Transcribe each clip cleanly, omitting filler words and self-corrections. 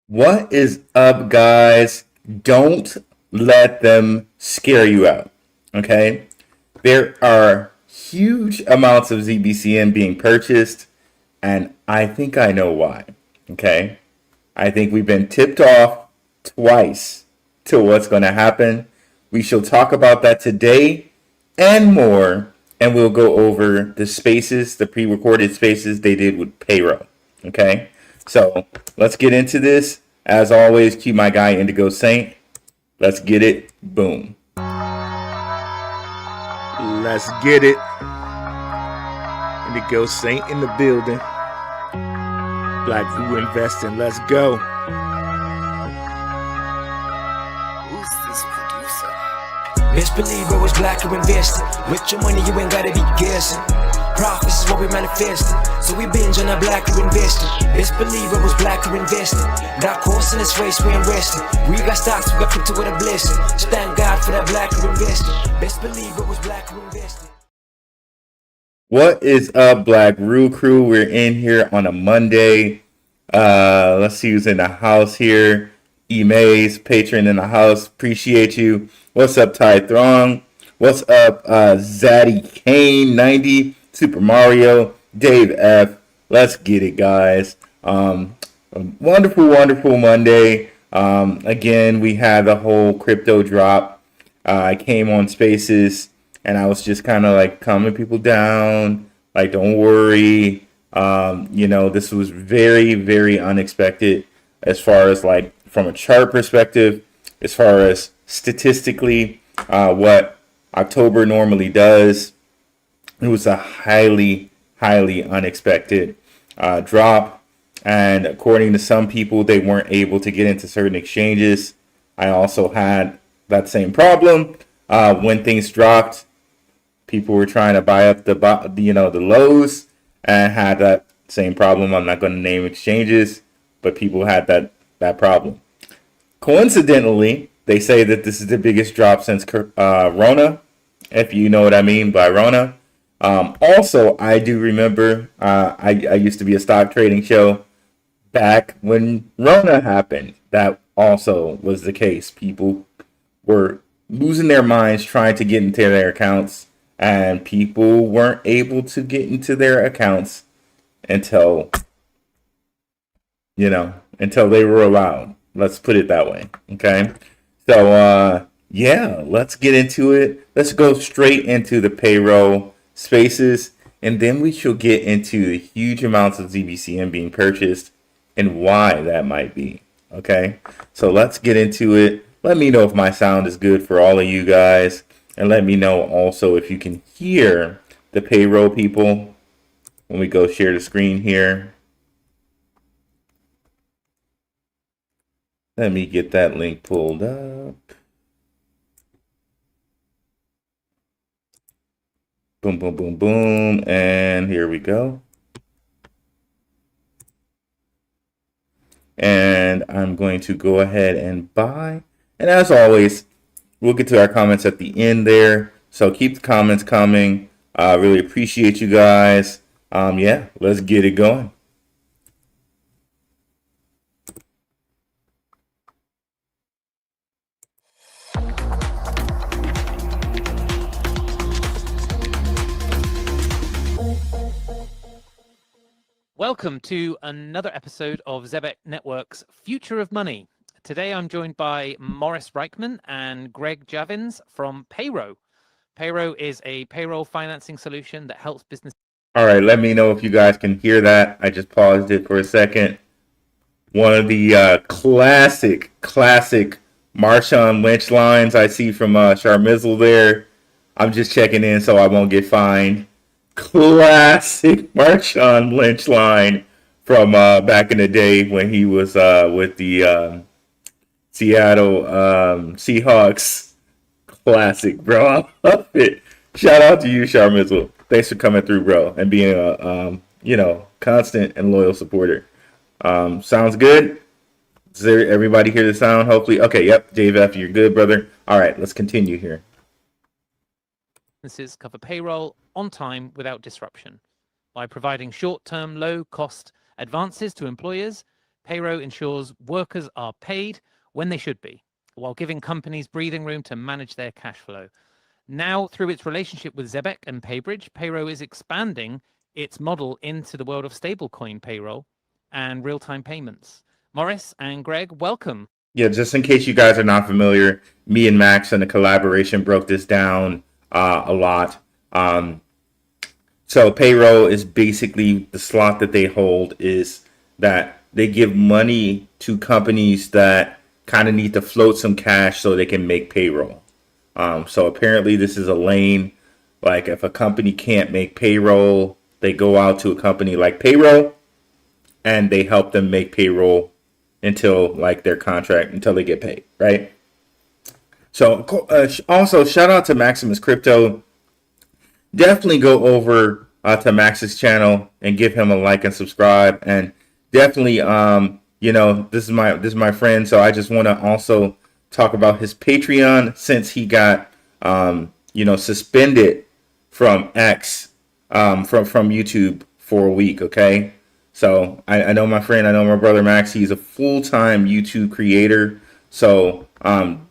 What is up, guys? Don't let them scare you out. Okay? There are huge amounts of ZBCN being purchased, and I think I know why. Okay? I think we've been tipped off twice to what's going to happen. We shall talk about that today and more, and we'll go over the spaces, the pre recorded spaces they did with payroll. Okay? So let's get into this. As always, keep my guy Indigo Saint. Let's get it. Boom. Let's get it. Indigo Saint in the building. Blackrue Investing. Let's go. Who's this producer? Best believe it was Blackrue Investing. With your money, you ain't gotta be guessing. Profits is what we manifesting. So we binge on that Blackrue Investing. Best believe it was Blackrue Investing. That course in this race, we ain't resting. We got stocks, we got crypto with a blessing. Just thank God for that Blackrue Investing. Best believe it was Blackrue Investing. What is up, Blackrue crew? We're in here on a Monday. Let's see who's in the house here. E-Maze, patron in the house. Appreciate you. What's up, Ty Throng? What's up, Zaddy Kane 90, Super Mario, Dave F. Let's get it, guys. A wonderful, wonderful Monday. Again, we had the whole crypto drop. I came on Spaces and I was just kind of like calming people down. Like, don't worry. This was very, very unexpected as far as like from a chart perspective, as far as statistically, what October normally does. It was a highly, highly unexpected drop. And according to some people, they weren't able to get into certain exchanges. I also had that same problem. When things dropped, people were trying to buy up the lows and had that same problem. I'm not going to name exchanges, but people had that problem. Coincidentally, they say that this is the biggest drop since Rona, if you know what I mean by Rona. Also, I do remember I used to be a stock trading show back when Rona happened. That also was the case. People were losing their minds trying to get into their accounts, and people weren't able to get into their accounts until until they were allowed. Let's put it that way. Okay. So let's get into it. Let's go straight into the payroll spaces, and then we shall get into the huge amounts of ZBCN being purchased and why that might be. Okay. So let's get into it. Let me know if my sound is good for all of you guys, and let me know also if you can hear the payroll people when we go share the screen here. Let me get that link pulled up. Boom, boom, boom, boom. And here we go. And I'm going to go ahead and buy. And as always, we'll get to our comments at the end there. So keep the comments coming. Really appreciate you guys. Let's get it going. Welcome to another episode of ZEBEC Network's Future of Money. Today I'm joined by Morris Reichman and Greg Javins from Payro. Payro is a payroll financing solution that helps businesses. All right, let me know if you guys can hear that. I just paused it for a second. One of the classic Marshawn Lynch lines I see from Charmizzle there. I'm just checking in so I won't get fined. Classic Marshawn Lynch line from back in the day when he was with the Seattle Seahawks. Classic, bro. I love it. Shout out to you, Charmizzle. Thanks for coming through, bro, and being a constant and loyal supporter. Sounds good. Does everybody hear the sound? Hopefully. Okay, yep. Dave F, you're good, brother. All right, let's continue here. Businesses cover payroll on time without disruption. By providing short-term, low-cost advances to employers, Payroll ensures workers are paid when they should be, while giving companies breathing room to manage their cash flow. Now, through its relationship with ZEBEC and Paybridge, Payroll is expanding its model into the world of stablecoin payroll and real-time payments. Morris and Greg, welcome. Yeah, just in case you guys are not familiar, me and Max in the collaboration broke this down a lot. So payroll is basically the slot that they hold is that they give money to companies that kind of need to float some cash so they can make payroll. So apparently this is a lane. Like if a company can't make payroll, they go out to a company like Payroll and they help them make payroll until like their contract, until they get paid, right? So also shout out to Maximus Crypto. Definitely go over to Max's channel and give him a like and subscribe. And definitely, this is my friend. So I just want to also talk about his Patreon since he got, suspended from X, from YouTube for a week. Okay. So I know my friend, I know my brother Max, he's a full-time YouTube creator. So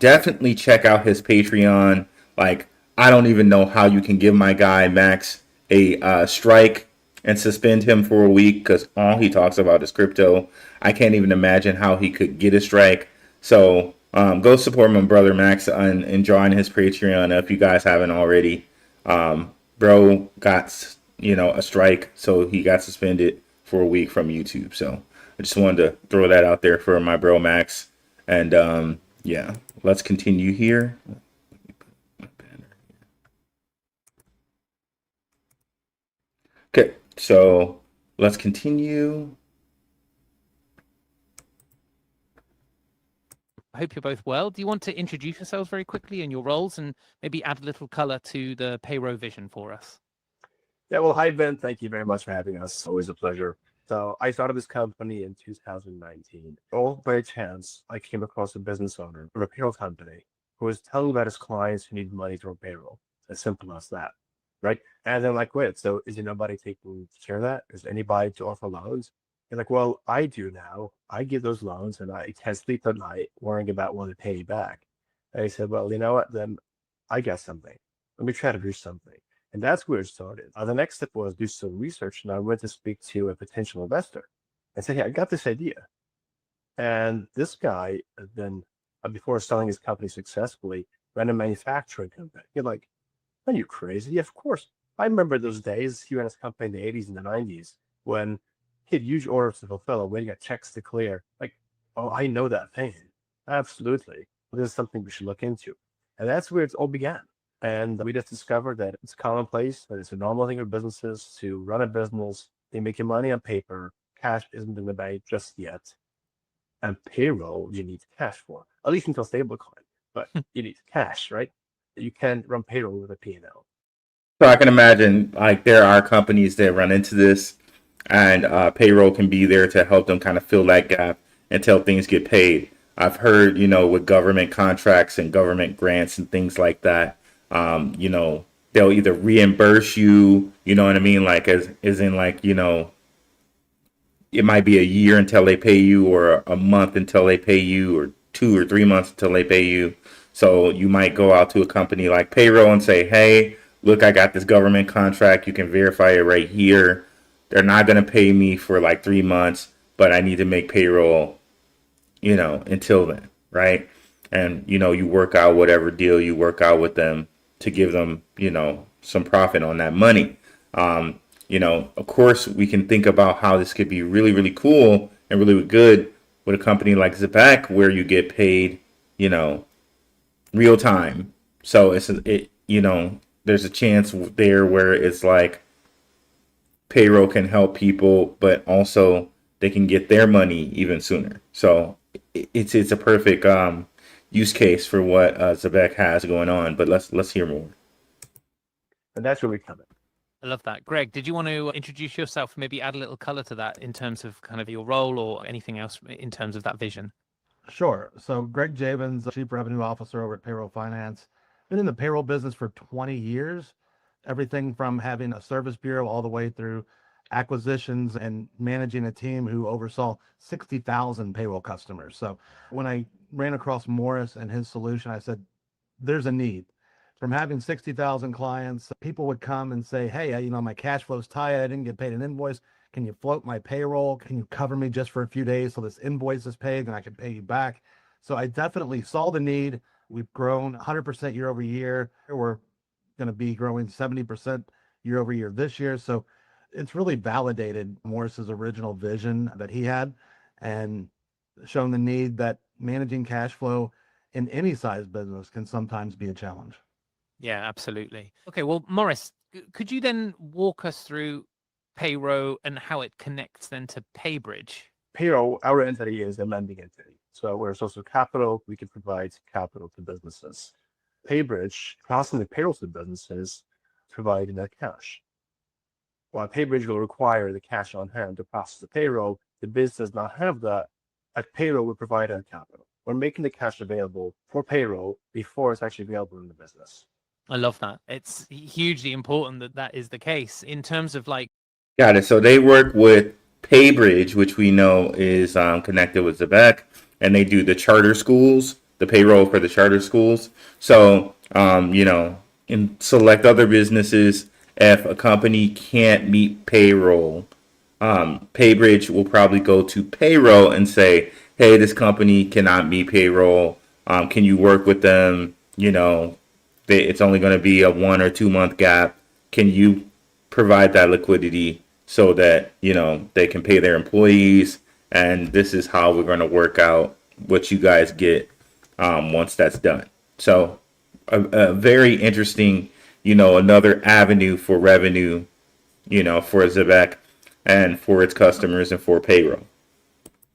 definitely check out his Patreon. Like, I don't even know how you can give my guy Max a strike and suspend him for a week because all he talks about is crypto. I can't even imagine how he could get a strike. So go support my brother Max and join his Patreon if you guys haven't already. Bro got a strike, so he got suspended for a week from YouTube. So I just wanted to throw that out there for my bro Max. And yeah, let's continue here. Okay, so let's continue. I hope you're both well. Do you want to introduce yourselves very quickly and your roles and maybe add a little color to the payroll vision for us? Yeah, well, hi, Ben. Thank you very much for having us. Always a pleasure. So I started this company in 2019. All by chance, I came across a business owner of a payroll company who was telling about his clients who need money through payroll. As simple as that, right? And then like, wait, so is there nobody taking care of that? Is anybody to offer loans? You're like, well, I do now. I give those loans and I can't sleep at night worrying about when to pay you back. And he said, well, you know what? Then I got something. Let me try to do something. And that's where it started. The next step was do some research, and I went to speak to a potential investor and said, hey, I got this idea. And this guy then, before selling his company successfully, ran a manufacturing company. You're like, are you crazy? Yeah, of course. I remember those days, he ran his company in the 80s and the 90s when he had huge orders to fulfill and when he got checks to clear. Like, oh, I know that pain. Absolutely. This is something we should look into. And that's where it all began. And we just discovered that it's commonplace, that it's a normal thing for businesses to run a business. They make your money on paper. Cash isn't in the bank just yet. And payroll, you need cash for, at least until stablecoin. But you need cash, right? You can't run payroll with a P&L. So I can imagine like there are companies that run into this, and payroll can be there to help them kind of fill that gap until things get paid. I've heard, with government contracts and government grants and things like that, they'll either reimburse you, you know what I mean? Like as in like, it might be a year until they pay you or a month until they pay you or 2 or 3 months until they pay you. So you might go out to a company like Payroll and say, hey, look, I got this government contract. You can verify it right here. They're not going to pay me for like 3 months, but I need to make payroll, until then, right? And, you work out whatever deal you work out with them to give them, some profit on that money. Of course, we can think about how this could be really, really cool and really good with a company like ZEBEC where you get paid, real time. So there's a chance there where it's like payroll can help people, but also they can get their money even sooner. So it's a perfect use case for what ZEBEC has going on. But let's hear more. And that's where we come in. I love that. Greg, did you want to introduce yourself, maybe add a little color to that in terms of kind of your role or anything else in terms of that vision? Sure. So Greg Javins, Chief Revenue Officer over at Payroll Finance. Been in the payroll business for 20 years. Everything from having a service bureau all the way through acquisitions and managing a team who oversaw 60,000 payroll customers. So when I ran across Morris and his solution, I said, there's a need. From having 60,000 clients, people would come and say, hey, my cash flow's tight. I didn't get paid an invoice. Can you float my payroll? Can you cover me just for a few days so this invoice is paid and I can pay you back? So I definitely saw the need. We've grown 100% year over year. We're going to be growing 70% year over year this year. So it's really validated Morris's original vision that he had and shown the need that managing cash flow in any size business can sometimes be a challenge. Yeah, absolutely. Okay, well, Morris, could you then walk us through Payroll and how it connects then to PayBridge? Payroll, our entity is a lending entity. So we're a source of capital. We can provide capital to businesses. PayBridge, processing the payrolls to businesses, providing that cash. While PayBridge will require the cash on hand to process the payroll, the business does not have that. At Payroll, we provide that capital. We're making the cash available for payroll before it's actually available in the business. I love that. It's hugely important that that is the case in terms of like. Got it. So they work with PayBridge, which we know is connected with ZEBEC, and they do the charter schools, the payroll for the charter schools. So, in select other businesses, if a company can't meet payroll, PayBridge will probably go to payroll and say, hey, this company cannot meet payroll. Can you work with them? It's only going to be a 1 or 2 month gap. Can you provide that liquidity so that, they can pay their employees? And this is how we're going to work out what you guys get once that's done. So a very interesting, another avenue for revenue, for ZEBEC and for its customers and for payroll.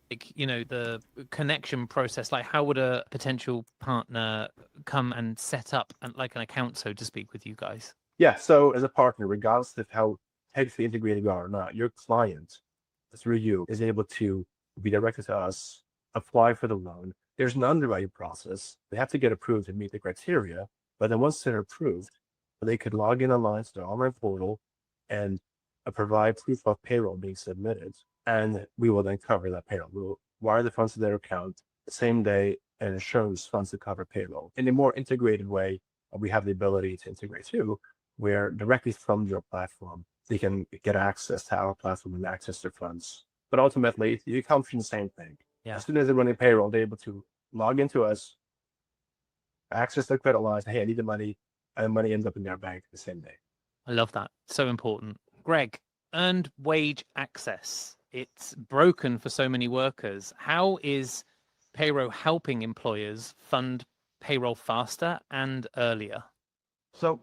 The connection process, like how would a potential partner come and set up like an account, so to speak, with you guys? Yeah, so as a partner, regardless of how technically integrated you are or not, your client, through you, is able to be directed to us, apply for the loan. There's an underwriting process. They have to get approved to meet the criteria, but then once they're approved, they could log in online to their online portal and provide proof of payroll being submitted. And we will then cover that payroll. We'll wire the funds to their account the same day and it shows funds to cover payroll. In a more integrated way, we have the ability to integrate too, where directly from your platform, they can get access to our platform and access their funds. But ultimately, you come from the same thing. Yeah. As soon as they're running payroll, they're able to log into us, access their credit lines, hey, I need the money, and the money ends up in their bank the same day. I love that. So important. Greg, earned wage access. It's broken for so many workers. How is Payroll helping employers fund payroll faster and earlier? So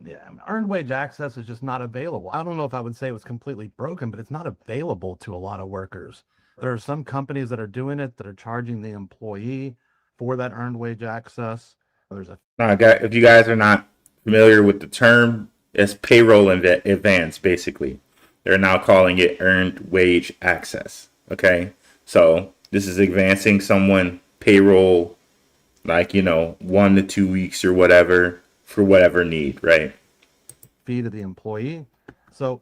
earned wage access is just not available. I don't know if I would say it was completely broken, but it's not available to a lot of workers. There are some companies that are doing it that are charging the employee for that earned wage access. If you guys are not familiar with the term, it's payroll advance, basically. They're now calling it earned wage access. Okay. So this is advancing someone payroll, 1 to 2 weeks or whatever, for whatever need, right? Fee to the employee. So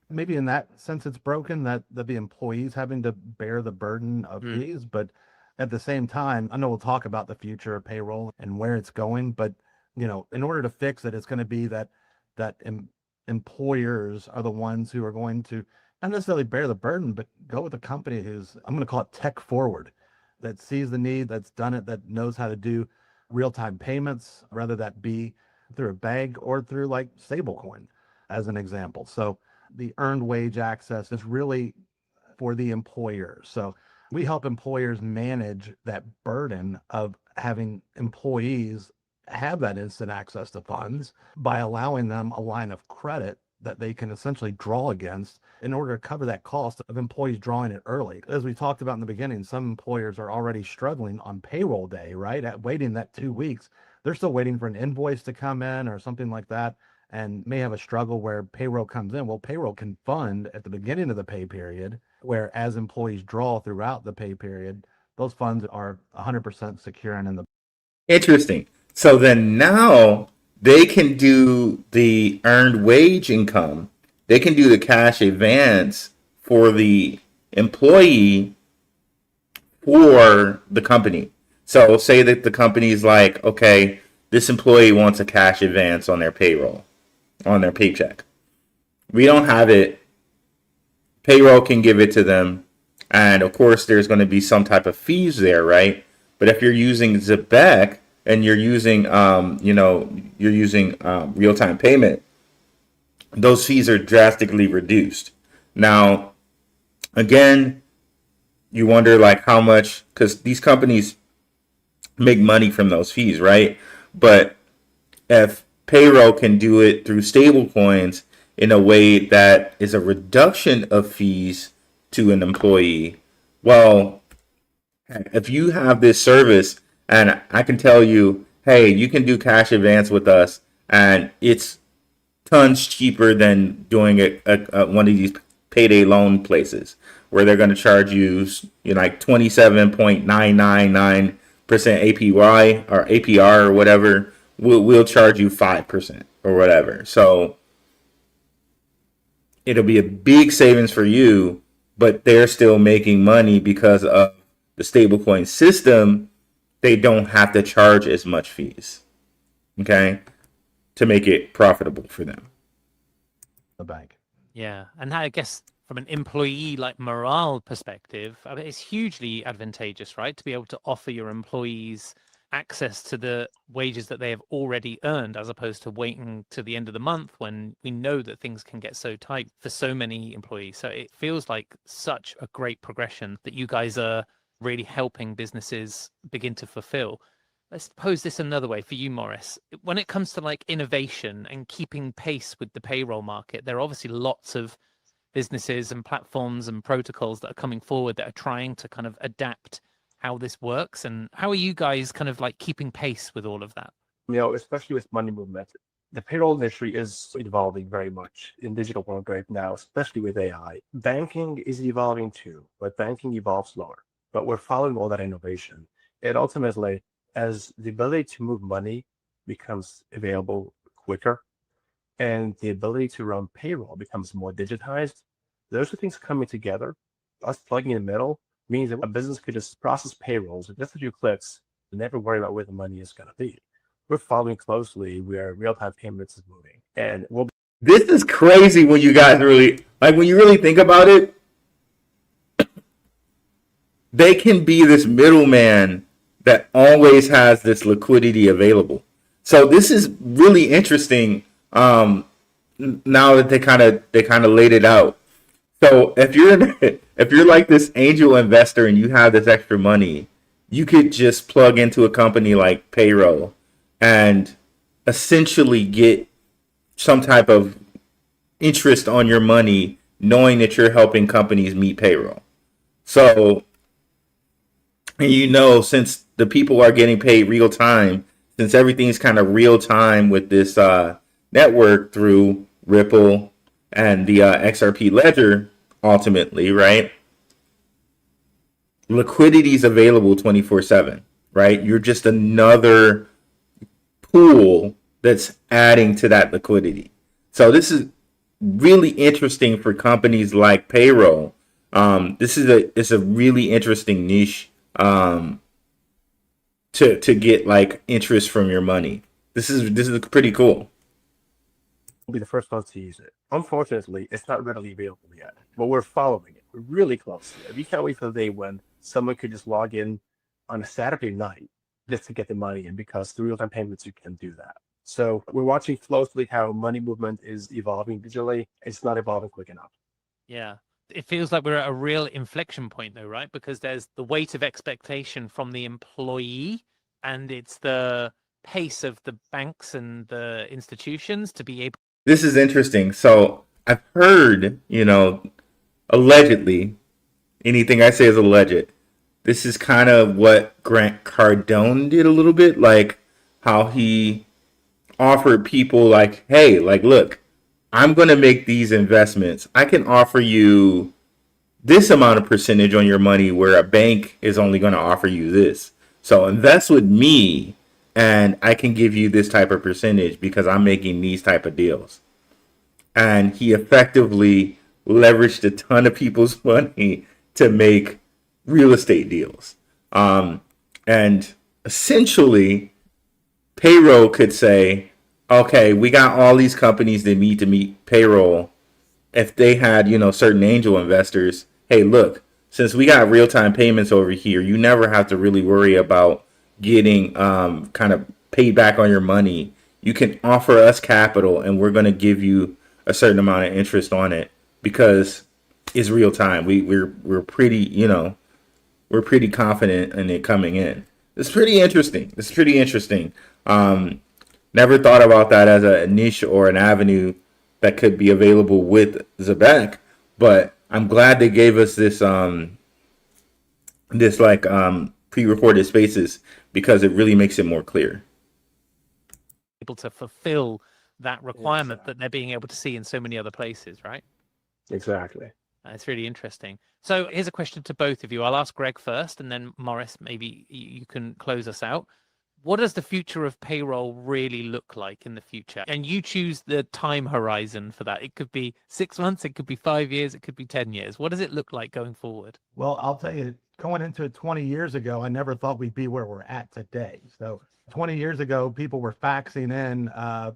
maybe in that sense it's broken, that the employee's having to bear the burden of fees, but at the same time, I know we'll talk about the future of payroll and where it's going, but in order to fix it, it's going to be that employers are the ones who are going to not necessarily bear the burden, but go with a company who's, I'm going to call it tech forward, that sees the need, that's done it, that knows how to do real-time payments, whether that be through a bank or through like stablecoin, as an example. So the earned wage access is really for the employer. So we help employers manage that burden of having employees have that instant access to funds by allowing them a line of credit that they can essentially draw against in order to cover that cost of employees drawing it early. As we talked about in the beginning, some employers are already struggling on payroll day, right? At waiting that 2 weeks, they're still waiting for an invoice to come in or something like that, and may have a struggle where payroll comes in. Well, payroll can fund at the beginning of the pay period, where as employees draw throughout the pay period, those funds are 100% secure and in the. Interesting. So then now they can do the earned wage income. They can do the cash advance for the employee for the company. So say that the company's like, okay, this employee wants a cash advance on their payroll, on their paycheck. We don't have it. Payroll can give it to them. And of course, there's going to be some type of fees there, right? But if you're using ZEBEC and you're using, real-time payment, those fees are drastically reduced. Now, again, you wonder like how much, because these companies make money from those fees, right? But if payroll can do it through stable coins in a way that is a reduction of fees to an employee, well, if you have this service and I can tell you, hey, you can do cash advance with us and it's tons cheaper than doing it at one of these payday loan places where they're going to charge you, like 27.999% APY or APR or whatever. We'll charge you 5% or whatever. So it'll be a big savings for you, but they're still making money because of the stablecoin system. They don't have to charge as much fees, okay, to make it profitable for them. The bank. Yeah, and I guess from an employee like morale perspective, I mean, it's hugely advantageous, right, to be able to offer your employees access to the wages that they have already earned, as opposed to waiting to the end of the month when we know that things can get so tight for so many employees. So it feels like such a great progression that you guys are really helping businesses begin to fulfill. Let's pose this another way for you, Morris. When it comes to like innovation and keeping pace with the payroll market, there are obviously lots of businesses and platforms and protocols that are coming forward that are trying to kind of adapt how this works. And how are you guys kind of like keeping pace with all of that? Especially with money movement, the payroll industry is evolving very much in digital world right now, especially with AI. Banking is evolving too, but banking evolves slower. But we're following all that innovation. And ultimately, as the ability to move money becomes available quicker and the ability to run payroll becomes more digitized, those two things coming together, us plugging in the middle, means that a business could just process payrolls with just a few clicks and never worry about where the money is going to be. We're following closely where real-time payments is moving. And this is crazy when you guys really, like when you really think about it, they can be this middleman that always has this liquidity available. So this is really interesting. Now that they kind of laid it out. So if you're like this angel investor and you have this extra money, you could just plug into a company like Payroll and essentially get some type of interest on your money, knowing that you're helping companies meet payroll. So, and since the people are getting paid real time, since everything's kind of real time with this network through Ripple and the XRP ledger, ultimately, right? Liquidity is available 24/7, right? You're just another pool that's adding to that liquidity. So this is really interesting for companies like Payroll. It's a really interesting niche to get like interest from your money. This is pretty cool. We'll be the first ones to use it. Unfortunately, it's not readily available yet, but we're following it. We're really close to it. We can't wait for the day when someone could just log in on a Saturday night just to get the money in, because through real-time payments, you can do that. So we're watching closely how money movement is evolving digitally. It's not evolving quick enough. Yeah. It feels like we're at a real inflection point though, right? Because there's the weight of expectation from the employee, and it's the pace of the banks and the institutions to be able. This is interesting. So I've heard, allegedly, anything I say is alleged. This is kind of what Grant Cardone did a little bit, like how he offered people like, hey, like, look, I'm going to make these investments. I can offer you this amount of percentage on your money where a bank is only going to offer you this. So invest with me and I can give you this type of percentage because I'm making these type of deals. And he effectively leveraged a ton of people's money to make real estate deals. And essentially, payroll could say, okay, we got all these companies that need to meet payroll. If they had, certain angel investors, hey, look, since we got real-time payments over here, you never have to really worry about getting kind of paid back on your money. You can offer us capital, and we're going to give you a certain amount of interest on it because it's real time. We're pretty, we're pretty confident in it coming in. It's pretty interesting. Never thought about that as a niche or an avenue that could be available with ZEBEC, but I'm glad they gave us this pre-recorded spaces because it really makes it more clear. Able to fulfill that requirement that they're being able to see in so many other places, right? Exactly. It's really interesting. So here's a question to both of you. I'll ask Greg first, and then Morris, maybe you can close us out. What does the future of payroll really look like in the future? And you choose the time horizon for that. It could be 6 months, it could be 5 years, it could be 10 years. What does it look like going forward? Well, I'll tell you, going into it 20 years ago, I never thought we'd be where we're at today. So 20 years ago, people were faxing in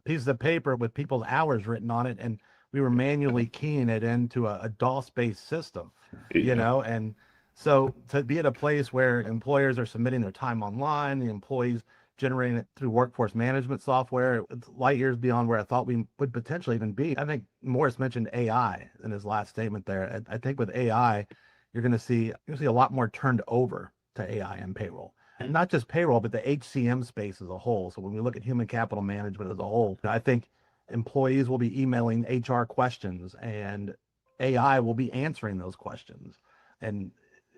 pieces of paper with people's hours written on it, and we were manually keying it into a DOS-based system, and so to be at a place where employers are submitting their time online, the employees generating it through workforce management software, it's light years beyond where I thought we would potentially even be. I think Morris mentioned AI in his last statement there. I think with AI, you're going to see a lot more turned over to AI and payroll. And not just payroll, but the HCM space as a whole. So when we look at human capital management as a whole, I think employees will be emailing HR questions and AI will be answering those questions. And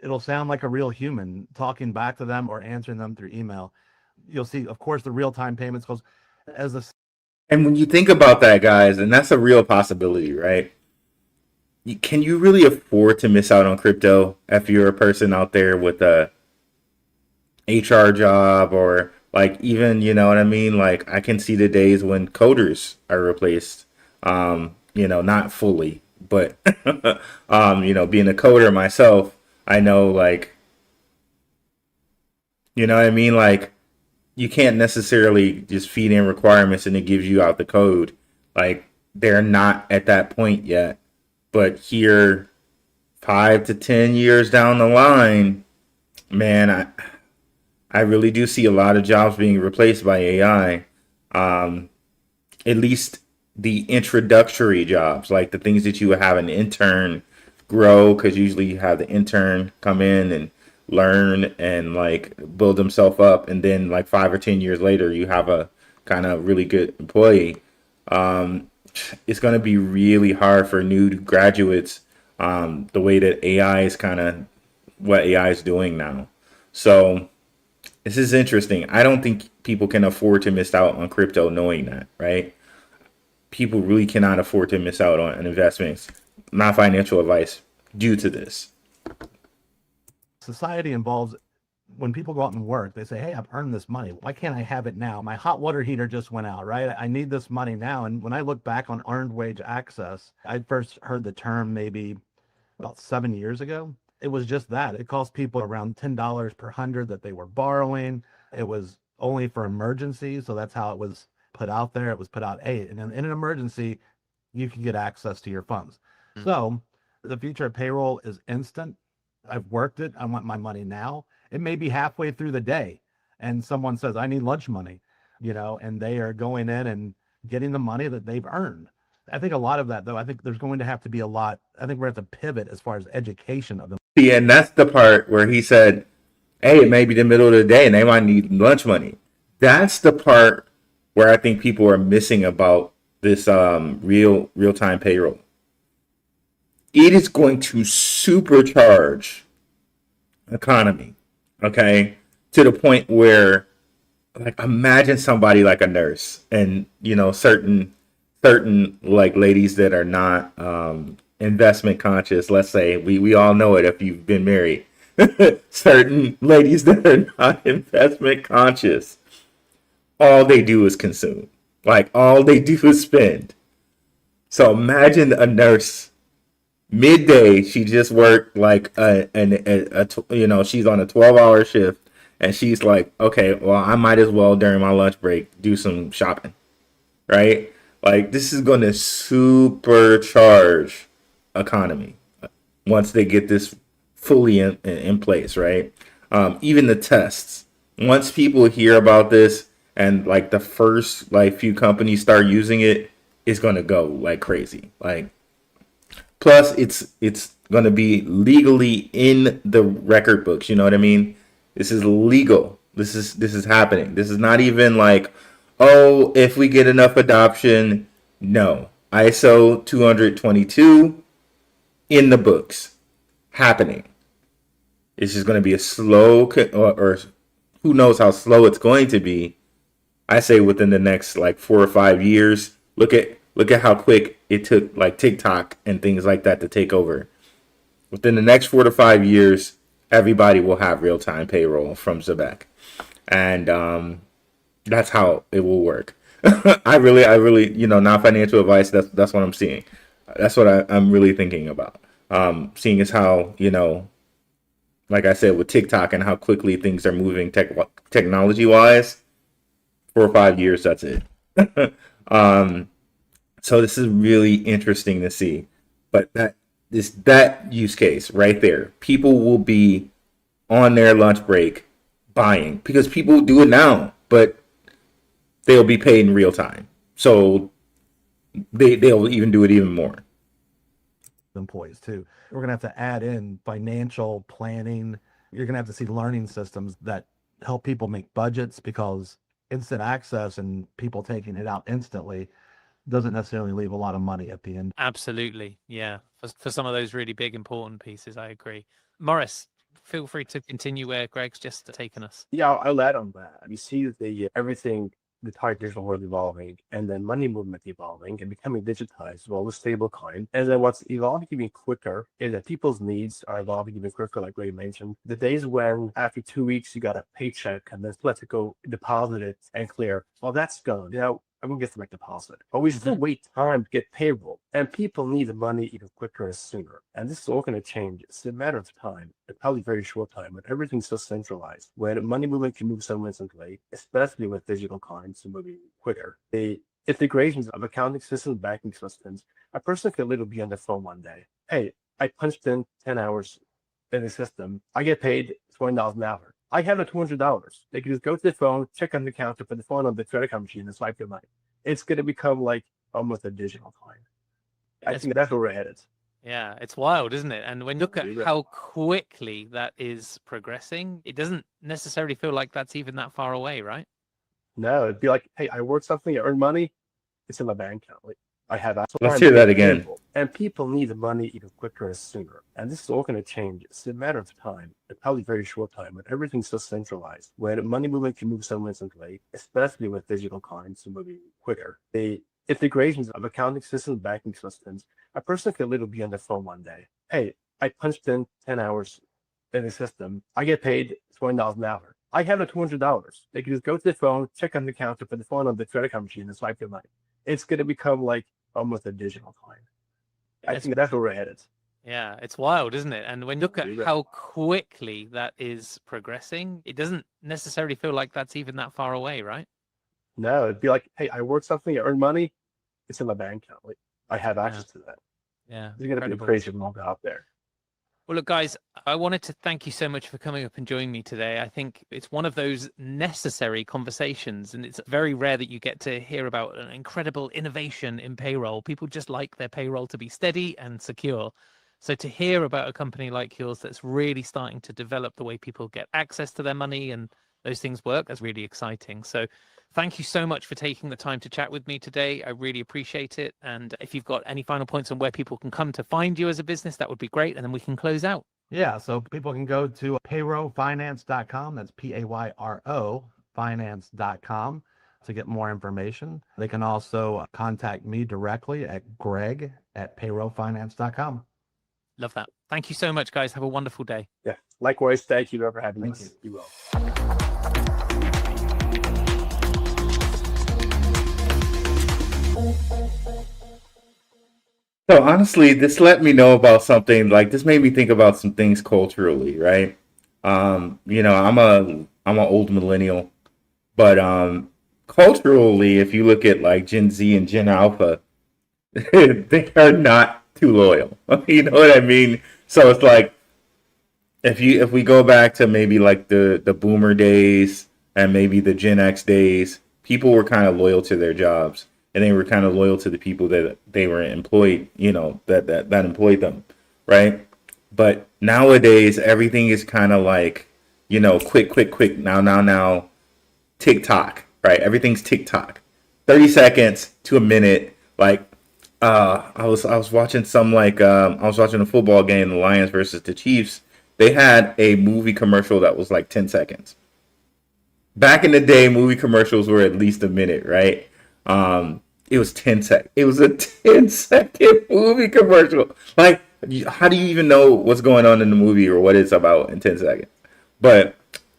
it'll sound like a real human talking back to them or answering them through email. You'll see, of course, the real-time payments goes as a. And when you think about that, guys, and that's a real possibility, right? Can you really afford to miss out on crypto if you're a person out there with a HR job or like even, you know what I mean? Like I can see the days when coders are replaced, not fully, but, being a coder myself, I know like, you know what I mean? Like you can't necessarily just feed in requirements and it gives you out the code. Like they're not at that point yet, but here 5 to 10 years down the line, man, I really do see a lot of jobs being replaced by AI. At least the introductory jobs, like the things that you would have an intern grow, because usually you have the intern come in and learn and like build himself up, and then like 5 or 10 years later, you have a kind of really good employee. It's going to be really hard for new graduates, the way that AI is kind of what AI is doing now. So this is interesting. I don't think people can afford to miss out on crypto knowing that, right? People really cannot afford to miss out on investments, not financial advice, due to this. Society involves when people go out and work, they say, hey, I've earned this money. Why can't I have it now? My hot water heater just went out, right? I need this money now. And when I look back on earned wage access, I first heard the term maybe about 7 years ago. It was just that. It cost people around $10 per 100 that they were borrowing. It was only for emergencies. So that's how it was put out there. It was put out, hey, in an emergency, you can get access to your funds. Mm-hmm. So the future of payroll is instant. I've worked it. I want my money now. It may be halfway through the day and someone says, I need lunch money, and they are going in and getting the money that they've earned. I think a lot of that, though, I think there's going to have to be a lot. I think we're at the pivot as far as education of them. Yeah, and that's the part where he said, hey, it may be the middle of the day and they might need lunch money. That's the part where I think people are missing about this real-time payroll. It is going to supercharge economy, okay, to the point where, like, imagine somebody like a nurse and, certain like ladies that are not investment conscious. Let's say we all know it if you've been married. Certain ladies that are not investment conscious, all they do is consume. Like all they do is spend. So imagine a nurse, midday she just worked like she's on a 12-hour shift, and she's like, okay, well, I might as well during my lunch break do some shopping, right? Like, this is going to supercharge economy once they get this fully in place, right? Even the tests, once people hear about this and like the first like few companies start using it, it's going to go like crazy. Like, plus it's going to be legally in the record books, you know what I mean? This is legal. This is happening. This is not even like, oh, if we get enough adoption. No. ISO 222 in the books, happening. It's just going to be a slow, or who knows how slow it's going to be. I say within the next like 4 or 5 years. Look at how quick it took like TikTok and things like that to take over. Within the next 4 to 5 years, everybody will have real-time payroll from ZEBEC, and that's how it will work. I really, not financial advice. That's what I'm seeing. That's what I'm really thinking about. Seeing as how, like I said, with TikTok and how quickly things are moving technology-wise, 4 or 5 years, that's it. So this is really interesting to see. But that use case right there, people will be on their lunch break buying, because people do it now, but they'll be paid in real time. So they'll even do it even more. Employees too. We're going to have to add in financial planning. You're going to have to see learning systems that help people make budgets, because instant access and people taking it out instantly doesn't necessarily leave a lot of money at the end. Absolutely. Yeah. For some of those really big, important pieces, I agree. Morris, feel free to continue where Greg's just taken us. Yeah, I'll add on that. You see everything, the entire digital world evolving, and then money movement evolving and becoming digitized, well, with stable coin. And then what's evolving even quicker is that people's needs are evolving even quicker, like Ray mentioned. The days when after 2 weeks you got a paycheck and then let it go, deposit it and clear, well, that's gone. I'm going to get direct deposit. But we still wait time to get payroll. And people need the money even quicker and sooner. And this is all going to change. It's a matter of time. It's probably very short time, but everything's so centralized, where money movement can move so instantly, especially with digital coins to moving quicker. The integrations of accounting systems, banking systems, a person could literally be on the phone one day. Hey, I punched in 10 hours in the system. I get paid $20 an hour. I have the $200. They can just go to the phone, check on the counter, put the phone on the credit card machine, and swipe their money. It's going to become like almost a digital coin. I think that's where we're headed. Yeah, it's wild, isn't it? And when you look at how quickly that is progressing, it doesn't necessarily feel like that's even that far away, right? No, it'd be like, hey, I worked something, I earned money, it's in my bank account. Like, I have access. Let's hear that again. And people need the money even quicker and sooner. And this is all going to change. It's a matter of time. It's probably very short time, but everything's so centralized, where money movement can move so instantly, especially with digital coins to moving quicker. The integrations of accounting systems, banking systems, a person could literally be on the phone one day. Hey, I punched in 10 hours in the system. I get paid $20 an hour. I have the $200. They can just go to the phone, check on the counter, put the phone on the credit card machine, and swipe their money. It's going to become like almost a digital coin. I think that's where we're headed. Yeah, it's wild, isn't it? And when you look at how quickly that is progressing, it doesn't necessarily feel like that's even that far away, right? No, it'd be like, hey, I worked something, I earned money, it's in my bank account. Like, I have access to that. Yeah. There's going to be a crazy amount out there. Well, look, guys, I wanted to thank you so much for coming up and joining me today. I think it's one of those necessary conversations, and it's very rare that you get to hear about an incredible innovation in payroll. People just like their payroll to be steady and secure. So to hear about a company like yours that's really starting to develop the way people get access to their money and those things work, that's really exciting. So thank you so much for taking the time to chat with me today. I really appreciate it. And if you've got any final points on where people can come to find you as a business, that would be great. And then we can close out. Yeah, so people can go to payrofinance.com. That's PAYRO finance.com to get more information. They can also contact me directly at greg@payrofinance.com. Love that. Thank you so much, guys. Have a wonderful day. Yeah. Likewise, thank you for having us. You will. So honestly, this let me know about something. Like this made me think about some things culturally, right? I'm an old millennial, but culturally, if you look at like Gen Z and Gen Alpha, they are not too loyal. You know what I mean? So it's like if we go back to maybe like the boomer days and maybe the Gen X days, people were kind of loyal to their jobs and they were kind of loyal to the people that they were employed, that employed them, right? But nowadays everything is kind of like, quick, quick, quick, now, TikTok, right? Everything's TikTok. 30 seconds to a minute. Like I was watching I was watching a football game, the Lions versus the Chiefs. They had a movie commercial that was like 10 seconds. Back in the day, movie commercials were at least a minute, right? It was 10 sec. It was a 10-second movie commercial. Like, how do you even know what's going on in the movie or what it's about in 10 seconds? But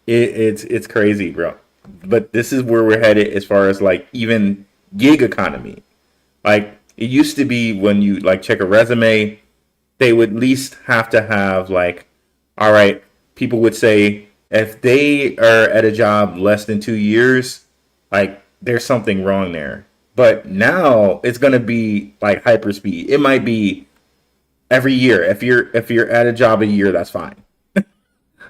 it's crazy, bro. But this is where we're headed as far as like even gig economy. Like it used to be when you like check a resume, they would at least have to have like, all right, people would say if they are at a job less than 2 years, like there's something wrong there. But now it's gonna be like hyperspeed. It might be every year. If you're at a job a year, that's fine.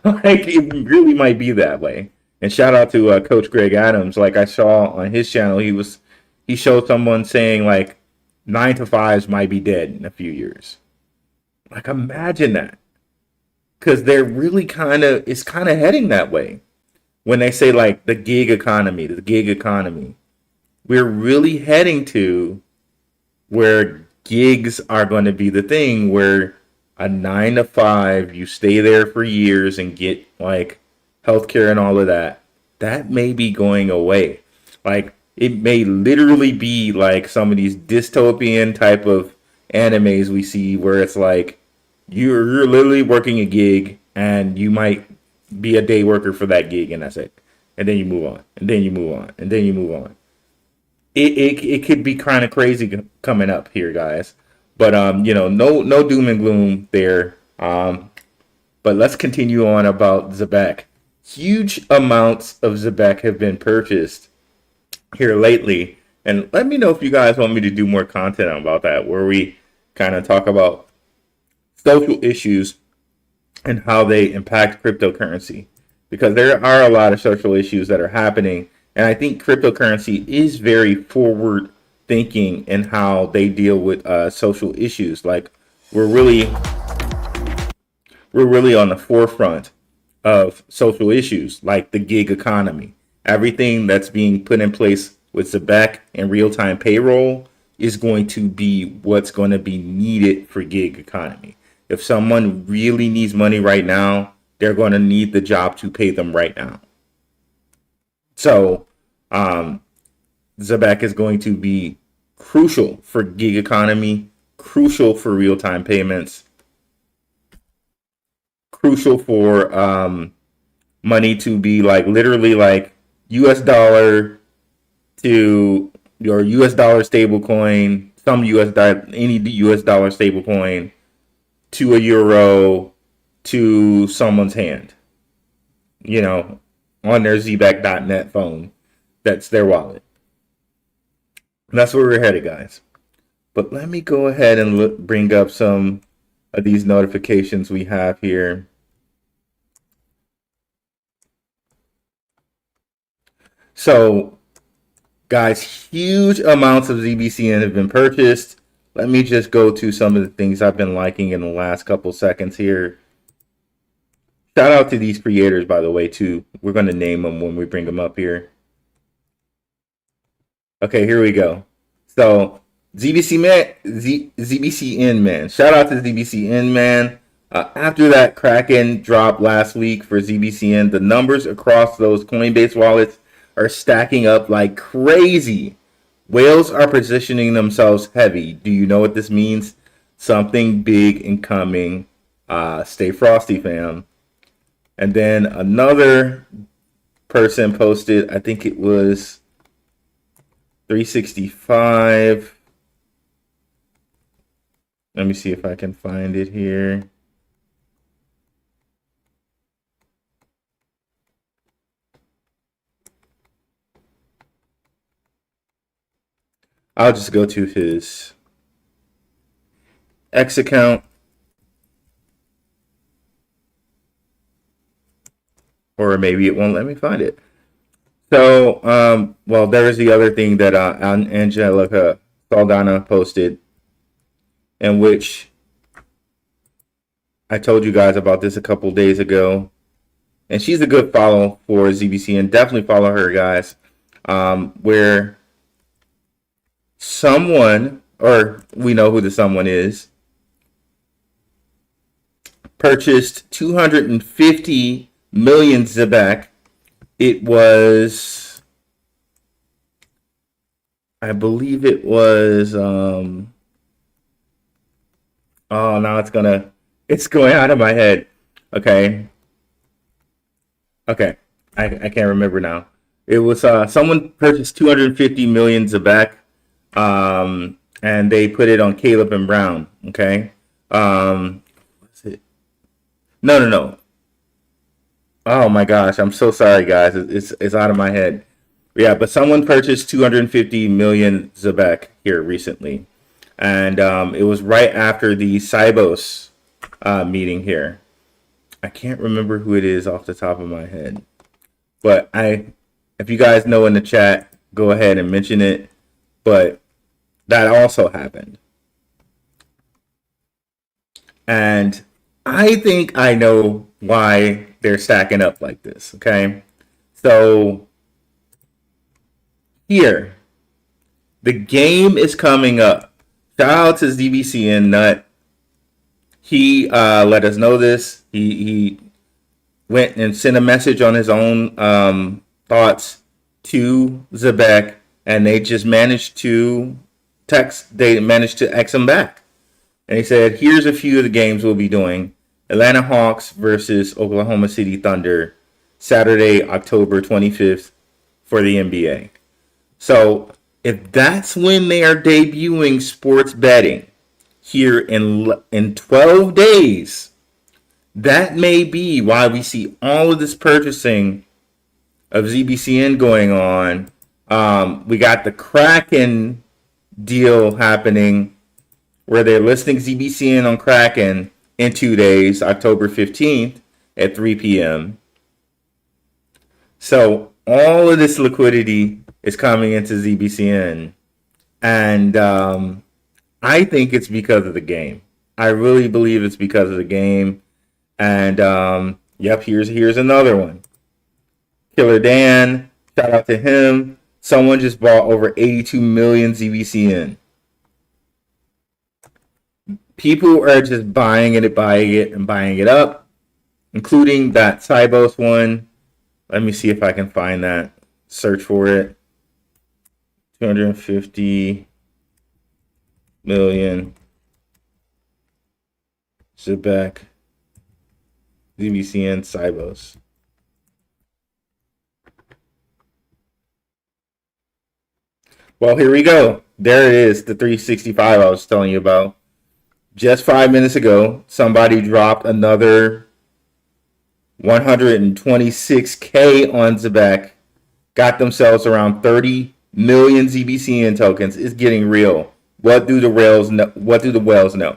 Like it really might be that way. And shout out to Coach Greg Adams. Like I saw on his channel, he showed someone saying like 9 to 5s might be dead in a few years. Like imagine that, because they're really it's kind of heading that way. When they say like the gig economy, we're really heading to where gigs are going to be the thing where a 9 to 5, you stay there for years and get like healthcare and all of that. That may be going away. Like it may literally be like some of these dystopian type of animes we see where it's like you're literally working a gig and you might be a day worker for that gig and that's it. And then you move on. And then you move on. And then you move on. It could be kind of crazy coming up here, guys. But no doom and gloom there. But let's continue on about ZEBEC. Huge amounts of ZEBEC have been purchased here lately, and let me know if you guys want me to do more content about that, where we kind of talk about social issues and how they impact cryptocurrency, because there are a lot of social issues that are happening, and I think cryptocurrency is very forward thinking in how they deal with social issues. Like we're really on the forefront of social issues like the gig economy. Everything that's being put in place with ZEBEC and real-time payroll is going to be what's going to be needed for gig economy. If someone really needs money right now, they're going to need the job to pay them right now. So ZEBEC is going to be crucial for gig economy, crucial for real-time payments, crucial for money to be like literally like US dollar to your US dollar stable coin, any US dollar stable coin to a euro to someone's hand, on their ZBEC.net phone. That's their wallet. That's where we're headed, guys. But let me go ahead and bring up some of these notifications we have here. So, guys, huge amounts of ZBCN have been purchased. Let me just go to some of the things I've been liking in the last couple seconds here. Shout out to these creators, by the way, too. We're going to name them when we bring them up here. Okay, here we go. So, ZBCN, man. Shout out to ZBCN, man. After that Kraken drop last week for ZBCN, the numbers across those Coinbase wallets are stacking up like crazy. Whales are positioning themselves heavy. Do you know what this means? Something big incoming. Stay frosty, fam. And then another person posted, I think it was 365. Let me see if I can find it here. I'll just go to his X account. Or maybe it won't let me find it. So, well, there is the other thing that Angelica Saldana posted, in which I told you guys about this a couple days ago. And she's a good follow for ZBCN. Definitely follow her, guys. Where someone, or we know who the someone is, purchased 250 million ZEBEC. It was, I believe it was, oh, now it's going out of my head. Okay. I can't remember now. It was, someone purchased 250 million ZEBEC, and they put it on Caleb and Brown. Okay. What's it? No. Oh my gosh, I'm so sorry, guys. It's out of my head. Yeah, but someone purchased 250 million ZEBEC here recently, and it was right after the Cybos meeting here. I can't remember who it is off the top of my head, but if you guys know in the chat, go ahead and mention it. But that also happened, and I think I know why they're stacking up like this. Okay, so here, the game is coming up. Shout out to ZBCN Nut. He let us know this. He went and sent a message on his own thoughts to ZEBEC, and they just managed to They managed to X him back. And he said, here's a few of the games we'll be doing. Atlanta Hawks versus Oklahoma City Thunder, Saturday, October 25th for the NBA. So if that's when they are debuting sports betting here in 12 days, that may be why we see all of this purchasing of ZBCN going on. We got the Kraken deal happening where they're listing ZBCN on Kraken in 2 days, October 15th at 3 p.m. So all of this liquidity is coming into ZBCN. And I think it's because of the game. I really believe it's because of the game. And yep, here's another one. Killer Dan, shout out to him. Someone just bought over 82 million ZBCN. People are just buying it up, including that Cybos one. Let me see if I can find that. Search for it. 250 million ZEBEC ZBCN Cybos. Well, here we go. There it is, the 365 I was telling you about. Just 5 minutes ago, somebody dropped another 126K on ZEBEC, got themselves around 30 million ZBCN tokens. It's getting real. What do the whales know? What do the whales know?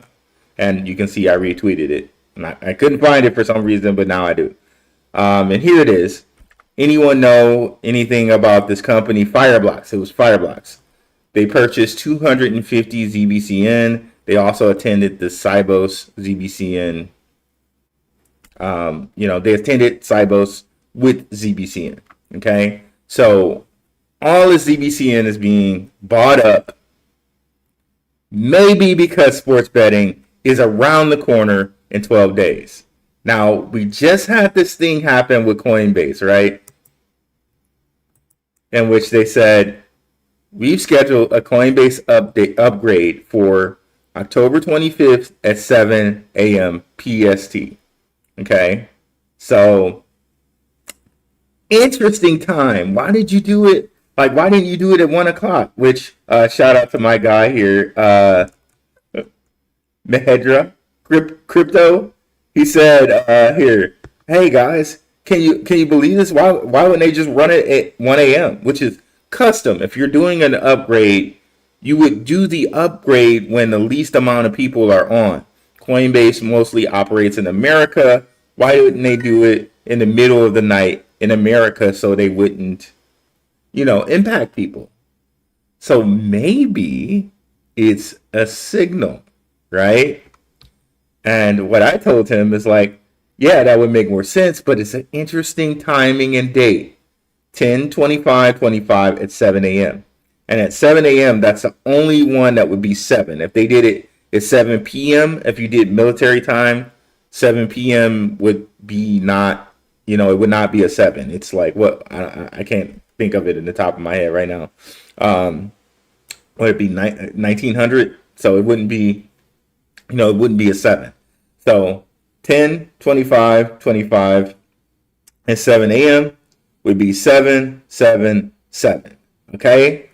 And you can see I retweeted it. And I couldn't find it for some reason, but now I do. And here it is. Anyone know anything about this company? Fireblocks. It was Fireblocks. They purchased 250 ZBCN. They also attended the Cybos ZBCN. They attended Cybos with ZBCN. Okay, so all this ZBCN is being bought up, maybe because sports betting is around the corner in 12 days. Now, we just had this thing happen with Coinbase, right? In which they said, we've scheduled a Coinbase upgrade for October 25th at 7 a.m. PST. Okay, so interesting time. Why did you do it? Like, why didn't you do it at 1 o'clock? Which, shout out to my guy here, Mahedra Crypto. He said, "Here, hey guys, can you believe this? Why wouldn't they just run it at 1 a.m., which is custom? If you're doing an upgrade, you would do the upgrade when the least amount of people are on. Coinbase mostly operates in America. Why wouldn't they do it in the middle of the night in America so they wouldn't, impact people? So maybe it's a signal, right?" And what I told him is like, yeah, that would make more sense, but it's an interesting timing and date. 10/25/25 at 7 a.m. And at 7 a.m., that's the only one that would be 7. If they did it at 7 p.m., if you did military time, 7 p.m. would be not, it would not be a 7. It's like, what? I can't think of it in the top of my head right now. Would it be 1900? So it wouldn't be, it wouldn't be a 7. So 10/25/25 at 7 a.m. would be 777. Okay?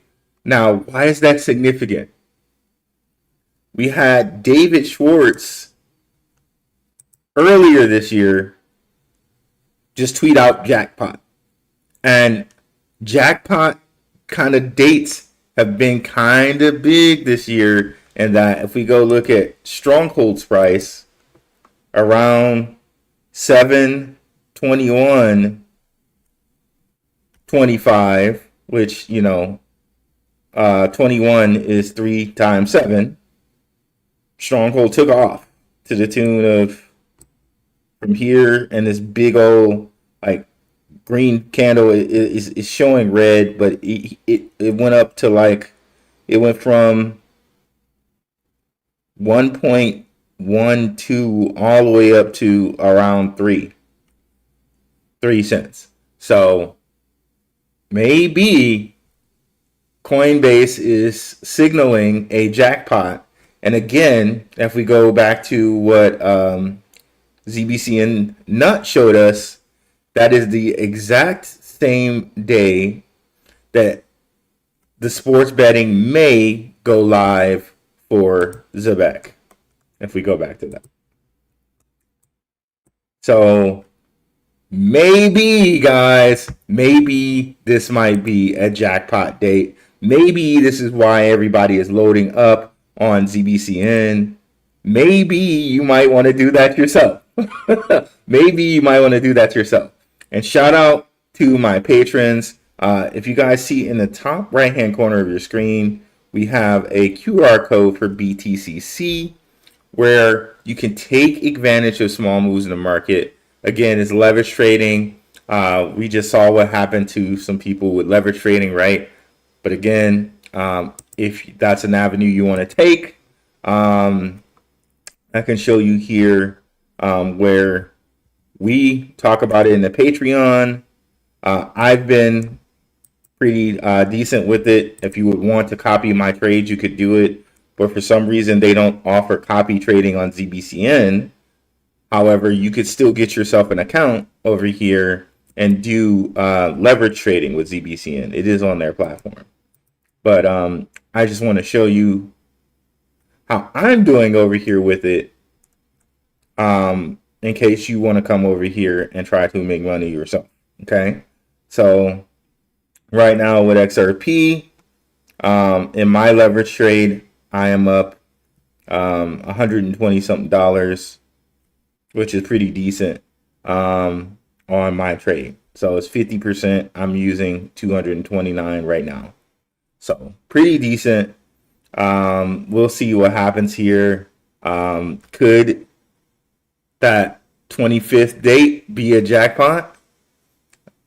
Now, why is that significant? We had David Schwartz earlier this year just tweet out jackpot. And jackpot kind of dates have been kind of big this year. And that if we go look at Stronghold's price around 7/21/25, which 21 is 3 times 7. Stronghold took off to the tune of from here, and this big old like green candle is showing red, but it went up to like it went from 1.12 all the way up to around 3 cents. So maybe Coinbase is signaling a jackpot. And again, if we go back to what ZBCN Nut showed us, that is the exact same day that the sports betting may go live for ZEBEC, if we go back to that. So maybe, guys, maybe this might be a jackpot date. Maybe this is why everybody is loading up on ZBCN. Maybe you might want to do that yourself. Maybe you might want to do that yourself. And shout out to my patrons. If you guys see in the top right hand corner of your screen, we have a QR code for BTCC where you can take advantage of small moves in the market. Again, it's leverage trading. We just saw what happened to some people with leverage trading, right? But again, if that's an avenue you want to take, I can show you here where we talk about it in the Patreon. I've been pretty decent with it. If you would want to copy my trades, you could do it. But for some reason, they don't offer copy trading on ZBCN. However, you could still get yourself an account over here and do leverage trading with ZBCN. It is on their platform. But I just want to show you how I'm doing over here with it, in case you want to come over here and try to make money yourself. Okay, so right now with XRP, in my leverage trade, I am up $120 something, which is pretty decent on my trade. So it's 50%. I'm using 229 right now. So pretty decent. We'll see what happens here. Could that 25th date be a jackpot?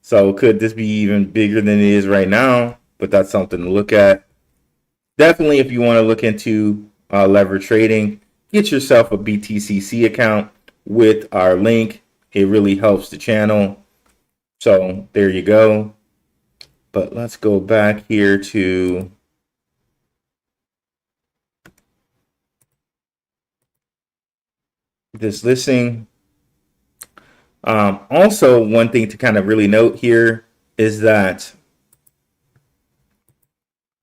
So could this be even bigger than it is right now? But that's something to look at. Definitely, if you want to look into leverage trading, get yourself a BTCC account with our link. It really helps the channel. So there you go. But let's go back here to this listing. Also, one thing to kind of really note here is that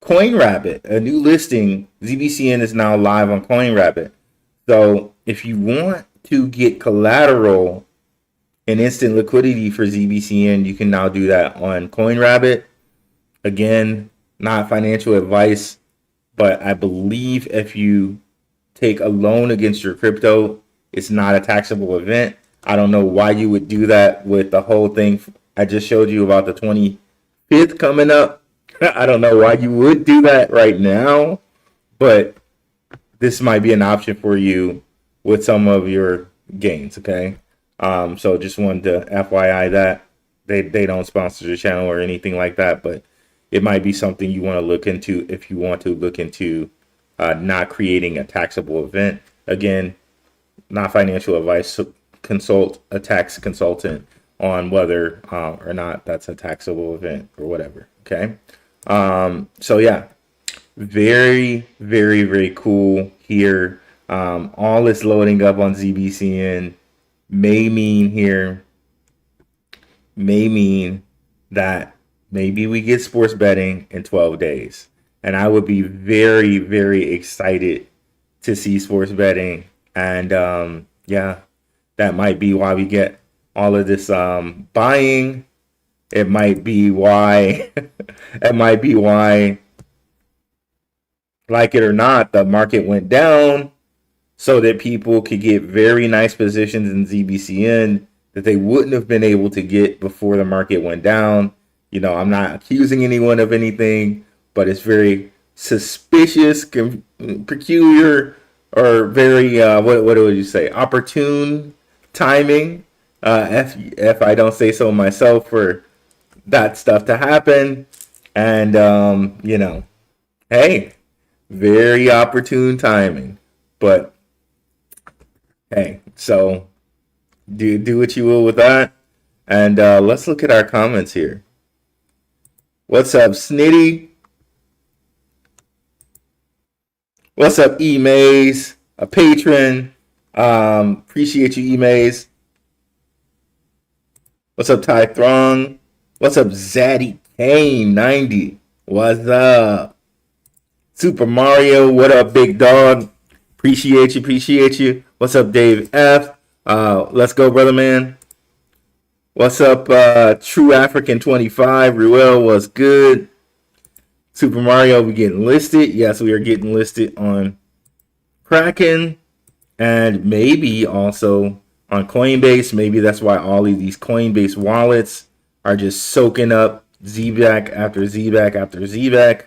CoinRabbit, a new listing, ZBCN is now live on CoinRabbit. So if you want to get collateral and instant liquidity for ZBCN, you can now do that on CoinRabbit. Again, not financial advice, but I believe if you take a loan against your crypto, it's not a taxable event. I don't know why you would do that with the whole thing I just showed you about the 25th coming up. I don't know why you would do that right now, but this might be an option for you with some of your gains, okay? So just wanted to FYI that they don't sponsor the channel or anything like that, but it might be something you want to look into if you want to look into not creating a taxable event. Again, not financial advice. So consult a tax consultant on whether or not that's a taxable event or whatever. Okay. So yeah, very, very, very cool here. All this loading up on ZBCN may mean that maybe we get sports betting in 12 days. And I would be very, very excited to see sports betting. And yeah, that might be why we get all of this buying. It might be why, like it or not, the market went down so that people could get very nice positions in ZBCN that they wouldn't have been able to get before the market went down. You know, I'm not accusing anyone of anything, but it's very suspicious, peculiar, or very, what would you say, opportune timing, if I don't say so myself, for that stuff to happen. And, you know, hey, very opportune timing. But, hey, so do what you will with that. And let's look at our comments here. What's up, Snitty? What's up, E-Maze? A patron. Appreciate you, E-Maze. What's up, Ty Throng? What's up, Zaddy Kane 90? What's up? Super Mario, what up, big dog? Appreciate you. What's up, Dave F? Let's go, brother man. What's up, True African 25? Ruel, what's good? Super Mario, we getting listed. Yes, we are getting listed on Kraken and maybe also on Coinbase. Maybe that's why all of these Coinbase wallets are just soaking up ZBEC after ZBEC after ZBEC.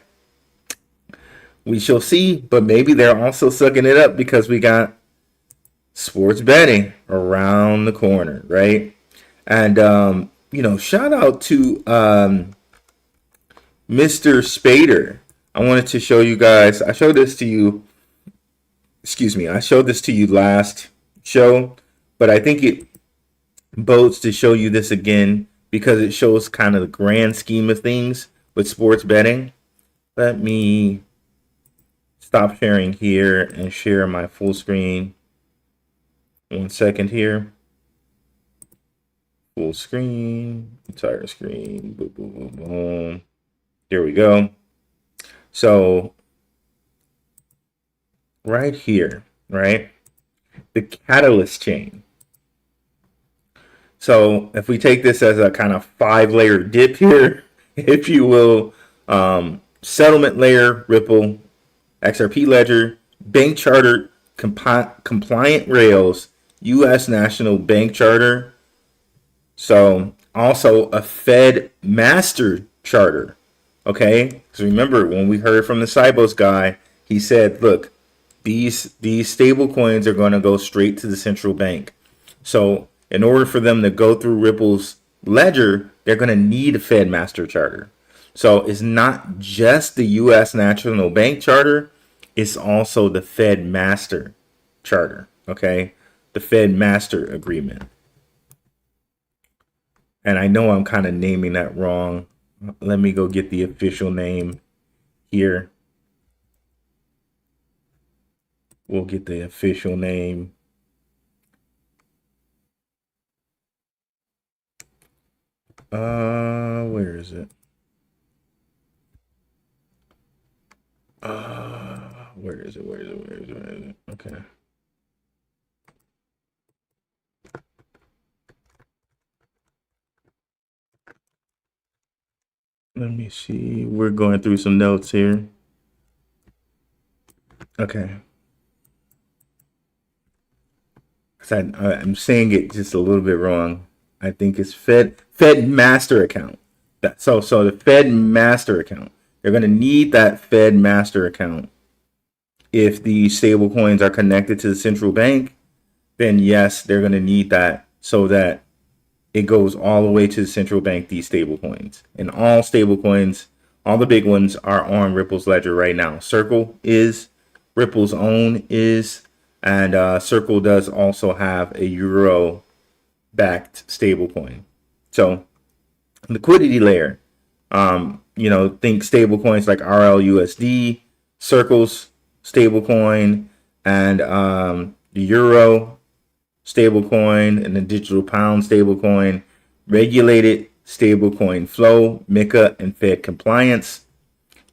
We shall see, but maybe they're also sucking it up because we got sports betting around the corner, right? And, you know, shout out to Mr. Spader. I wanted to show you guys. I showed this to you. I showed this to you last show, but I think it bodes to show you this again because it shows kind of the grand scheme of things with sports betting. Let me stop sharing here and share my full screen. 1 second here. Full screen, entire screen, boom, boom, boom, boom. There we go. So right here, right? The catalyst chain. So if we take this as a kind of 5-layer dip here, if you will, settlement layer, Ripple, XRP Ledger, bank charter, compliant rails, U.S. National Bank Charter. So also a Fed master charter. Okay, because remember when we heard from the Cybos guy, he said, look, these stable coins are going to go straight to the central bank. So in order for them to go through Ripple's ledger, they're going to need a Fed master charter. So it's not just the U.S. National Bank Charter, it's also the Fed master charter. Okay, the Fed master agreement. And I know I'm kind of naming that wrong. Let me go get the official name here. We'll get the official name. Where is it? Where is it? Okay. Let me see. We're going through some notes here. Okay. I'm saying it just a little bit wrong. I think it's Fed Master account. So the Fed Master account. They're going to need that Fed Master account. If the stable coins are connected to the central bank, then yes, they're going to need that so that it goes all the way to the central bank, these stable coins. And all stable coins, all the big ones are on Ripple's ledger right now. Circle is, Ripple's own is, and Circle does also have a euro-backed stablecoin. So, liquidity layer. Think stablecoins like RLUSD, Circle's stablecoin, and the euro stablecoin, and the digital pound stablecoin, regulated stablecoin flow, MiCA, and Fed compliance.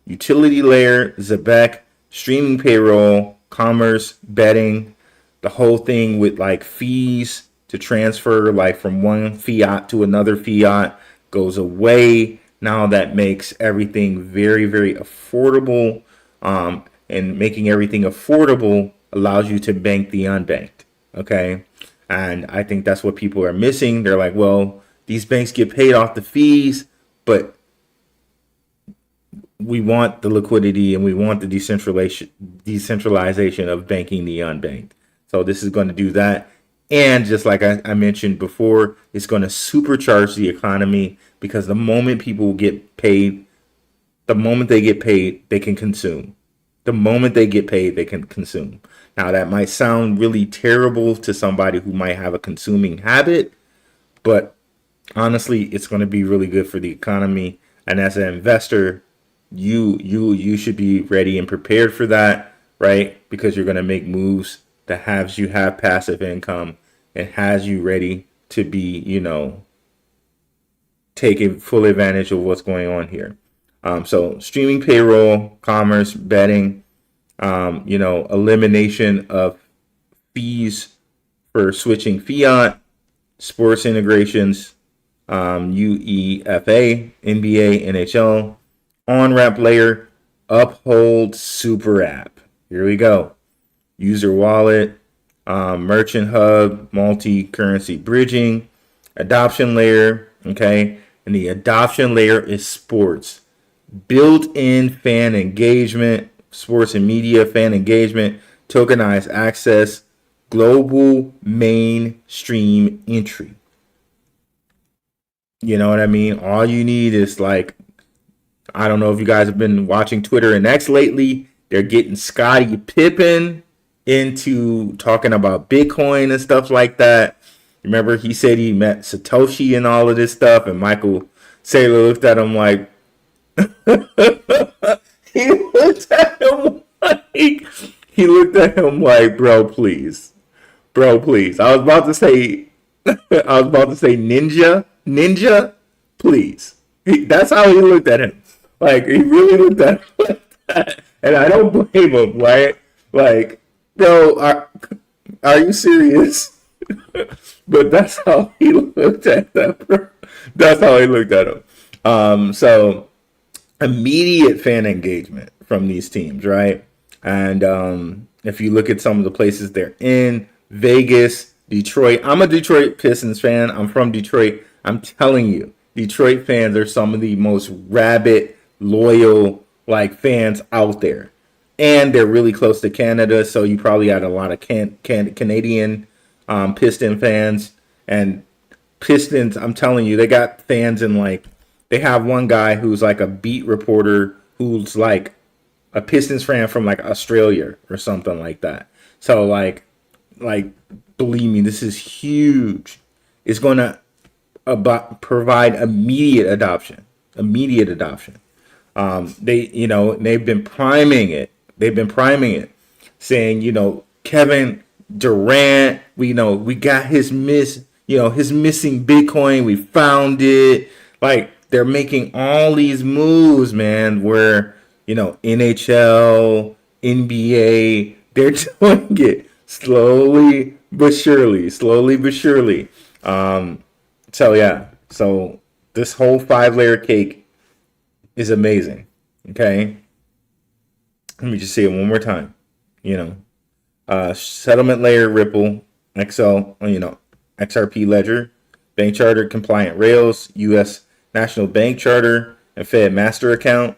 Utility layer, ZEBEC, streaming payroll, commerce, betting, the whole thing with like fees to transfer like from one fiat to another fiat goes away. Now that makes everything very, very affordable. And making everything affordable allows you to bank the unbanked. Okay. And I think that's what people are missing. They're like, well, these banks get paid off the fees, but we want the liquidity and we want the decentralization of banking the unbanked. So this is going to do that. And just like I mentioned before, it's going to supercharge the economy because the moment people get paid, the moment they get paid, they can consume. The moment they get paid, they can consume. Now, that might sound really terrible to somebody who might have a consuming habit, but honestly, it's going to be really good for the economy. And as an investor, you should be ready and prepared for that, right? Because you're going to make moves that has you have passive income and has you ready to be, taking full advantage of what's going on here. So streaming payroll, commerce, betting, elimination of fees for switching fiat, sports integrations, UEFA, NBA, NHL, on-ramp layer, Uphold Super App. Here we go. User wallet, merchant hub, multi-currency bridging, adoption layer, okay? And the adoption layer is sports. Built-in fan engagement, sports and media fan engagement, tokenized access, global mainstream entry. You know what I mean? All you need is like, I don't know if you guys have been watching Twitter and X lately. They're getting Scottie Pippen into talking about Bitcoin and stuff like that. Remember, he said he met Satoshi and all of this stuff, and Michael Saylor looked at him like, he looked at him like, bro, please. I was about to say ninja, please. That's how he looked at him. Like, he really looked at him like that. And I don't blame him, right? Like, bro, are you serious? But that's how he looked at that, bro. That's how he looked at him. So immediate fan engagement from these teams, right? And if you look at some of the places they're in, Vegas, Detroit. I'm a Detroit Pistons fan. I'm from Detroit. I'm telling you, Detroit fans are some of the most rabid, loyal, like, fans out there. And they're really close to Canada, so you probably had a lot of Canadian Piston fans. And Pistons, I'm telling you, they got fans in, like, they have one guy who's like a beat reporter who's like a Pistons fan from like Australia or something like that. So like believe me, this is huge. It's going to provide immediate adoption. They've been priming it. Saying, Kevin Durant, we got his missing Bitcoin. We found it. Like, they're making all these moves, man, where, NHL, NBA, they're doing it slowly but surely. So yeah. So this whole 5-layer cake is amazing. Okay. Let me just say it one more time. Settlement layer, Ripple, XRP ledger, bank charter compliant rails, U.S. national bank charter, and Fed master account.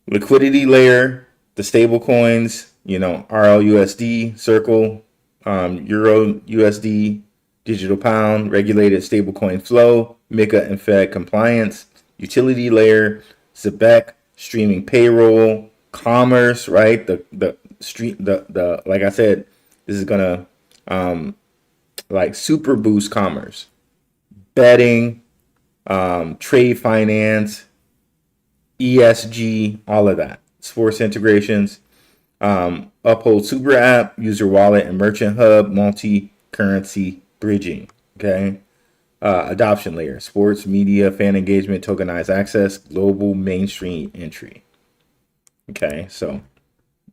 Liquidity layer, the stable coins, RLUSD, Circle, Euro USD, digital pound, regulated stablecoin flow, MiCA and Fed compliance. Utility layer, ZEBEC, streaming payroll, commerce, right? The like I said, this is gonna super boost commerce, betting, trade finance, ESG, all of that. Sports integrations, uphold super app, user wallet, and merchant hub, multi-currency bridging. Okay. Adoption layer, sports, media, fan engagement, tokenized access, global mainstream entry. Okay, so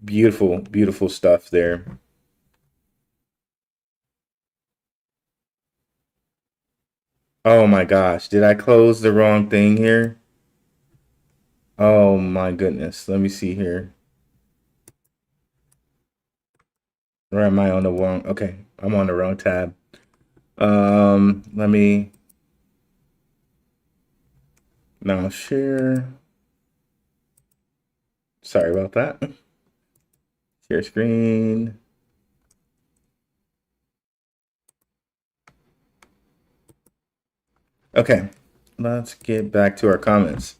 beautiful, beautiful stuff there. Oh my gosh, did I close the wrong thing here? Oh my goodness, let me see here. Or am I on the wrong? Okay, I'm on the wrong tab. Let me now share. Sorry about that. Share screen. Okay, let's get back to our comments.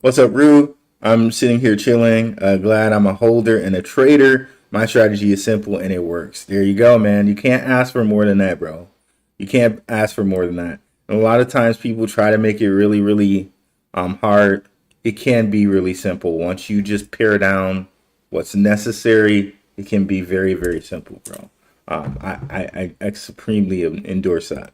What's up, Rue? I'm sitting here chilling. Glad I'm a holder and a trader. My strategy is simple and it works. There you go, man. You can't ask for more than that, bro. You can't ask for more than that. And a lot of times people try to make it really, really hard. It can be really simple. Once you just pare down what's necessary, it can be very, very simple, bro. I supremely endorse that.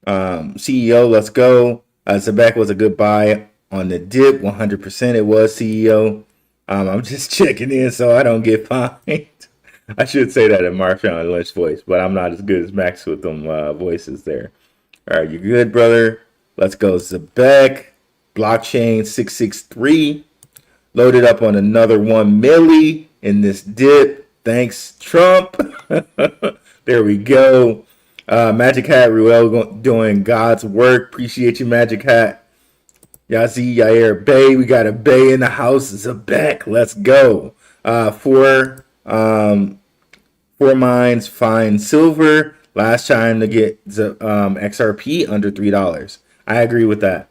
CEO, let's go. ZEBEC was a good buy on the dip. 100% it was, CEO. I'm just checking in so I don't get fined. I should say that in Marshawn Lynch voice, but I'm not as good as Max with them voices there. All right, you good, brother? Let's go. ZEBEC, blockchain 663. Loaded up on another 1 milli in this dip. Thanks, Trump. There we go. Magic Hat Ruel doing God's work. Appreciate you, Magic Hat. Yazi Yair Bay. We got a Bay in the house. ZEBEC. Let's go. Four mines find silver. Last time to get the XRP under $3. I agree with that.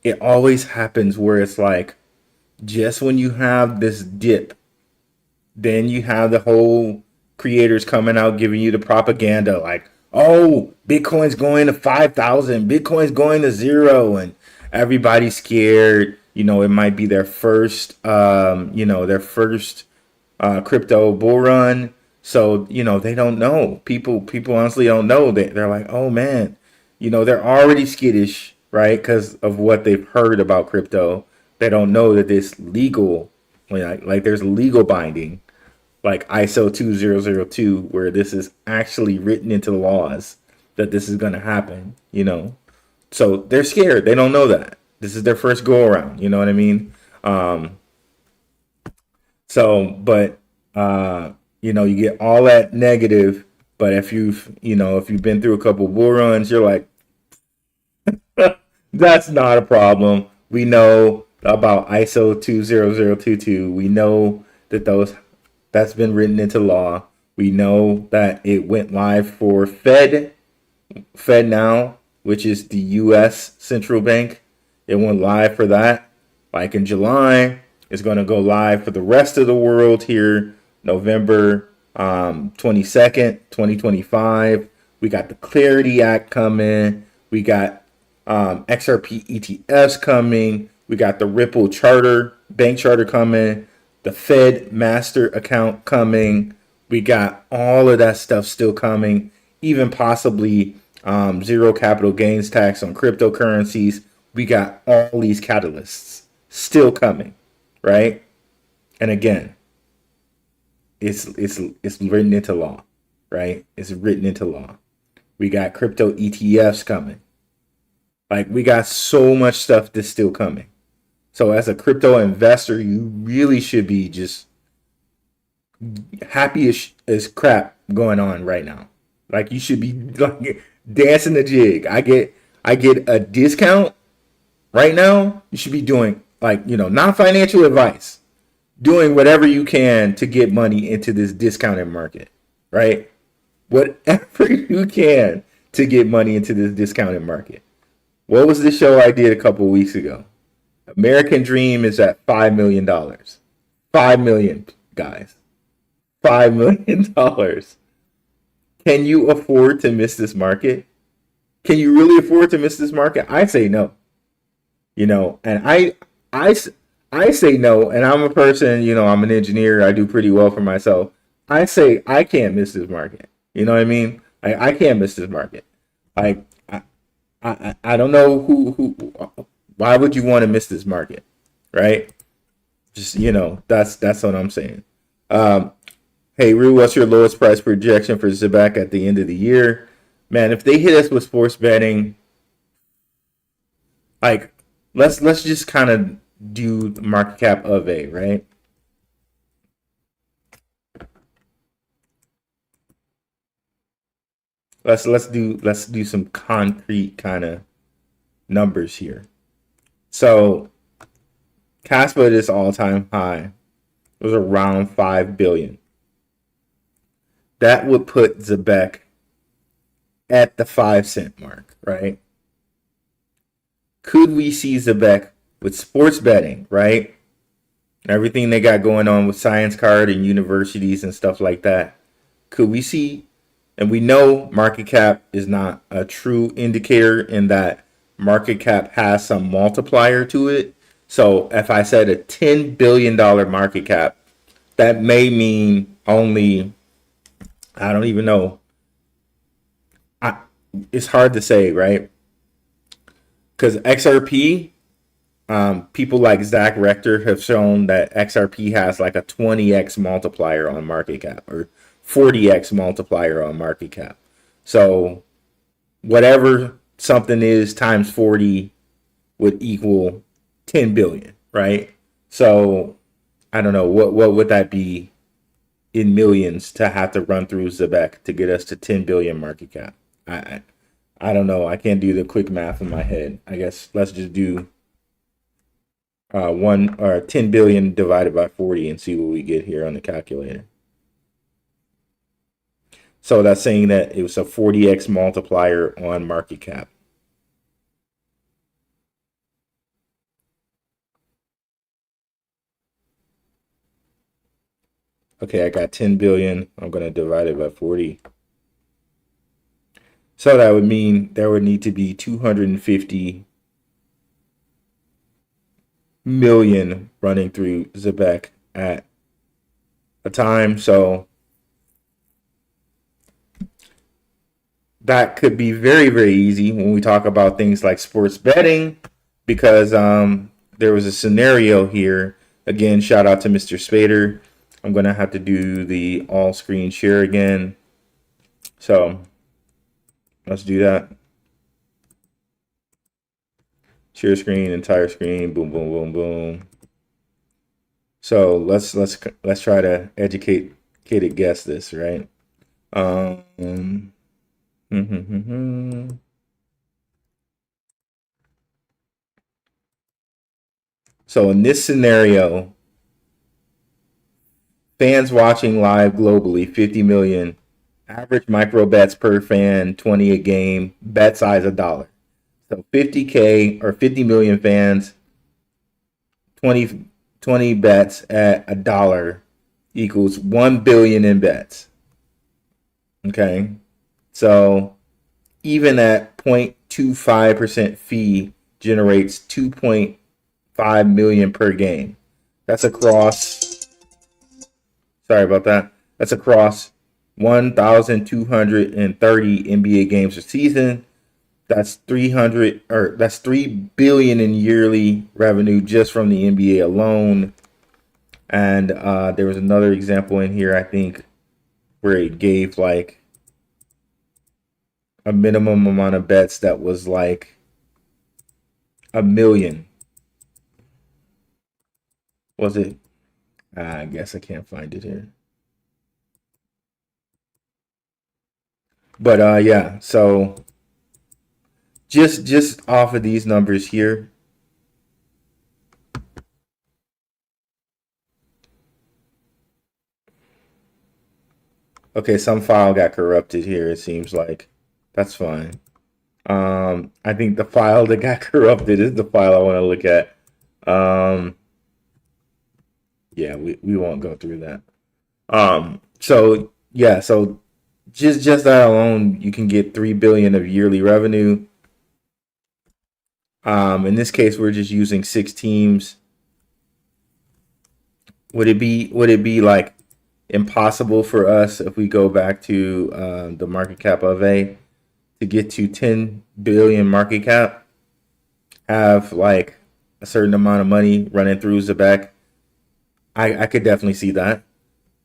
It always happens where it's like just when you have this dip, then you have the whole creators coming out giving you the propaganda like, oh, Bitcoin's going to 5,000, Bitcoin's going to 0, and everybody's scared. It might be their first, crypto bull run. So, they don't know. People honestly don't know. They're like, oh man, they're already skittish, right? Because of what they've heard about crypto. They don't know that it's legal, like there's legal binding, like ISO 2002, where this is actually written into the laws that this is going to happen, So they're scared. They don't know that. This is their first go around. You know what I mean? You get all that negative, but if you've been through a couple bull runs, you're like, that's not a problem. We know about ISO 20022. We know that that's been written into law. We know that it went live for Fed now, which is the U.S. central bank. It went live for that, like in July. It's going to go live for the rest of the world here, November 22nd, 2025. We got the Clarity Act coming. We got XRP ETFs coming. We got the Ripple bank charter coming. The Fed master account coming. We got all of that stuff still coming. Even possibly zero capital gains tax on cryptocurrencies. We got all these catalysts still coming, right? And again, it's written into law, right? It's written into law. We got crypto ETFs coming. Like, we got so much stuff that's still coming. So as a crypto investor, you really should be just happy as crap going on right now. Like, you should be like dancing the jig. I get a discount right now. You should be doing, like, non-financial advice, doing whatever you can to get money into this discounted market, right? Whatever you can to get money into this discounted market. What was the show I did a couple weeks ago? American Dream is at $5 million. $5 million, guys. $5 million. Can you afford to miss this market? Can you really afford to miss this market? I say no. And I say no, and I'm a person, I'm an engineer. I do pretty well for myself. I say I can't miss this market. You know what I mean? I can't miss this market. Like, I don't know who why would you want to miss this market, right? Just, that's what I'm saying. Hey, Rue, what's your lowest price projection for ZEBEC at the end of the year? Man, if they hit us with sports betting, like, let's just kind of do the market cap of A, right? Let's do some concrete kind of numbers here. So Caspa at its all-time high was around 5 billion. That would put ZEBEC at the 5-cent mark, right? Could we see ZEBEC with sports betting, right? Everything they got going on with Science Card and universities and stuff like that. Could we see? And we know market cap is not a true indicator in that market cap has some multiplier to it. So if I said a $10 billion market cap, that may mean only, I don't even know. It's hard to say, right? Because XRP, people like Zach Rector have shown that XRP has like a 20x multiplier on market cap, or 40x multiplier on market cap. So whatever something is times 40 would equal 10 billion, right? So I don't know, what would that be in millions to have to run through ZEBEC to get us to 10 billion market cap? I don't know. I can't do the quick math in my head. I guess let's just do 10 billion divided by 40 and see what we get here on the calculator. So that's saying that it was a 40x multiplier on market cap. Okay, I got 10 billion. I'm going to divide it by 40. So that would mean there would need to be 250 million running through ZEBEC at a time. So that could be very, very easy when we talk about things like sports betting, because there was a scenario here. Again, shout out to Mr. Spader. I'm going to have to do the all screen share again. So let's do that. Share screen, entire screen, boom, boom, boom, boom. So let's try to educate guess this, right? So in this scenario, fans watching live globally, 50 million. Average micro bets per fan, 20 a game. Bet size $1. So 50K or 50 million fans, 20 bets at $1 equals 1 billion in bets. Okay. So even at 0.25% fee generates 2.5 million per game. That's across, sorry about that. That's across 1,230 NBA games a season. That's 3 billion in yearly revenue just from the NBA alone. And there was another example in here, I think, where it gave like a minimum amount of bets that was like $1 million. Was it? I guess I can't find it here. But yeah, so just off of these numbers here. Okay, some file got corrupted here, it seems like. That's fine. I think the file that got corrupted is the file I want to look at. Yeah, we won't go through that. So yeah, so just that alone, you can get $3 billion of yearly revenue. In this case, we're just using 6 teams. Would it be like impossible for us if we go back to the market cap of A to get to 10 billion market cap, have like a certain amount of money running through ZEBEC? I could definitely see that.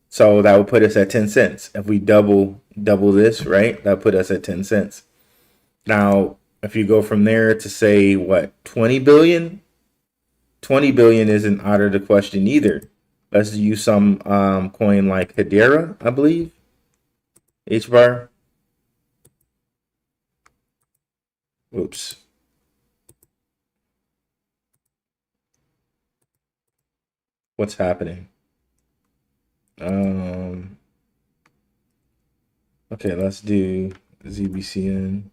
So that would put us at 10 cents. If we double this, right, that would put us at 10 cents. Now, if you go from there to say, what, 20 billion? 20 billion isn't out of the question either. Let's use some coin like Hedera, I believe. H-bar. Oops. What's happening? Okay, let's do ZBCN.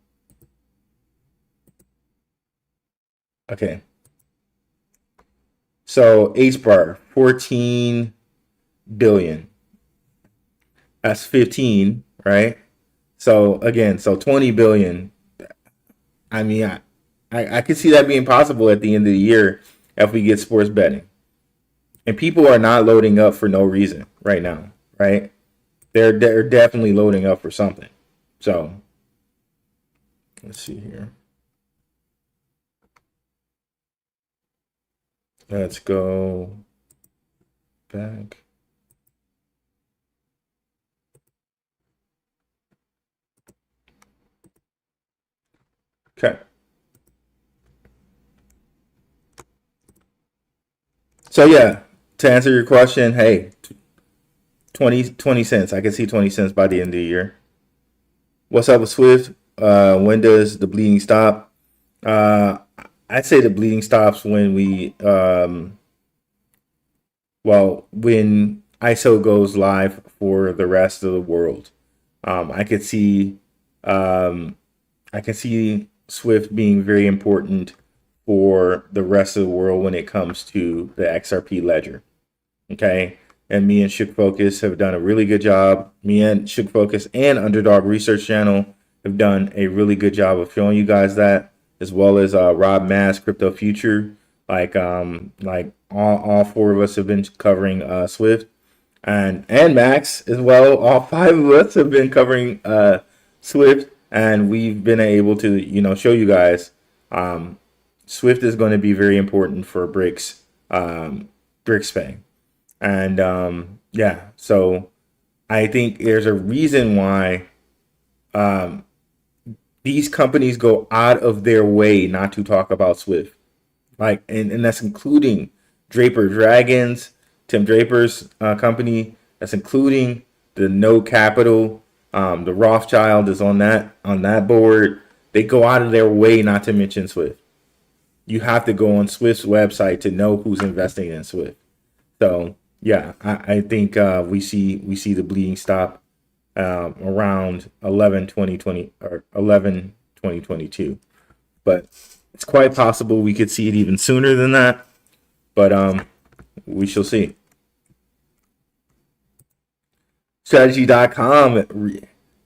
Okay. So H-bar, 14 billion. That's 15, right? So again, so 20 billion. I mean, I could see that being possible at the end of the year if we get sports betting. And people are not loading up for no reason right now, right? They're definitely loading up for something. So let's see here. Let's go back. Okay. So yeah, to answer your question, hey, 20 cents. I can see 20 cents by the end of the year. What's up with Swift? When does the bleeding stop? I'd say the bleeding stops when when ISO goes live for the rest of the world. I could see Swift being very important for the rest of the world when it comes to the XRP ledger. Okay. And me and Shook Focus have done a really good job. Me and Shook Focus and Underdog Research Channel have done a really good job of showing you guys that, as well as Rob Mass, Crypto Future. Like all 4 of us have been covering Swift, and Max as well. All 5 of us have been covering Swift, and we've been able to show you guys Swift is going to be very important for BRICS Pay. And yeah, so I think there's a reason why these companies go out of their way not to talk about Swift. Like, and that's including Draper Dragons, Tim Draper's company. That's including the No Capital. The Rothschild is on that board. They go out of their way not to mention Swift. You have to go on Swift's website to know who's investing in Swift. So yeah, I think we see the bleeding stop around 11/2022, but it's quite possible we could see it even sooner than that. But we shall see. Strategy.com.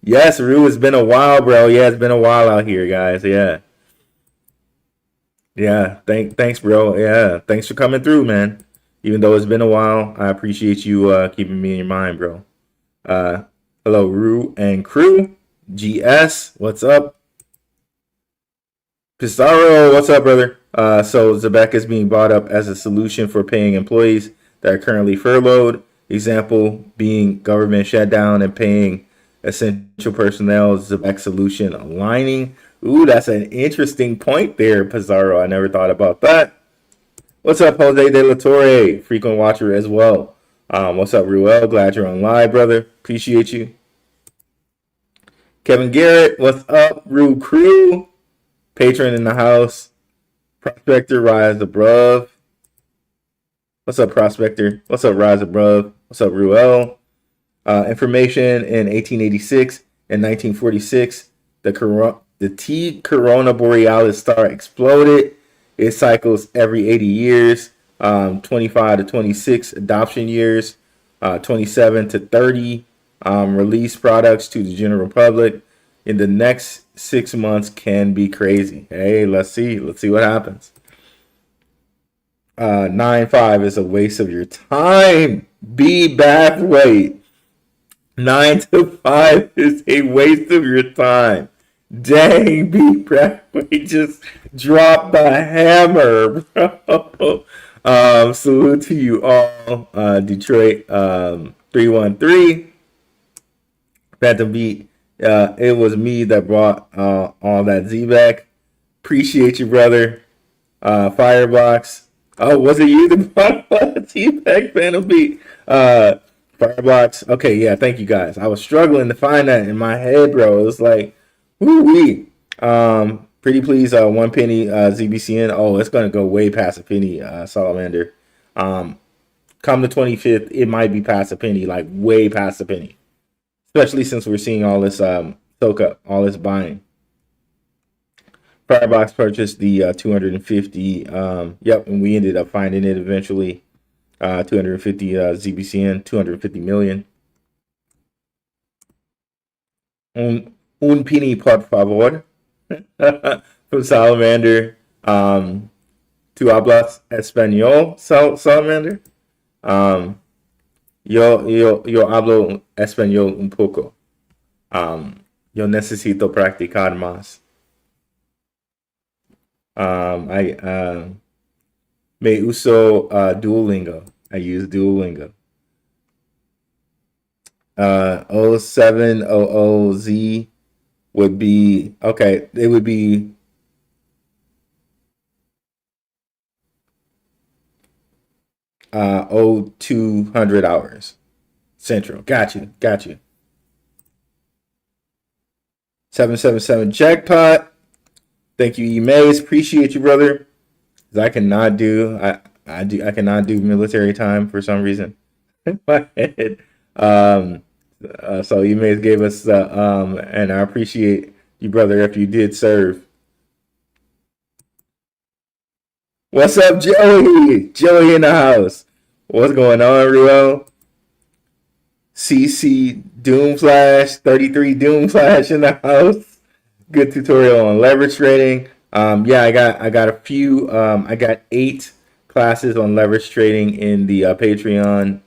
Yes, Rue, it's been a while, bro. Yeah, it's been a while out here, guys. Yeah. Yeah, thanks, bro. Yeah, thanks for coming through, man. Even though it's been a while, I appreciate you keeping me in your mind, bro. Hello, Rue and crew. GS, what's up? Pizarro, what's up, brother? So ZEBEC is being brought up as a solution for paying employees that are currently furloughed. Example being government shutdown and paying essential personnel, ZEBEC solution aligning. Ooh, that's an interesting point there, Pizarro. I never thought about that. What's up, Jose De La Torre? Frequent watcher as well. What's up, Ruel? Glad you're on live, brother. Appreciate you. Kevin Garrett, what's up, Rue Crew? Patron in the house. Prospector, Rise Above. What's up, Prospector? What's up, Rise Above? What's up, Ruel? Information in 1886 and 1946. The T Corona Borealis star exploded. It cycles every 80 years, 25 to 26 adoption years, 27 to 30 release products to the general public. In the next 6 months can be crazy. Hey, let's see what happens. 9-5 is a waste of your time. Be back. Wait. 9 to 5 is a waste of your time. Dang, B. Bradway just dropped the hammer, bro. Salute to you all. Detroit 313. Phantom Beat. It was me that brought all that ZBCN. Appreciate you, brother. Firebox. Oh, was it you that brought all that ZBCN, Phantom Beat? Firebox. Okay, yeah, thank you guys. I was struggling to find that in my head, bro. It was like, woo-wee. Pretty please, 1 penny ZBCN. Oh, it's gonna go way past a penny, Salamander. Come the 25th, it might be past a penny, like way past a penny. Especially since we're seeing all this soak up, all this buying. Firebox purchased the 250. Yep, and we ended up finding it eventually. 250 ZBCN, 250 million. Un penny, por favor. From Salamander. Tu hablas español, Salamander? Yo hablo español un poco. Yo necesito practicar más. Me uso Duolingo. I use Duolingo. 0700Z would be, okay, it would be oh 200 hours Central. Got you. 777 jackpot. Thank you, E-Maze. Appreciate you, brother. I cannot do military time for some reason in my head. So E-Maze gave us and I appreciate you, brother, if you did serve. What's up, Joey? Joey in the house. What's going on, Ruel? CC Doomflash, 33 Doomflash in the house. Good tutorial on leverage trading. Yeah, I got a few. I got 8 classes on leverage trading in the Patreon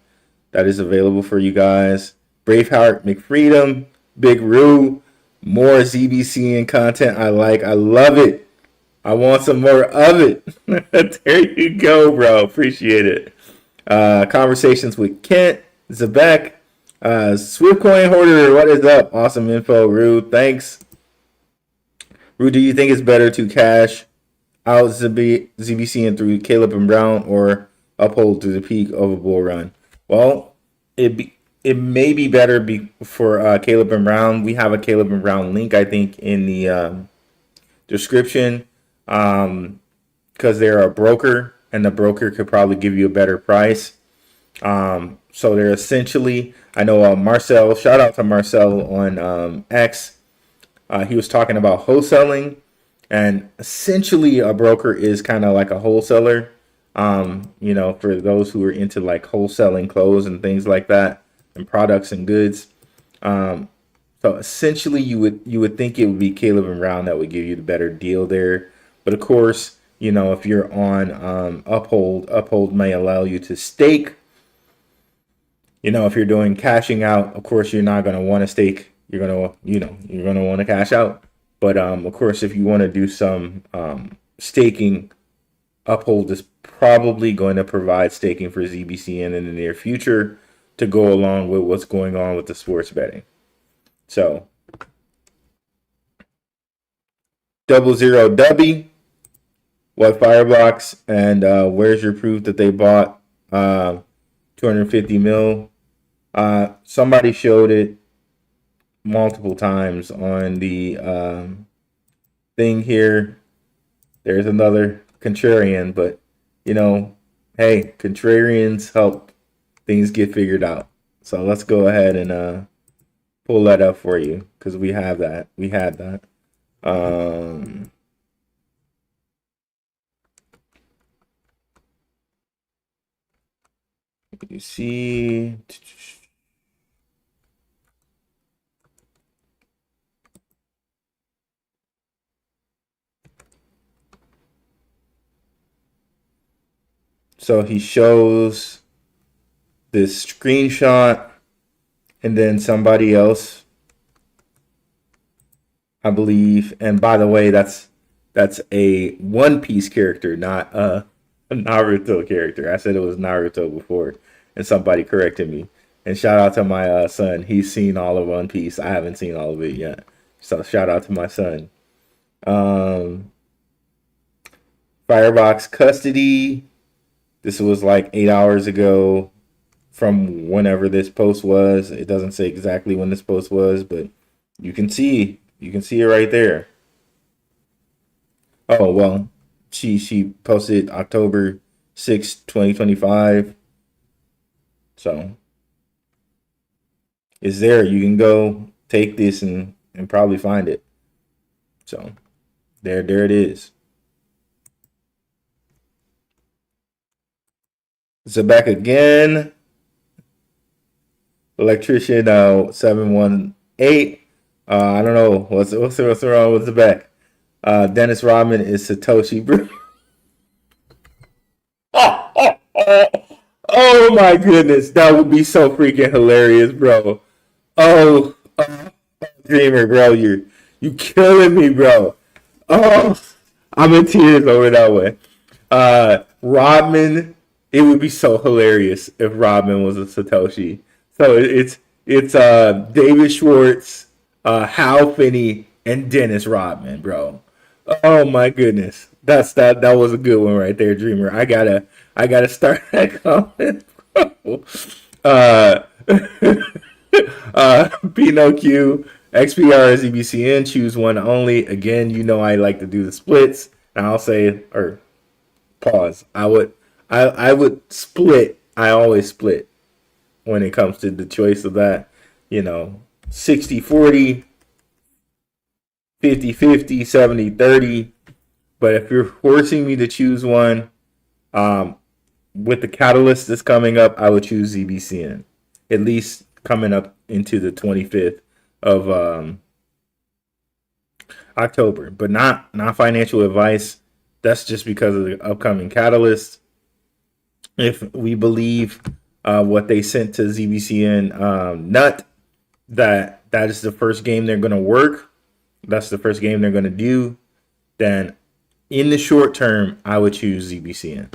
that is available for you guys. Braveheart, McFreedom, Big Rue, more ZBCN content. I love it. I want some more of it. There you go, bro. Appreciate it. Conversations with Kent, ZEBEC, Swift Coin Hoarder. What is up? Awesome info, Rue. Thanks. Rue, do you think it's better to cash out ZBCN through Caleb and Brown or uphold to the peak of a bull run? Well, it may be better for Caleb and Brown. We have a Caleb and Brown link, I think, in the description because they're a broker and the broker could probably give you a better price. So they're essentially, I know Marcel, shout out to Marcel on X. He was talking about wholesaling, and essentially a broker is kind of like a wholesaler. For those who are into like wholesaling clothes and things like that, and products and goods. So essentially, you would think it would be Caleb and Brown that would give you the better deal there. But of course, if you're on Uphold may allow you to stake. If you're doing cashing out, of course, you're not going to want to stake. You're going to want to cash out. But of course, if you want to do some staking, Uphold is probably going to provide staking for ZBCN in the near future to go along with what's going on with the sports betting. So 00W, what Fireblocks, and where's your proof that they bought 250 mil? Somebody showed it multiple times on the thing here. There's another contrarian, but hey, contrarians help things get figured out. So let's go ahead and pull that up for you, because we have that. We had that. You see, so he shows this screenshot, and then somebody else, I believe. And by the way, that's a One Piece character, not a Naruto character. I said it was Naruto before, and somebody corrected me. And shout out to my son. He's seen all of One Piece. I haven't seen all of it yet. So shout out to my son. Firebox custody. This was like 8 hours ago from whenever this post was. It doesn't say exactly when this post was, but you can see it right there. Oh, well, she posted October 6th, 2025. So it's there. You can go take this and probably find it. So there it is. ZEBEC again. Electrician 718. I don't know what's wrong with ZEBEC. Dennis Rodman is Satoshi, bro. Oh my goodness, that would be so freaking hilarious, bro. Oh, Dreamer, bro, you killing me, bro. Oh, I'm in tears over that one. Rodman, it would be so hilarious if Rodman was a Satoshi. So it's David Schwartz, Hal Finney, and Dennis Rodman, bro. Oh my goodness, that was a good one right there, Dreamer. I gotta start that comment. PNOQ, XPR, ZBCN, choose one only. Again, I like to do the splits. And I'll say, or pause. I would split. I always split when it comes to the choice of that. 60-40, 50-50, 70-30. But if you're forcing me to choose one, with the catalyst that's coming up, I would choose ZBCN. At least coming up into the 25th of October. But not financial advice. That's just because of the upcoming catalyst. If we believe what they sent to ZBCN Nut, that is the first game they're going to work, that's the first game they're going to do, then in the short term, I would choose ZBCN.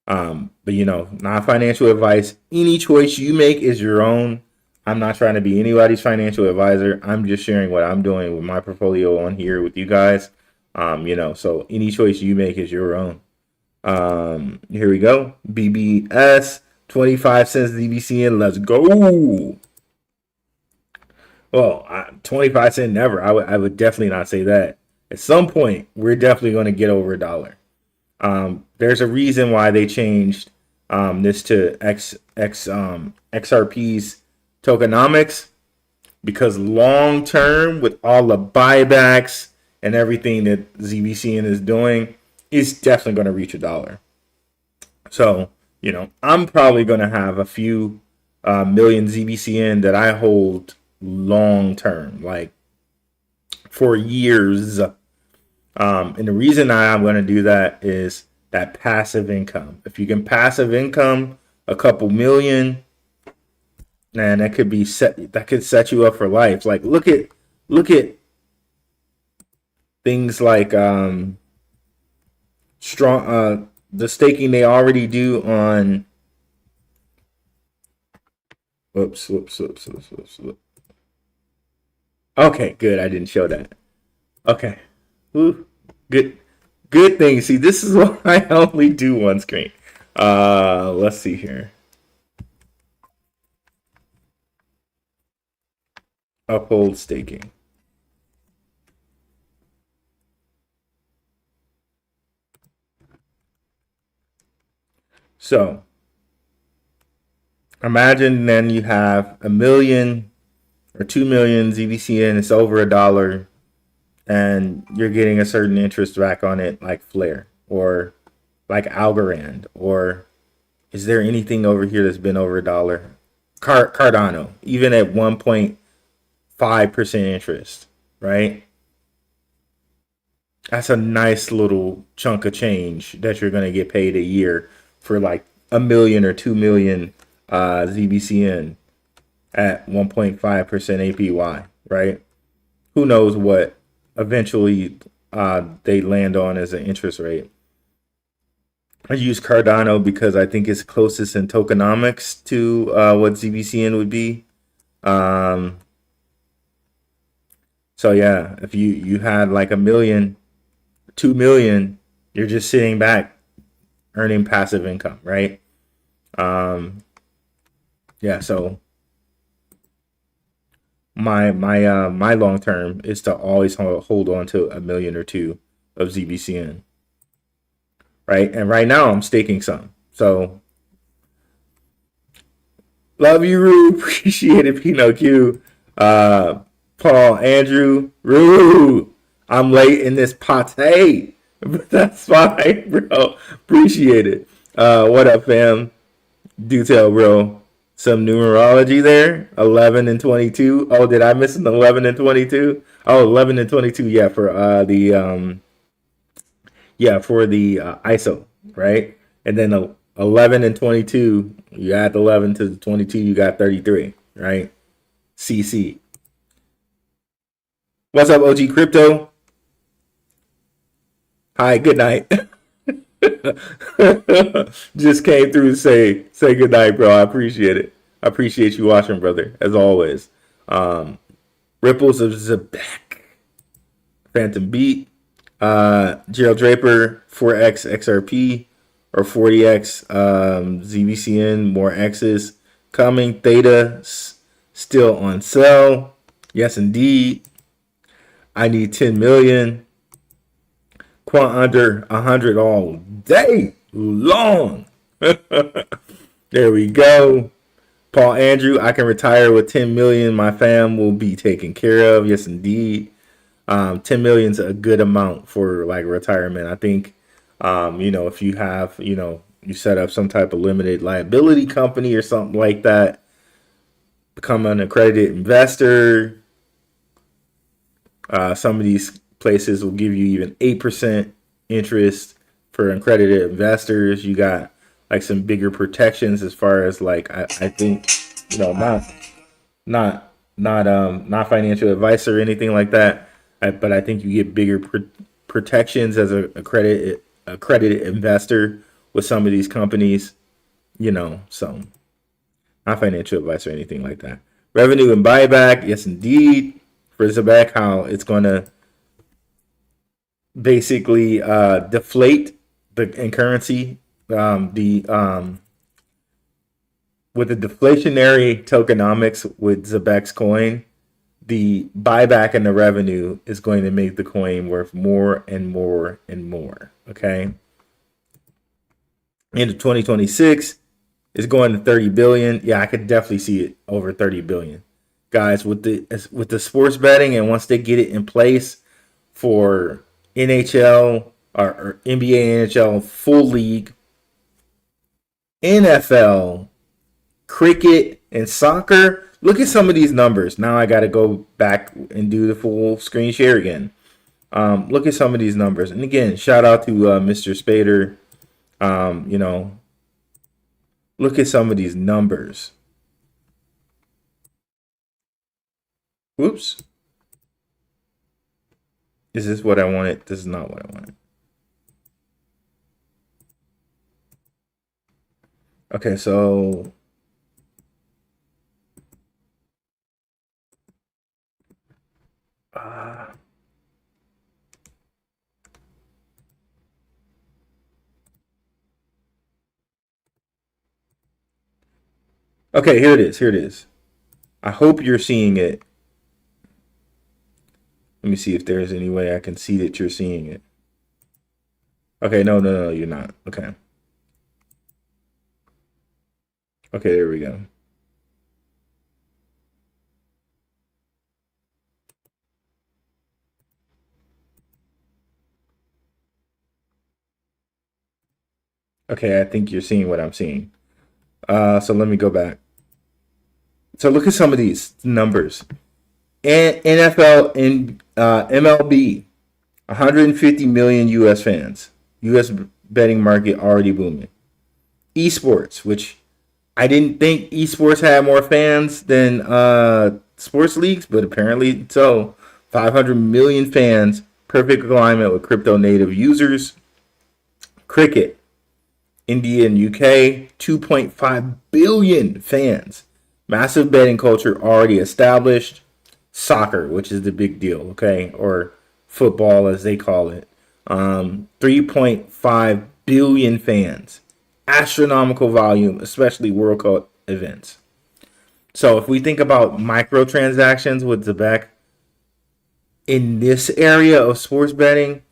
But not financial advice. Any choice you make is your own. I'm not trying to be anybody's financial advisor. I'm just sharing what I'm doing with my portfolio on here with you guys. So any choice you make is your own. Here we go. BBS, 25 cents ZBCN. Let's go. Well, 25 cent never. I would definitely not say that. At some point, we're definitely going to get over $1. There's a reason why they changed this to XRP's tokenomics, because long term, with all the buybacks and everything that ZBCN is doing, it's definitely going to reach $1. So, I'm probably going to have a few million ZBCN that I hold long term, like for years. And the reason I'm going to do that is that passive income. If you can passive income a couple million, man, that could set you up for life. Like look at things like the staking they already do on whoops. Okay, good. I didn't show that. Okay. Ooh, good. Good thing. See, this is why I only do one screen. Let's see here. Uphold staking. So imagine then you have 1 million or 2 million ZBCN. It's over $1, and you're getting a certain interest back on it, like Flare or like Algorand, or is there anything over here that's been over $1? Cardano, even at 1.5% interest, right? That's a nice little chunk of change that you're going to get paid a year for like 1 million or 2 million ZBCN at 1.5% APY, right? Who knows what eventually they land on as an interest rate. I use Cardano because I think it's closest in tokenomics to what ZBCN would be. So yeah, if you had like 1 million, 2 million, you're just sitting back earning passive income, right? Yeah, so my long term is to always hold on to 1 million or 2 of ZBCN, right? And right now I'm staking some. So love you, Rue. Appreciate it, Pinot Q. Paul, Andrew, Rue. I'm late in this pate, but that's fine, bro. Appreciate it. What up, fam? Do tell, bro. Some numerology there. 11 and 22. Oh, did I miss an 11 and 22? Oh, 11 and 22. Yeah, for the ISO, right? And then 11 and 22. You add the 11 to the 22, you got 33, right? CC. What's up, OG Crypto? Hi, good night. Just came through to say good night, bro. I appreciate it. I appreciate you watching, brother, as always. Ripples of ZEBEC, Phantom Beat, Gerald Draper, 4x XRP or 40x ZBCN, more X's coming. Theta still on sale. Yes, indeed. I need 10 million. Quant under 100 all day long. There we go. Paul Andrew, I can retire with 10 million. My fam will be taken care of. Yes, indeed. 10 million is a good amount for like retirement. I think, if you have, you set up some type of limited liability company or something like that, become an accredited investor. Some of these places will give you even 8% interest for accredited investors. You got like some bigger protections as far as like I think not financial advice or anything like that, but I think you get bigger protections as a accredited investor with some of these companies. So not financial advice or anything like that. Revenue and buyback, yes indeed. For ZEBEC, how it's going to basically deflate in currency. With the deflationary tokenomics with ZEBEC's coin, the buyback and the revenue is going to make the coin worth more and more and more. Okay. Into 2026 is going to 30 billion. Yeah, I could definitely see it over 30 billion. Guys, with the sports betting, and once they get it in place for NHL or NBA, NHL full league, NFL, cricket, and soccer, look at some of these numbers. Now I got to go back and do the full screen share again. Look at some of these numbers, and again, shout out to Mr. Spader. Look at some of these numbers. Whoops. Is this what I wanted? This is not what I wanted. Okay, so Okay, here it is. Here it is. I hope you're seeing it. Let me see if there's any way I can see that you're seeing it. Okay, no, you're not. Okay. Okay, there we go. Okay, I think you're seeing what I'm seeing. So let me go back. So look at some of these numbers. NFL and MLB, 150 million U.S. fans. U.S. betting market already booming. Esports, which I didn't think esports had more fans than sports leagues, but apparently so. 500 million fans, perfect alignment with crypto native users. Cricket, India and UK, 2.5 billion fans. Massive betting culture already established. Soccer, which is the big deal, okay? Or football as they call it. 3.5 billion fans. Astronomical volume, especially World Cup events. So if we think about microtransactions with ZEBEC in this area of sports betting,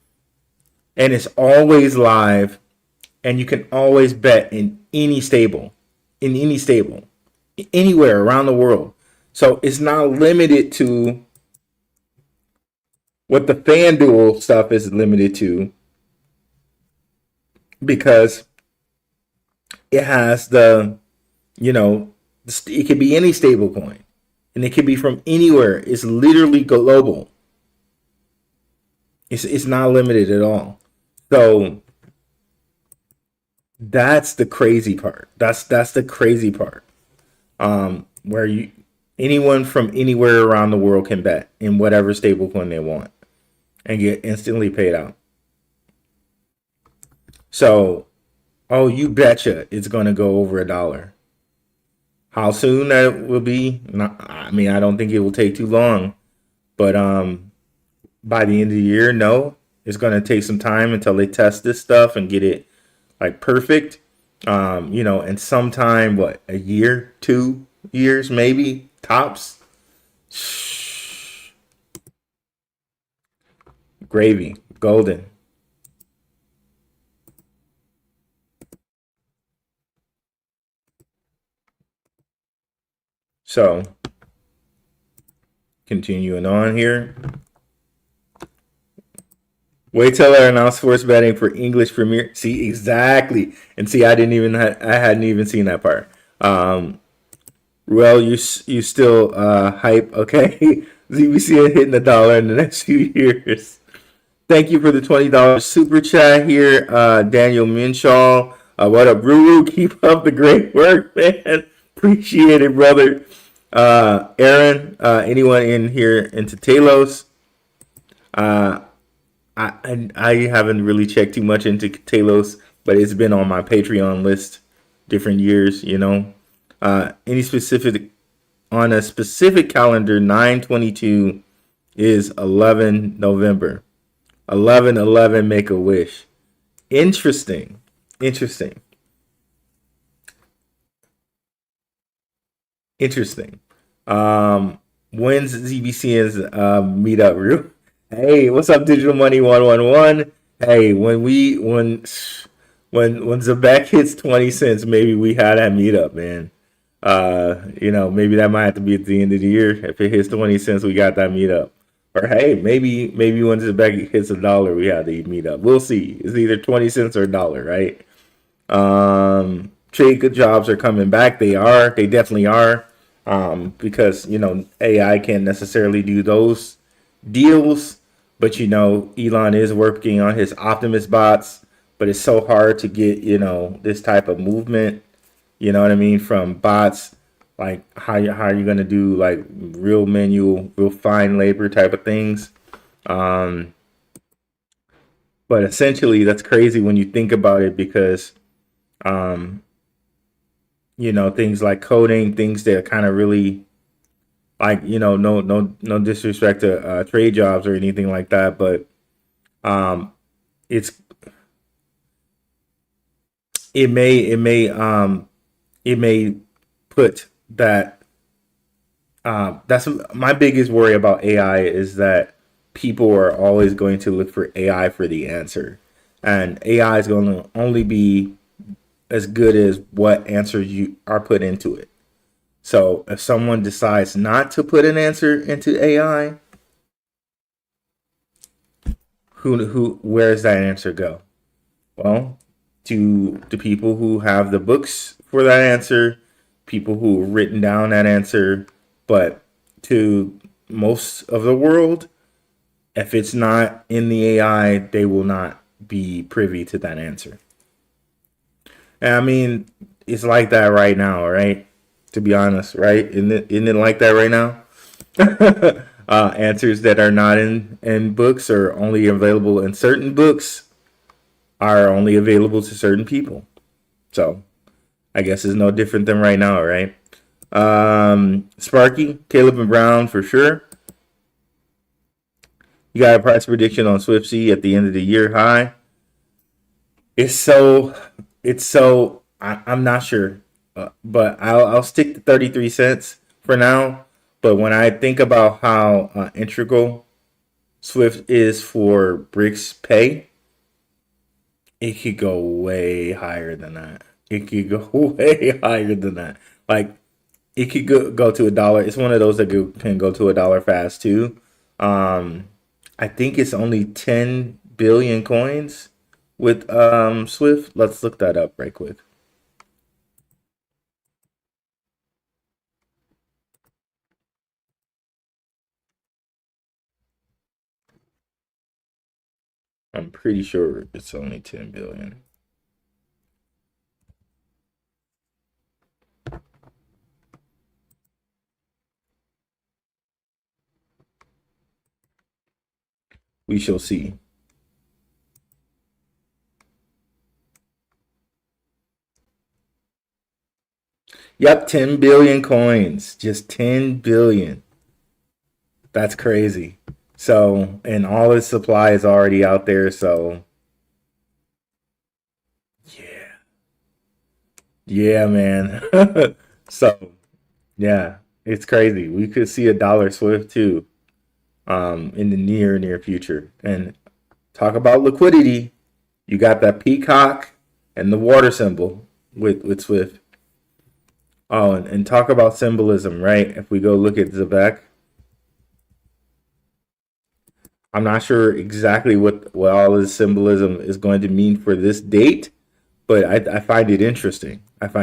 and it's always live, and you can always bet in any stable, anywhere around the world. So it's not limited to what the FanDuel stuff is limited to, because it has the, it could be any stable coin, and it could be from anywhere. It's literally global. It's not limited at all. So that's the crazy part. That's the crazy part. Where anyone from anywhere around the world can bet in whatever stablecoin they want and get instantly paid out. So, oh, you betcha it's going to go over $1. How soon that will be? I don't think it will take too long. But by the end of the year, no. It's going to take some time until they test this stuff and get it like perfect. And sometime, a year, 2 years, maybe, tops. Gravy, golden. So, continuing on here. Wait till I announce sports betting for English Premier. See, exactly. And see, I hadn't even seen that part. Well, you still hype, okay? ZBCN hitting $1 in the next few years. Thank you for the $20 super chat here, Daniel Minshaw. What up, Ruru? Keep up the great work, man. Appreciate it, brother. Aaron, anyone in here into Talos? I haven't really checked too much into Talos, but it's been on my Patreon list different years, Any specific on a specific calendar, 9/22 is 11 November. 11/11 make a wish. Interesting. When's ZBCN's meetup, Rue? Hey, what's up, Digital Money 111? Hey, when ZEBEC hits 20 cents, maybe we had that meetup, man. Maybe that might have to be at the end of the year. If it hits 20 cents, we got that meetup. Or hey, maybe when ZEBEC hits $1, we have the meetup. We'll see. It's either 20 cents or $1, right? Trade jobs are coming back. They definitely are. Because AI can't necessarily do those deals, but Elon is working on his Optimus bots, but it's so hard to get this type of movement, from bots. Like how are you gonna do like real manual, real fine labor type of things? But essentially that's crazy when you think about it, because things like coding, things that kind of really Like, no disrespect to trade jobs or anything like that, but it's it may put that. That's my biggest worry about AI, is that people are always going to look for AI for the answer, and AI is going to only be as good as what answers you are put into it. So if someone decides not to put an answer into AI, where does that answer go? Well, to the people who have the books for that answer, people who have written down that answer, but to most of the world, if it's not in the AI, they will not be privy to that answer. And I mean, it's like that right now, right? To be honest, right? Isn't it like that right now? Answers that are not in books or only available in certain books are only available to certain people. So I guess it's no different than right now, right? Sparky, Caleb and Brown for sure. You got a price prediction on SwiftC at the end of the year high. I'm not sure, but I'll stick to 33 cents for now. But when I think about how integral Swift is for Bricks Pay, it could go way higher than that. It could go way higher than that. Like, it could go to $1. It's one of those that can go to $1 fast too. I think it's only 10 billion coins with Swift. Let's look that up right quick. I'm pretty sure it's only 10 billion. We shall see. Yep, 10 billion coins. Just 10 billion. That's crazy. So, and all his supply is already out there, so yeah. Yeah, man. So, yeah, it's crazy. We could see $1 Swift too in the near future. And talk about liquidity. You got that peacock and the water symbol with Swift. Oh, and talk about symbolism, right? If we go look at ZEBEC, I'm not sure exactly what all this symbolism is going to mean for this date, but I find it interesting. It's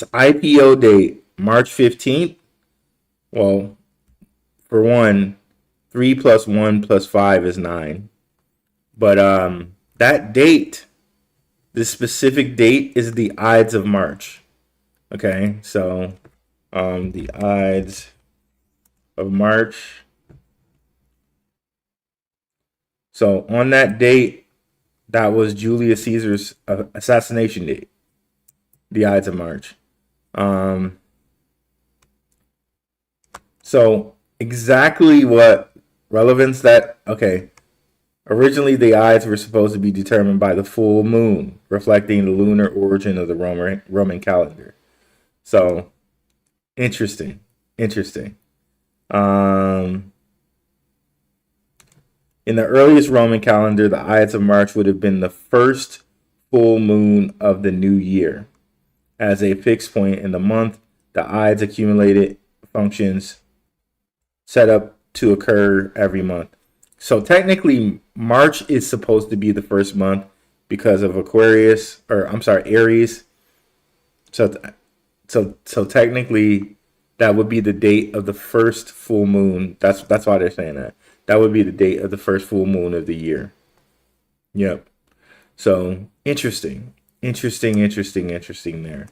IPO date, March 15th. Well, for one, 3 + 1 + 5 is 9. But that date, the specific date, is the Ides of March. Okay, so the Ides of March. So on that date, that was Julius Caesar's assassination date, the Ides of March. So exactly what relevance that, okay. Originally, the Ides were supposed to be determined by the full moon, reflecting the lunar origin of the Roman calendar. So, interesting. In the earliest Roman calendar, the Ides of March would have been the first full moon of the new year. As a fixed point in the month, the Ides accumulated functions set up to occur every month. So technically, March is supposed to be the first month because of Aries. So technically, that would be the date of the first full moon. That's why they're saying that. That would be the date of the first full moon of the year. Yep. So interesting there.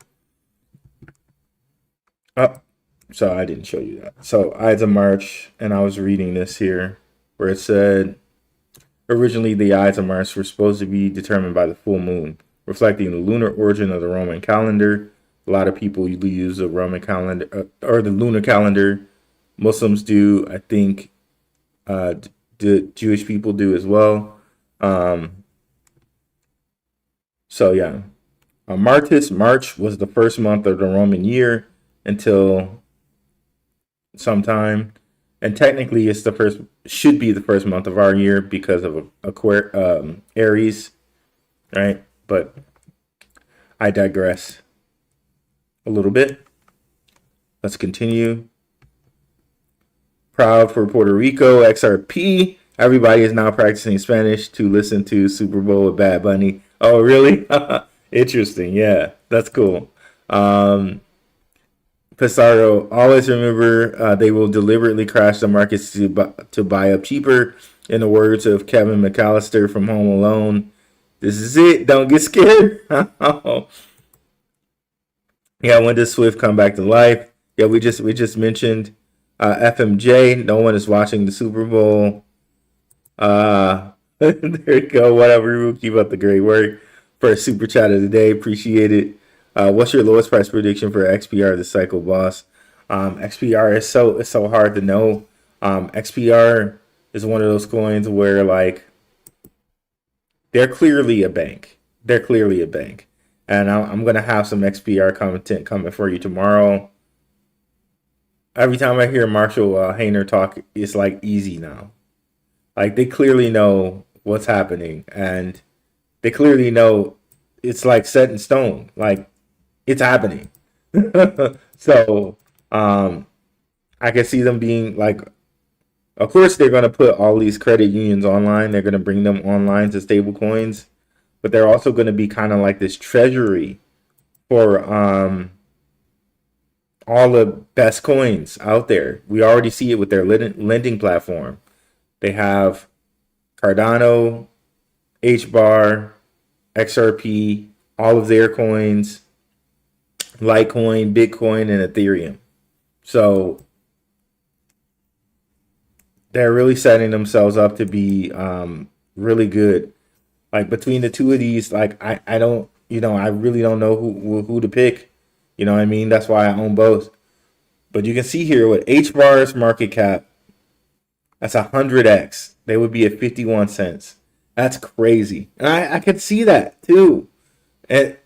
Oh, so I didn't show you that. So Ides of March, and I was reading this here, where it said, originally the Ides of March were supposed to be determined by the full moon, reflecting the lunar origin of the Roman calendar. A lot of people use the Roman calendar or the lunar calendar. Muslims do. I think the Jewish people do as well. So yeah, March was the first month of the Roman year until sometime, and technically it's should be the first month of our year because of Aries, right? But I digress a little bit. Let's continue. Proud for Puerto Rico, XRP. Everybody is now practicing Spanish to listen to Super Bowl with Bad Bunny. Oh, really? Interesting. Yeah, that's cool. Pissarro, always remember they will deliberately crash the markets to buy up cheaper. In the words of Kevin McAllister from Home Alone, this is it. Don't get scared. Yeah, when does Swift come back to life? Yeah, we just mentioned FMJ. No one is watching the Super Bowl. There you go. Whatever. Keep up the great work. First super chat of the day. Appreciate it. What's your lowest price prediction for XPR this cycle, boss? XPR is so hard to know. XPR is one of those coins where like they're clearly a bank. And I'm gonna have some XPR content coming for you tomorrow. Every time I hear Marshall Hayner talk, it's like easy now. Like they clearly know what's happening, and they clearly know it's like set in stone. Like it's happening. So I can see them being like, of course they're gonna put all these credit unions online. They're gonna bring them online to stable coins, but they're also gonna be kind of like this treasury for all the best coins out there. We already see it with their lending platform. They have Cardano, HBAR, XRP, all of their coins, Litecoin, Bitcoin, and Ethereum. So they're really setting themselves up to be really good. Like between the two of these, like I don't, I really don't know who to pick. You know what I mean? That's why I own both. But you can see here with HBAR's market cap, that's 100x. They would be at 51 cents. That's crazy. And I could see that too. And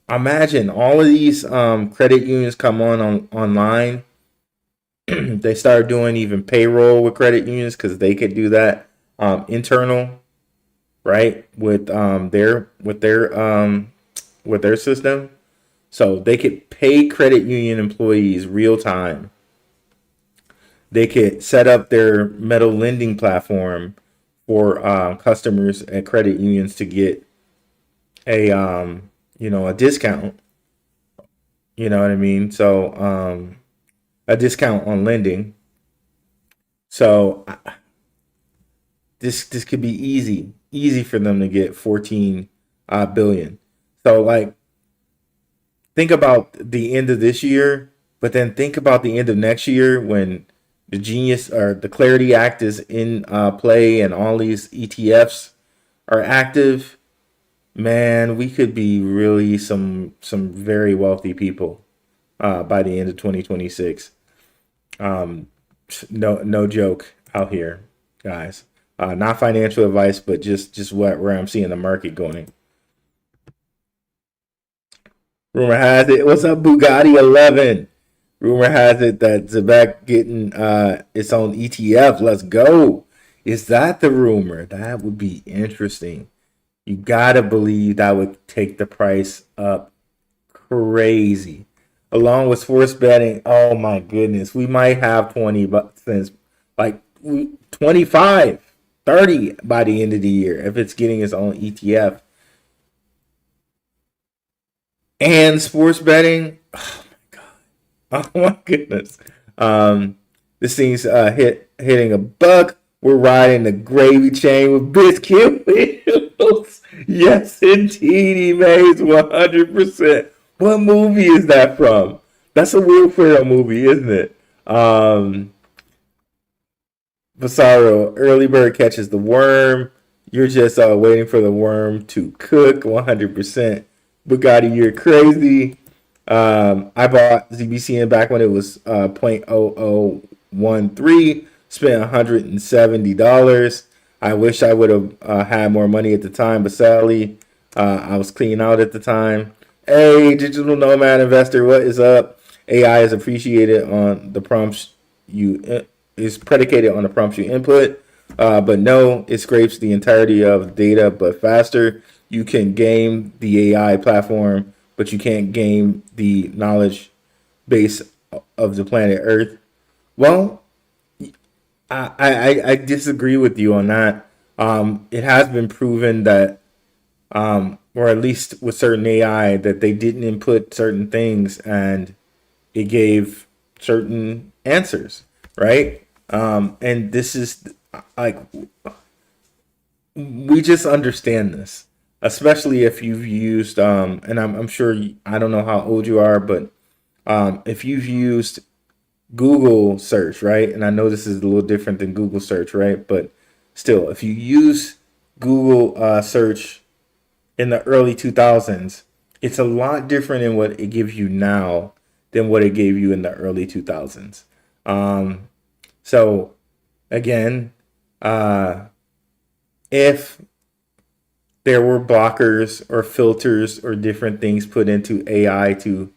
imagine all of these credit unions come online. They start doing even payroll with credit unions because they could do that internal, right? With their system. So they could pay credit union employees real time. They could set up their metal lending platform for customers at credit unions to get a a discount. You know what I mean? So a discount on lending. So this could be easy for them to get 14 billion. So like, think about the end of this year, but then think about the end of next year when the Genius or the Clarity Act is in play and all these ETFs are active. Man, we could be really some very wealthy people by the end of 2026. No joke out here, guys. Not financial advice, but just where I'm seeing the market going. Rumor has it. What's up, Bugatti 11? Rumor has it that ZEBEC getting its own ETF. Let's go. Is that the rumor? That would be interesting. You gotta believe that would take the price up crazy. Along with sports betting, oh my goodness, we might have 20 cents, like 25, 30 by the end of the year if it's getting its own ETF. And sports betting, oh my god, oh my goodness. This thing's hitting a buck. We're riding the gravy chain with Biscuit Wheels. Yes, indeed, he makes 100%. What movie is that from? That's a Will Ferrell movie, isn't it? Vasaro, early bird catches the worm. You're just waiting for the worm to cook 100%. Bugatti, you're crazy. I bought ZBCN back when it was 0.0013, spent $170. I wish I would have had more money at the time, but sadly, I was clean out at the time. Hey, digital nomad investor, what is up? AI is appreciated on the prompts is predicated on the prompts you input, but no, it scrapes the entirety of data, but faster. You can game the AI platform, but you can't game the knowledge base of the planet Earth. Well, I disagree with you on that. It has been proven that, or at least with certain AI, that they didn't input certain things and it gave certain answers, right? And this is like, we just understand this, especially if you've used, and I'm sure, I don't know how old you are, but if you've used Google search, right? And I know this is a little different than Google search, right? But still, if you use Google search in the early 2000s, it's a lot different in what it gives you now than what it gave you in the early 2000s. So again, if there were blockers or filters or different things put into AI to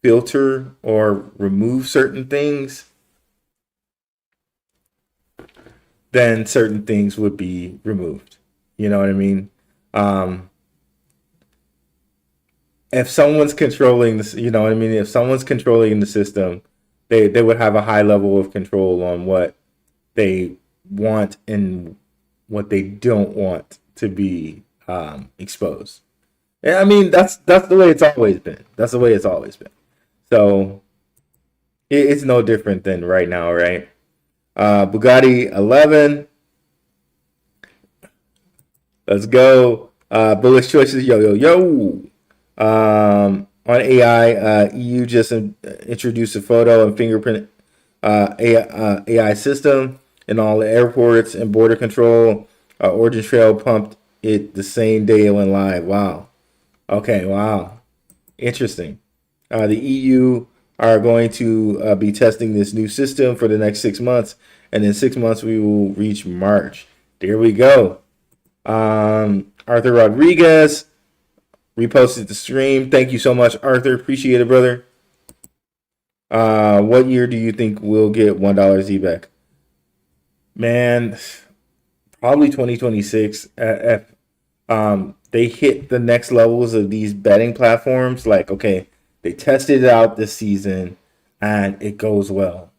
filter or remove certain things, then certain things would be removed. You know what I mean? If someone's controlling this, you know what I mean? If someone's controlling the system, they would have a high level of control on what they want and what they don't want to be exposed. And I mean, that's the way it's always been. That's the way it's always been. So it's no different than right now, right? Bugatti 11. Let's go. Bullish choices. Yo. On AI, EU just introduced a photo and fingerprint AI system in all the airports and border control. Origin Trail pumped it the same day it went live. Wow. Okay, wow. Interesting. The EU are going to be testing this new system for the next 6 months, and in 6 months we will reach March. There we go. Arthur Rodriguez reposted the stream. Thank you so much, Arthur. Appreciate it, brother. What year do you think we'll get $1 ZBEC? Man, probably 2026. If they hit the next levels of these betting platforms, like, okay, they tested it out this season and it goes well.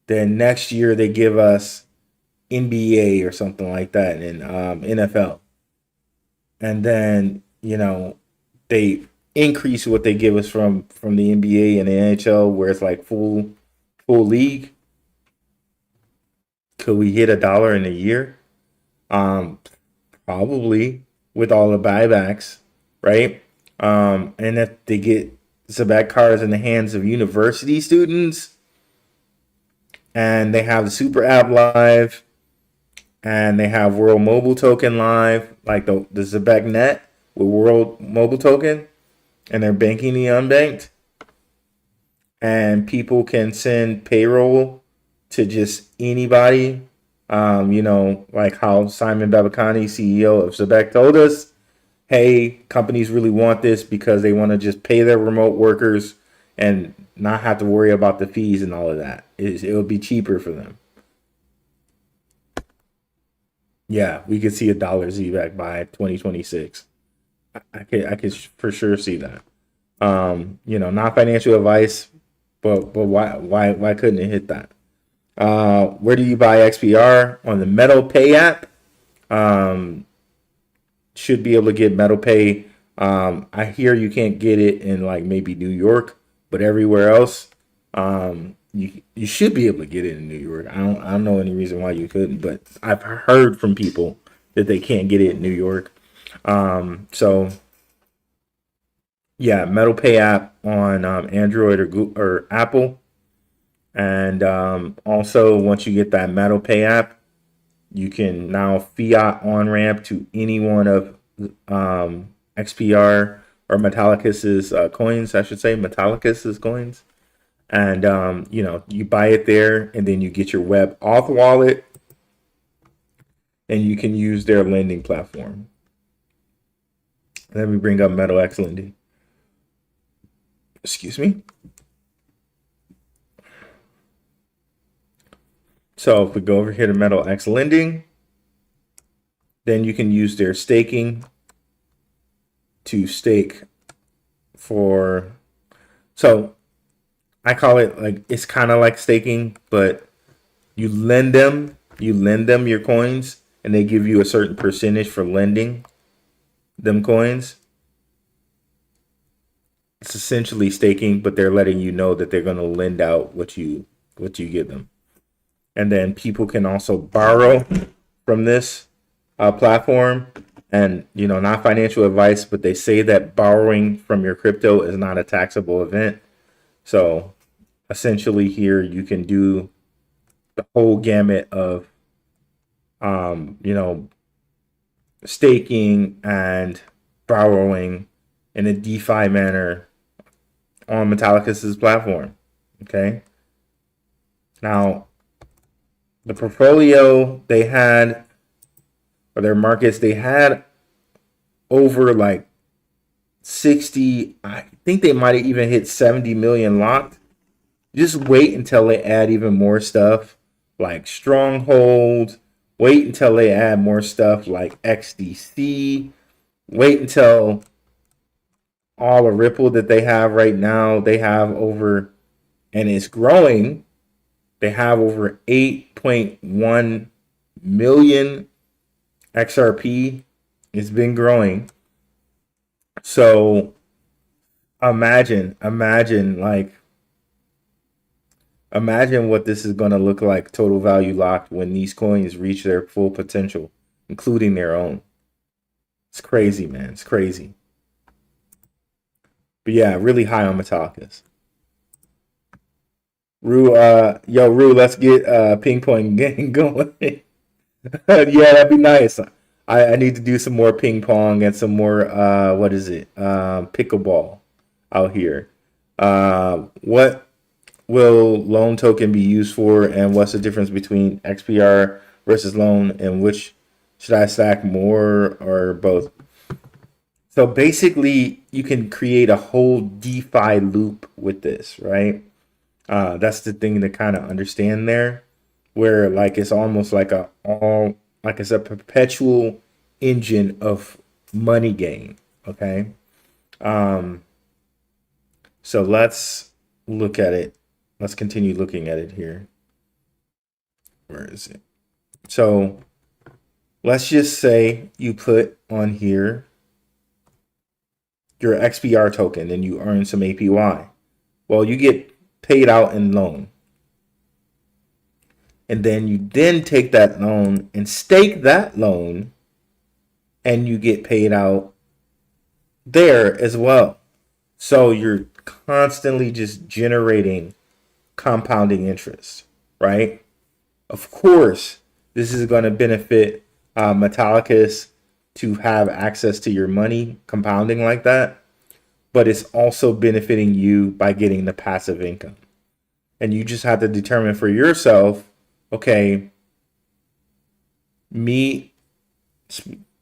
Then next year they give us NBA or something like that in NFL. And then, you know, they increase what they give us from the NBA and the NHL, where it's like full league. Could we hit $1 in a year? Probably, with all the buybacks, right? And if they get ZEBEC cards in the hands of university students, and they have the super app live, and they have World Mobile Token live, like the ZEBEC net with World Mobile Token, and they're banking the unbanked, and people can send payroll to just anybody. You know, like how Simon Babakani, CEO of ZEBEC, told us, hey, companies really want this because they want to just pay their remote workers and not have to worry about the fees and all of that. It would be cheaper for them. Yeah, we could see $1 ZBEC by 2026. I could for sure see that. You know, not financial advice, but why couldn't it hit that? Where do you buy XPR? On the Metal Pay app. Should be able to get Metal Pay. I hear you can't get it in like maybe New York, but everywhere else, you should be able to get it in New York. I don't know any reason why you couldn't, but I've heard from people that they can't get it in New York. So yeah, Metal Pay app on Android or Google, or Apple. And also, once you get that Metal Pay app, you can now fiat on ramp to any one of XPR or Metallicus's coins, I should say, Metallicus's coins. And, you buy it there, and then you get your web auth wallet, and you can use their lending platform. Let me bring up MetalX Lending. Excuse me. So if we go over here to MetalX Lending, then you can use their staking to stake for, so I call it like, it's kind of like staking, but you lend them your coins, and they give you a certain percentage for lending them coins. It's essentially staking, but they're letting you know that they're going to lend out what you give them. And then people can also borrow from this platform. And, not financial advice, but they say that borrowing from your crypto is not a taxable event. So essentially here you can do the whole gamut of, staking and borrowing in a DeFi manner on Metallicus's platform. Okay. Now, the portfolio they had, or their markets, they had over like 60, I think they might have even hit 70 million locked. Just wait until they add even more stuff like Stronghold. Wait until they add more stuff like XDC. Wait until all the Ripple that they have right now, they have over, and it's growing, they have over 8.1 million XRP. It's been growing. So imagine what this is going to look like total value locked when these coins reach their full potential, including their own. It's crazy, man. It's crazy. But yeah, really high on Metallicus. Rue, let's get ping pong game going. Yeah, that'd be nice. I need to do some more ping pong and some more pickleball out here. What will loan token be used for, and what's the difference between XPR versus loan, and which should I stack more or both? So basically you can create a whole DeFi loop with this, right? That's the thing to kind of understand there, where like it's almost like it's a perpetual engine of money gain. Okay. So let's look at it. Let's continue looking at it here. Where is it? So let's just say you put on here your XPR token and you earn some APY. Well, you get paid out in loan. And then you take that loan and stake that loan, and you get paid out there as well. So you're constantly just generating compounding interest, right? Of course, this is going to benefit Metallicus to have access to your money compounding like that, but it's also benefiting you by getting the passive income. And you just have to determine for yourself, okay, me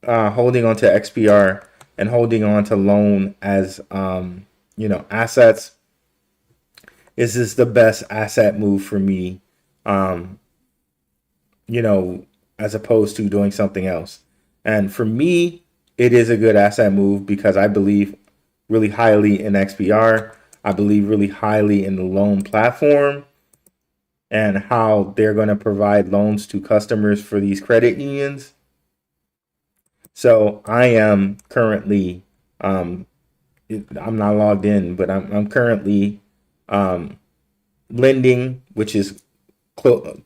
holding on to XPR and holding on to loan as assets, is this the best asset move for me, as opposed to doing something else? And for me, it is a good asset move because I believe really highly in XPR. I believe really highly in the loan platform and how they're going to provide loans to customers for these credit unions. So I am currently, I'm not logged in, but I'm currently lending, which is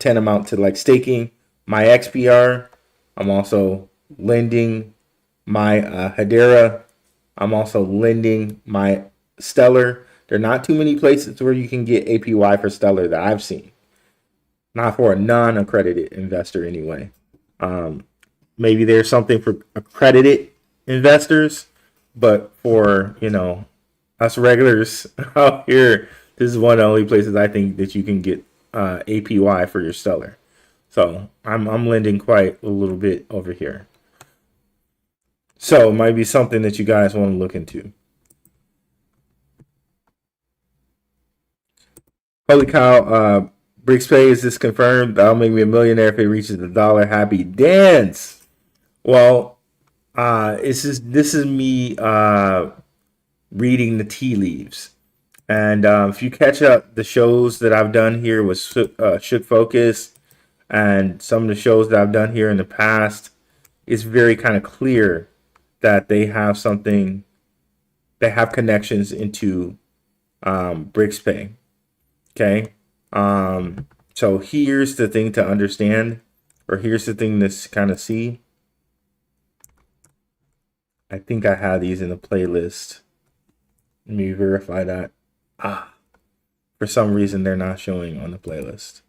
tantamount to like staking my XPR. I'm also lending my Hedera. I'm also lending my Stellar. There are not too many places where you can get APY for Stellar that I've seen. Not for a non-accredited investor anyway. Maybe there's something for accredited investors, but for, you know, us regulars out here, this is one of the only places I think that you can get APY for your stellar. So I'm lending quite a little bit over here. So it might be something that you guys want to look into. Holy cow, BricsPay, is this confirmed? That'll make me a millionaire if it reaches $1. Happy dance. Well, this is me reading the tea leaves. And if you catch up the shows that I've done here with Shook Focus and some of the shows that I've done here in the past, it's very kind of clear that they have something, they have connections into BricsPay. Okay. So here's the thing to understand, or here's the thing to kind of see. I think I have these in the playlist. Let me verify that. For some reason they're not showing on the playlist,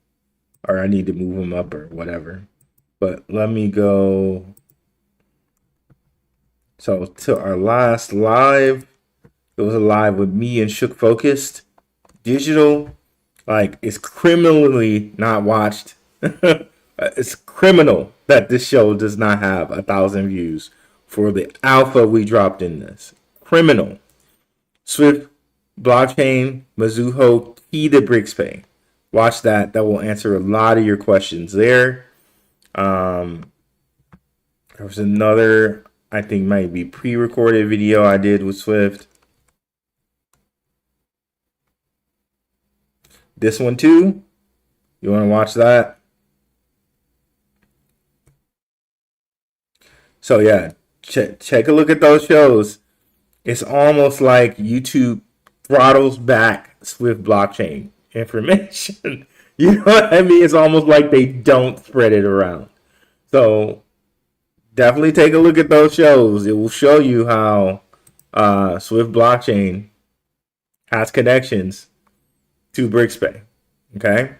or I need to move them up or whatever. But let me go. So to our last live, it was a live with me and Shook Focused Digital. Like, it's criminally not watched. It's criminal that this show does not have 1,000 views for the alpha we dropped in this. Criminal. Swift blockchain, Mizuho, key to BricsPay. Watch that. That will answer a lot of your questions there. There was another, I think might be pre-recorded video I did with Swift. This one too. You want to watch that? So yeah, check a look at those shows. It's almost like YouTube throttles back Swift blockchain information. You know what I mean? It's almost like they don't spread it around. So definitely take a look at those shows. It will show you how Swift blockchain has connections to BricsPay. Okay.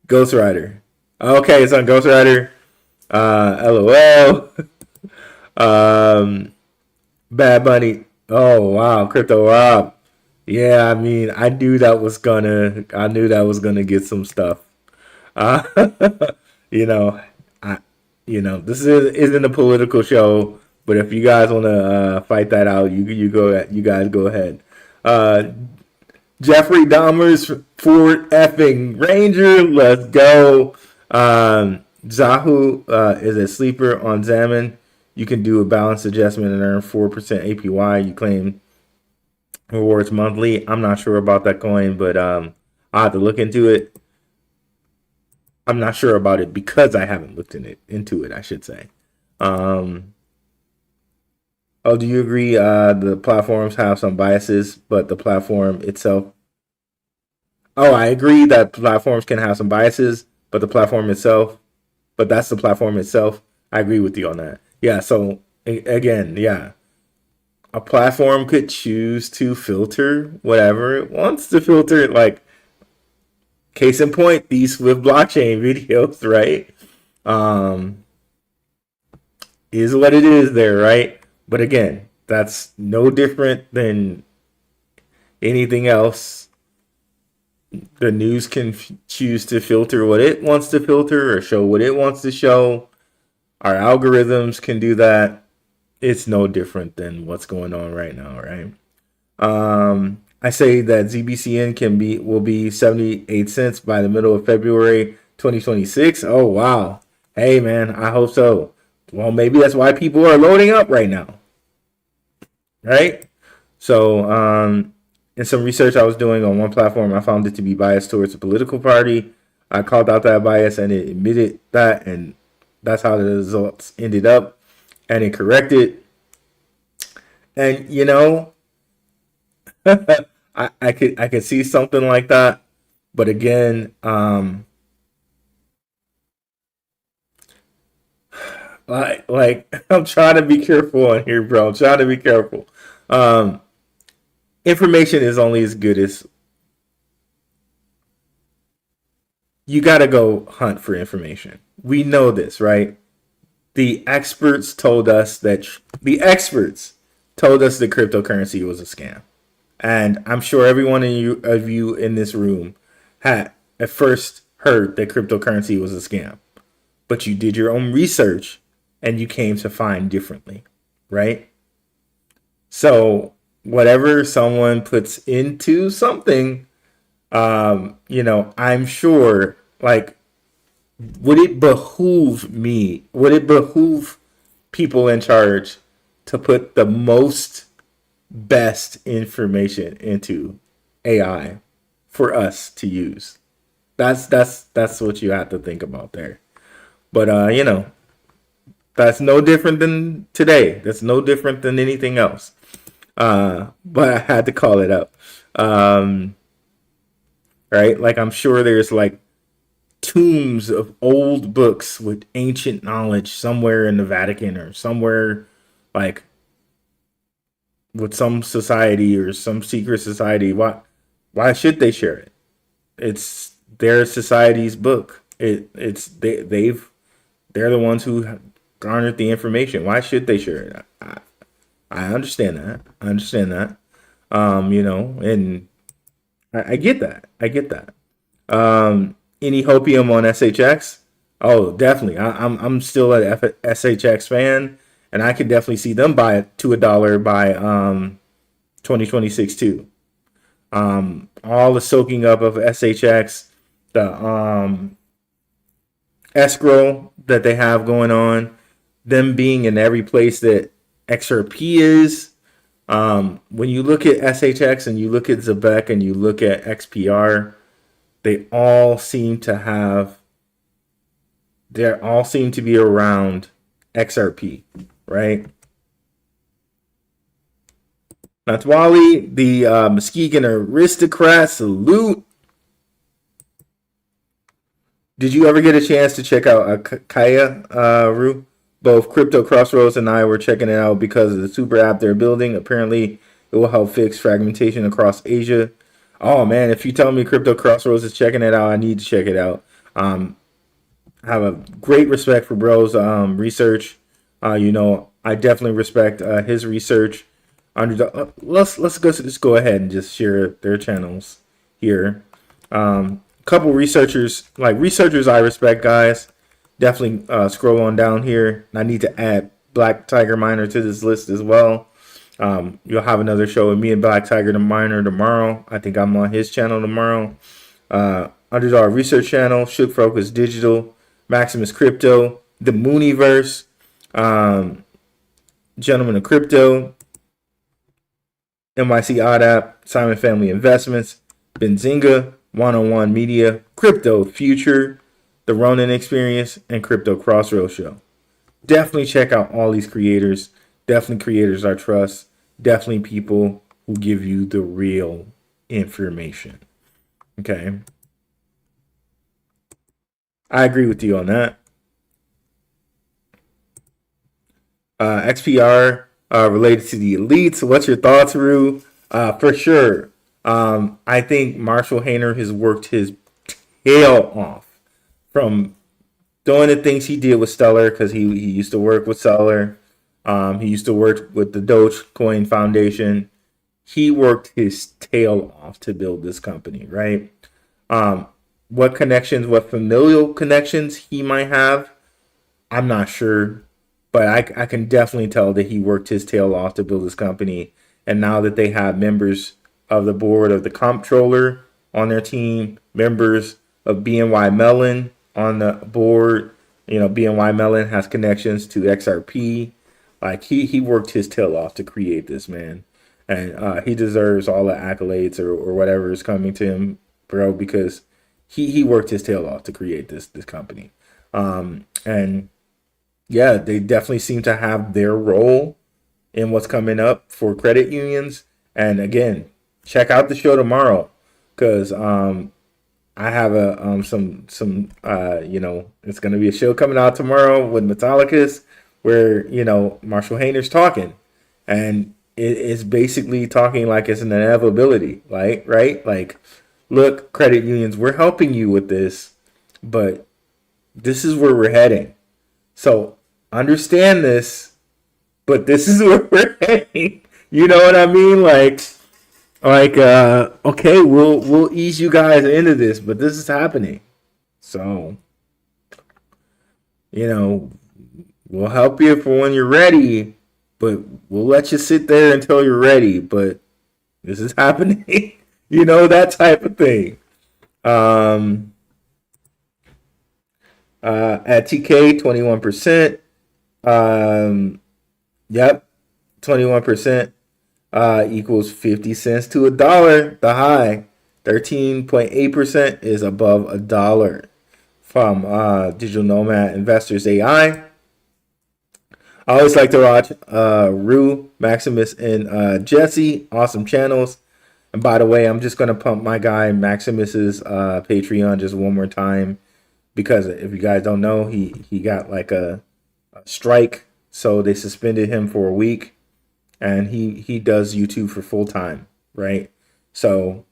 Ghost Rider. Okay, it's on Ghost Rider. LOL. Bad Bunny. Oh wow, Crypto Rob. Yeah, I mean, I knew that was gonna get some stuff. You know, this isn't a political show, but if you guys want to fight that out, you guys go ahead. Jeffrey Dahmer's Ford effing Ranger. Let's go. Zahu is a sleeper on Zaman. You can do a balance adjustment and earn 4% APY. You claim rewards monthly. I'm not sure about that coin, but I'll have to look into it. I'm not sure about it because I haven't looked into it, I should say. Oh, do you agree the platforms have some biases, but the platform itself... Oh, I agree that platforms can have some biases, but the platform itself... But that's the platform itself. I agree with you on that. Yeah, so, again, yeah. A platform could choose to filter whatever it wants to filter. Like, case in point, these Swift blockchain videos, right? Is what it is there, right? But again, that's no different than anything else. The news can choose to filter what it wants to filter or show what it wants to show. Our algorithms can do that. It's no different than what's going on right now, right? I say that ZBCN will be 78 cents by the middle of February 2026. Oh, wow. Hey, man, I hope so. Well, maybe that's why people are loading up right now, right? So, in some research I was doing on one platform, I found it to be biased towards a political party. I called out that bias and it admitted that, and that's how the results ended up, and it corrected. And you know, I could see something like that, but again, like I'm trying to be careful on here, bro. I'm trying to be careful. Information is only as good as... You got to go hunt for information. We know this, right? The experts told us that The experts told us that cryptocurrency was a scam. And I'm sure every one of you in this room had at first heard that cryptocurrency was a scam. But you did your own research and you came to find differently, right? So whatever someone puts into something, I'm sure, like, would it behoove people in charge to put the most best information into AI for us to use? That's what you have to think about there. But that's no different than today. That's no different than anything else. But I had to call it up. Right? Like, I'm sure there's like tombs of old books with ancient knowledge somewhere in the Vatican or somewhere, like, with some society or some secret society. Why should they share it? It's their society's book. They're the ones who garnered the information. Why should they share it? I understand that. And I get that. Any hopium on SHX? Oh, definitely. I'm still a SHX fan, and I could definitely see them buy it to $1 by 2026 too. All the soaking up of SHX, the escrow that they have going on, them being in every place that XRP is. When you look at SHX and you look at ZEBEC and you look at XPR, they all seem to be around XRP, right? That's Wally, the Muskegon aristocrat. Salute. Did you ever get a chance to check out Kaya, Rue? Both Crypto Crossroads and I were checking it out because of the super app they're building. Apparently, it will help fix fragmentation across Asia. Oh man, if you tell me Crypto Crossroads is checking it out, I need to check it out. I have a great respect for bro's research. I definitely respect his research. Let's just go ahead and just share their channels here. Couple researchers I respect, guys. Definitely scroll on down here. I need to add Black Tiger Miner to this list as well. You'll have another show with me and Black Tiger the Miner tomorrow. I think I'm on his channel tomorrow. Underdog Research Channel, Shook Focus Digital, Maximus Crypto, The Mooniverse, Gentlemen of Crypto, NYC Odd App, Simon Family Investments, Benzinga, One-on-One Media, Crypto Future, The Ronin Experience, and Crypto Crossroads Show. Definitely check out all these creators. Definitely creators I trust. Definitely people who give you the real information. Okay. I agree with you on that. XPR related to the elites. What's your thoughts, Rue? For sure. I think Marshall Hayner has worked his tail off from doing the things he did with Stellar, because he used to work with Stellar. He used to work with the Dogecoin Foundation. He worked his tail off to build this company, right? What familial connections he might have, I'm not sure. But I can definitely tell that he worked his tail off to build this company. And now that they have members of the board of the comptroller on their team, members of BNY Mellon on the board, BNY Mellon has connections to XRP. Like, he worked his tail off to create this, man. And he deserves all the accolades or whatever is coming to him, bro, because he worked his tail off to create this company. And yeah, they definitely seem to have their role in what's coming up for credit unions. And again, check out the show tomorrow, because I have it's going to be a show coming out tomorrow with Metallicus, where Marshall Hayner's talking, and it is basically talking like it's an inevitability, right? Like, look, credit unions, we're helping you with this, but this is where we're heading. So understand this but this is where we're heading. You know what I mean? Okay, we'll ease you guys into this, but this is happening. So, we'll help you for when you're ready, but we'll let you sit there until you're ready. But this is happening. That type of thing. At TK, 21%. Yep, 21% equals 50 cents to $1. The high, 13.8% is above $1 from Digital Nomad Investors AI. I always like to watch Rue, Maximus, and Jesse. Awesome channels. And by the way, I'm just going to pump my guy Maximus's Patreon just one more time. Because if you guys don't know, he got like a strike. So they suspended him for a week. And he does YouTube for full time, right? So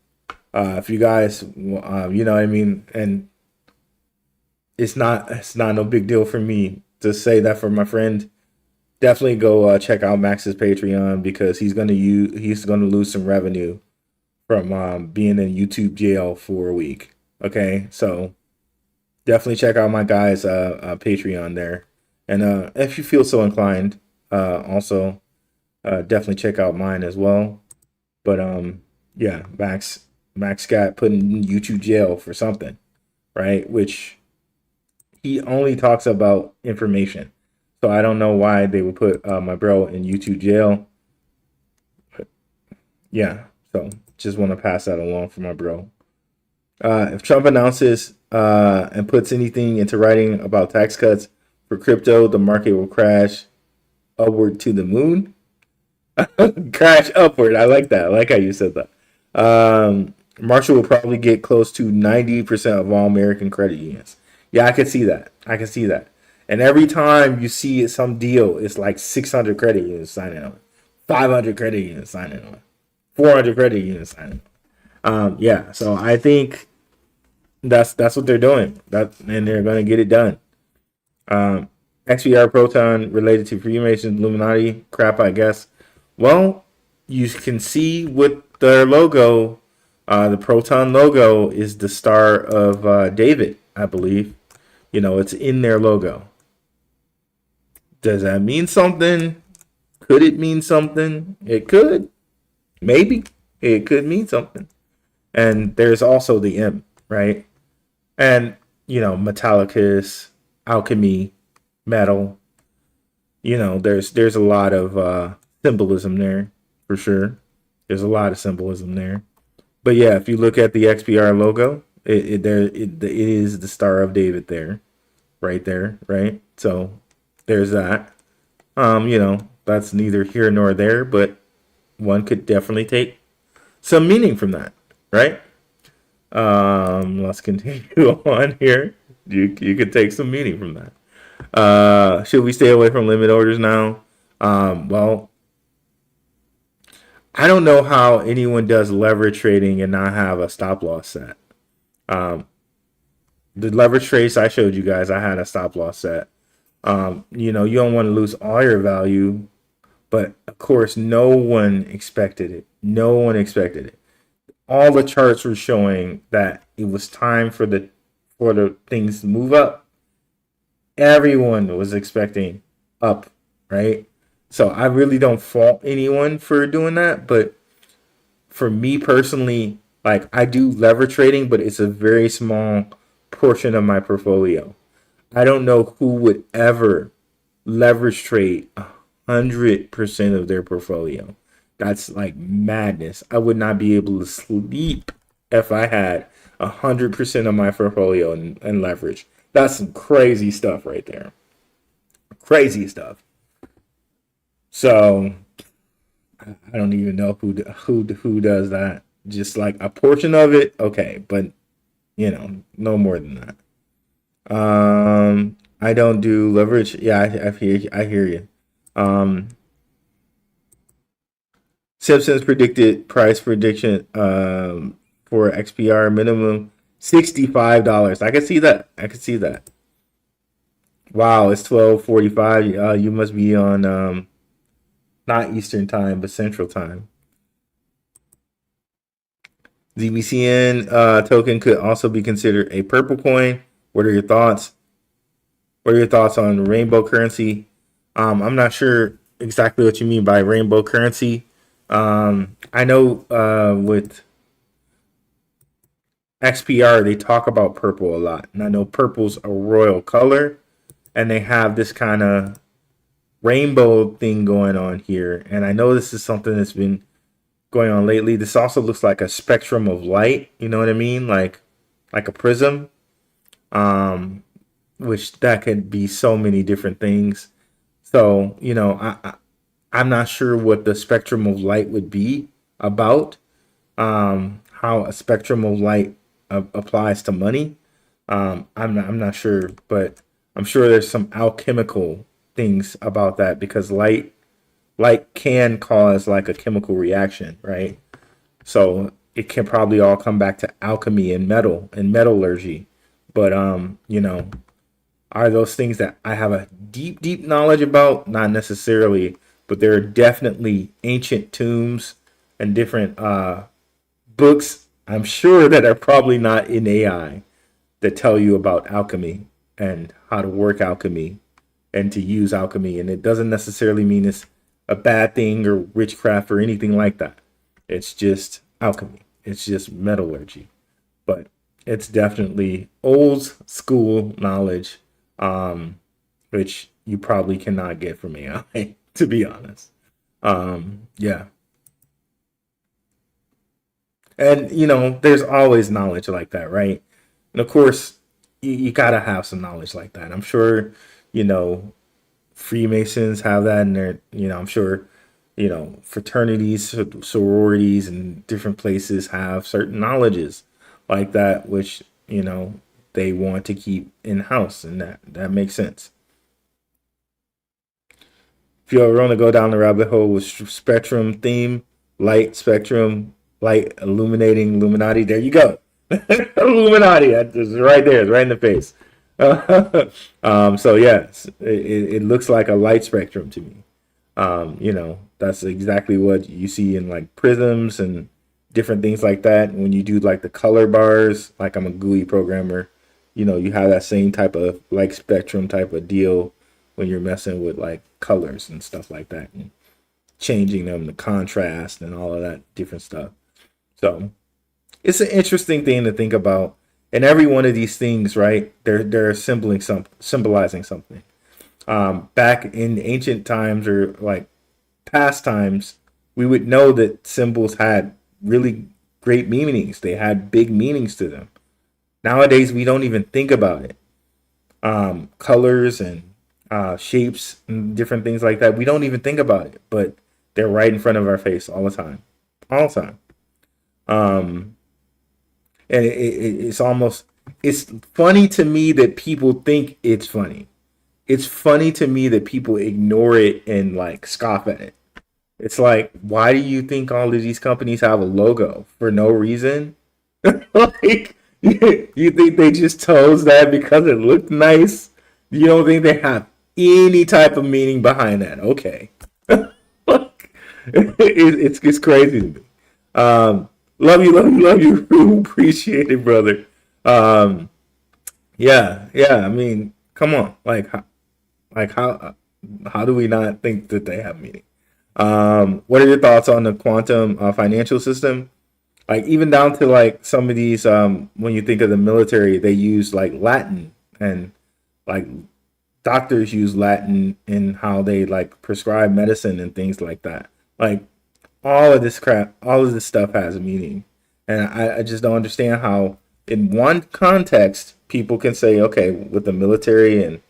if you guys, you know what I mean? And it's not no big deal for me to say that for my friend. Definitely go check out Max's Patreon because he's gonna lose some revenue from being in YouTube jail for a week. Okay, so definitely check out my guy's Patreon there, and if you feel so inclined, also definitely check out mine as well. But yeah, Max got put in YouTube jail for something, right? Which he only talks about information. So I don't know why they would put my bro in YouTube jail. But yeah, so just want to pass that along for my bro. If Trump announces and puts anything into writing about tax cuts for crypto, the market will crash upward to the moon. Crash upward. I like that. I like how you said that. Marshall will probably get close to 90% of all American credit unions. Yeah, I could see that. And every time you see some deal, it's like 600 credit unions signing on, 500 credit unions signing on, 400 credit unions signing on. Yeah, so I think that's what they're doing. And they're going to get it done. XPR Proton related to Freemasons, Illuminati crap, I guess. Well, you can see with their logo, the Proton logo is the Star of David, I believe. It's in their logo. Does that mean something? Could it mean something? It could. Maybe. It could mean something. And there's also the M, right? And, Metallicus, alchemy, metal. There's a lot of symbolism there, for sure. There's a lot of symbolism there. But yeah, if you look at the XPR logo, it is the Star of David there. Right there, right? So there's that. That's neither here nor there, but one could definitely take some meaning from that, right? Let's continue on here. You could take some meaning from that. Should we stay away from limit orders now? Well, I don't know how anyone does leverage trading and not have a stop loss set. The leverage trades I showed you guys, I had a stop loss set. You don't want to lose all your value, but of course, no one expected it. All the charts were showing that it was time for the things to move up. Everyone was expecting up, right? So I really don't fault anyone for doing that, but for me personally, like I do leverage trading, but it's a very small portion of my portfolio. I don't know who would ever leverage trade 100% of their portfolio. That's like madness. I would not be able to sleep if I had 100% of my portfolio in leverage. That's some crazy stuff right there. Crazy stuff. So I don't even know who does that. Just like a portion of it, okay, but no more than that. I don't do leverage. Yeah, I hear you. Simpsons predicted price prediction for XPR minimum $65. I can see that. Wow, it's 12:45. You must be on not Eastern time, but Central time. ZBCN token could also be considered a purple coin. What are your thoughts? What are your thoughts on rainbow currency? I'm not sure exactly what you mean by rainbow currency. I know with XPR, they talk about purple a lot. And I know purple's a royal color. And they have this kind of rainbow thing going on here. And I know this is something that's been going on lately. This also looks like a spectrum of light. You know what I mean? Like a prism. Which that could be so many different things. So, you know, I'm not sure what the spectrum of light would be about. How a spectrum of light applies to money. I'm not sure, but I'm sure there's some alchemical things about that, because light can cause like a chemical reaction, right? So it can probably all come back to alchemy and metal and metallurgy. But you know, are those things that I have a deep knowledge about? Not necessarily, but there are definitely ancient tombs and different books, I'm sure, that are probably not in AI that tell you about alchemy and how to work alchemy and to use alchemy. And it doesn't necessarily mean it's a bad thing or witchcraft or anything like that. It's just alchemy. It's just metallurgy. But it's definitely old school knowledge, which you probably cannot get from AI, to be honest. Yeah. And, you know, there's always knowledge like that, right? And of course, you got to have some knowledge like that. I'm sure, you know, Freemasons have that in their, you know, I'm sure, you know, fraternities, sororities, and different places have certain knowledges like that, which, you know, they want to keep in-house, and that makes sense. If you ever want to go down the rabbit hole with spectrum theme, light spectrum, light illuminating Illuminati, there you go. Illuminati, that's right there, it's right in the face. So yes, it looks like a light spectrum to me. You know, that's exactly what you see in like prisms and different things like that. When you do like the color bars, like I'm a GUI programmer, you know, you have that same type of like spectrum type of deal when you're messing with like colors and stuff like that, and changing them, the contrast and all of that different stuff. So it's an interesting thing to think about. And every one of these things, right, they're symbolizing something. Back in ancient times, or like past times, we would know that symbols had really great meanings. They had big meanings to them. Nowadays, we don't even think about it. Colors and shapes and different things like that, we don't even think about it, but they're right in front of our face all the time. All the time. And it's almost, it's funny to me that people think it's funny. It's funny to me that people ignore it and like scoff at it. It's like, why do you think all of these companies have a logo for no reason? Like, you think they just chose that because it looked nice? You don't think they have any type of meaning behind that? Okay. It's crazy to me. Love you. Appreciate it, brother. Yeah. I mean, come on. How do we not think that they have meaning? What are your thoughts on the quantum financial system? Like, even down to like some of these, when you think of the military, they use like Latin, and like doctors use Latin in how they like prescribe medicine and things like that. Like, all of this crap, all of this stuff has a meaning. And I just don't understand how in one context people can say, okay, with the military and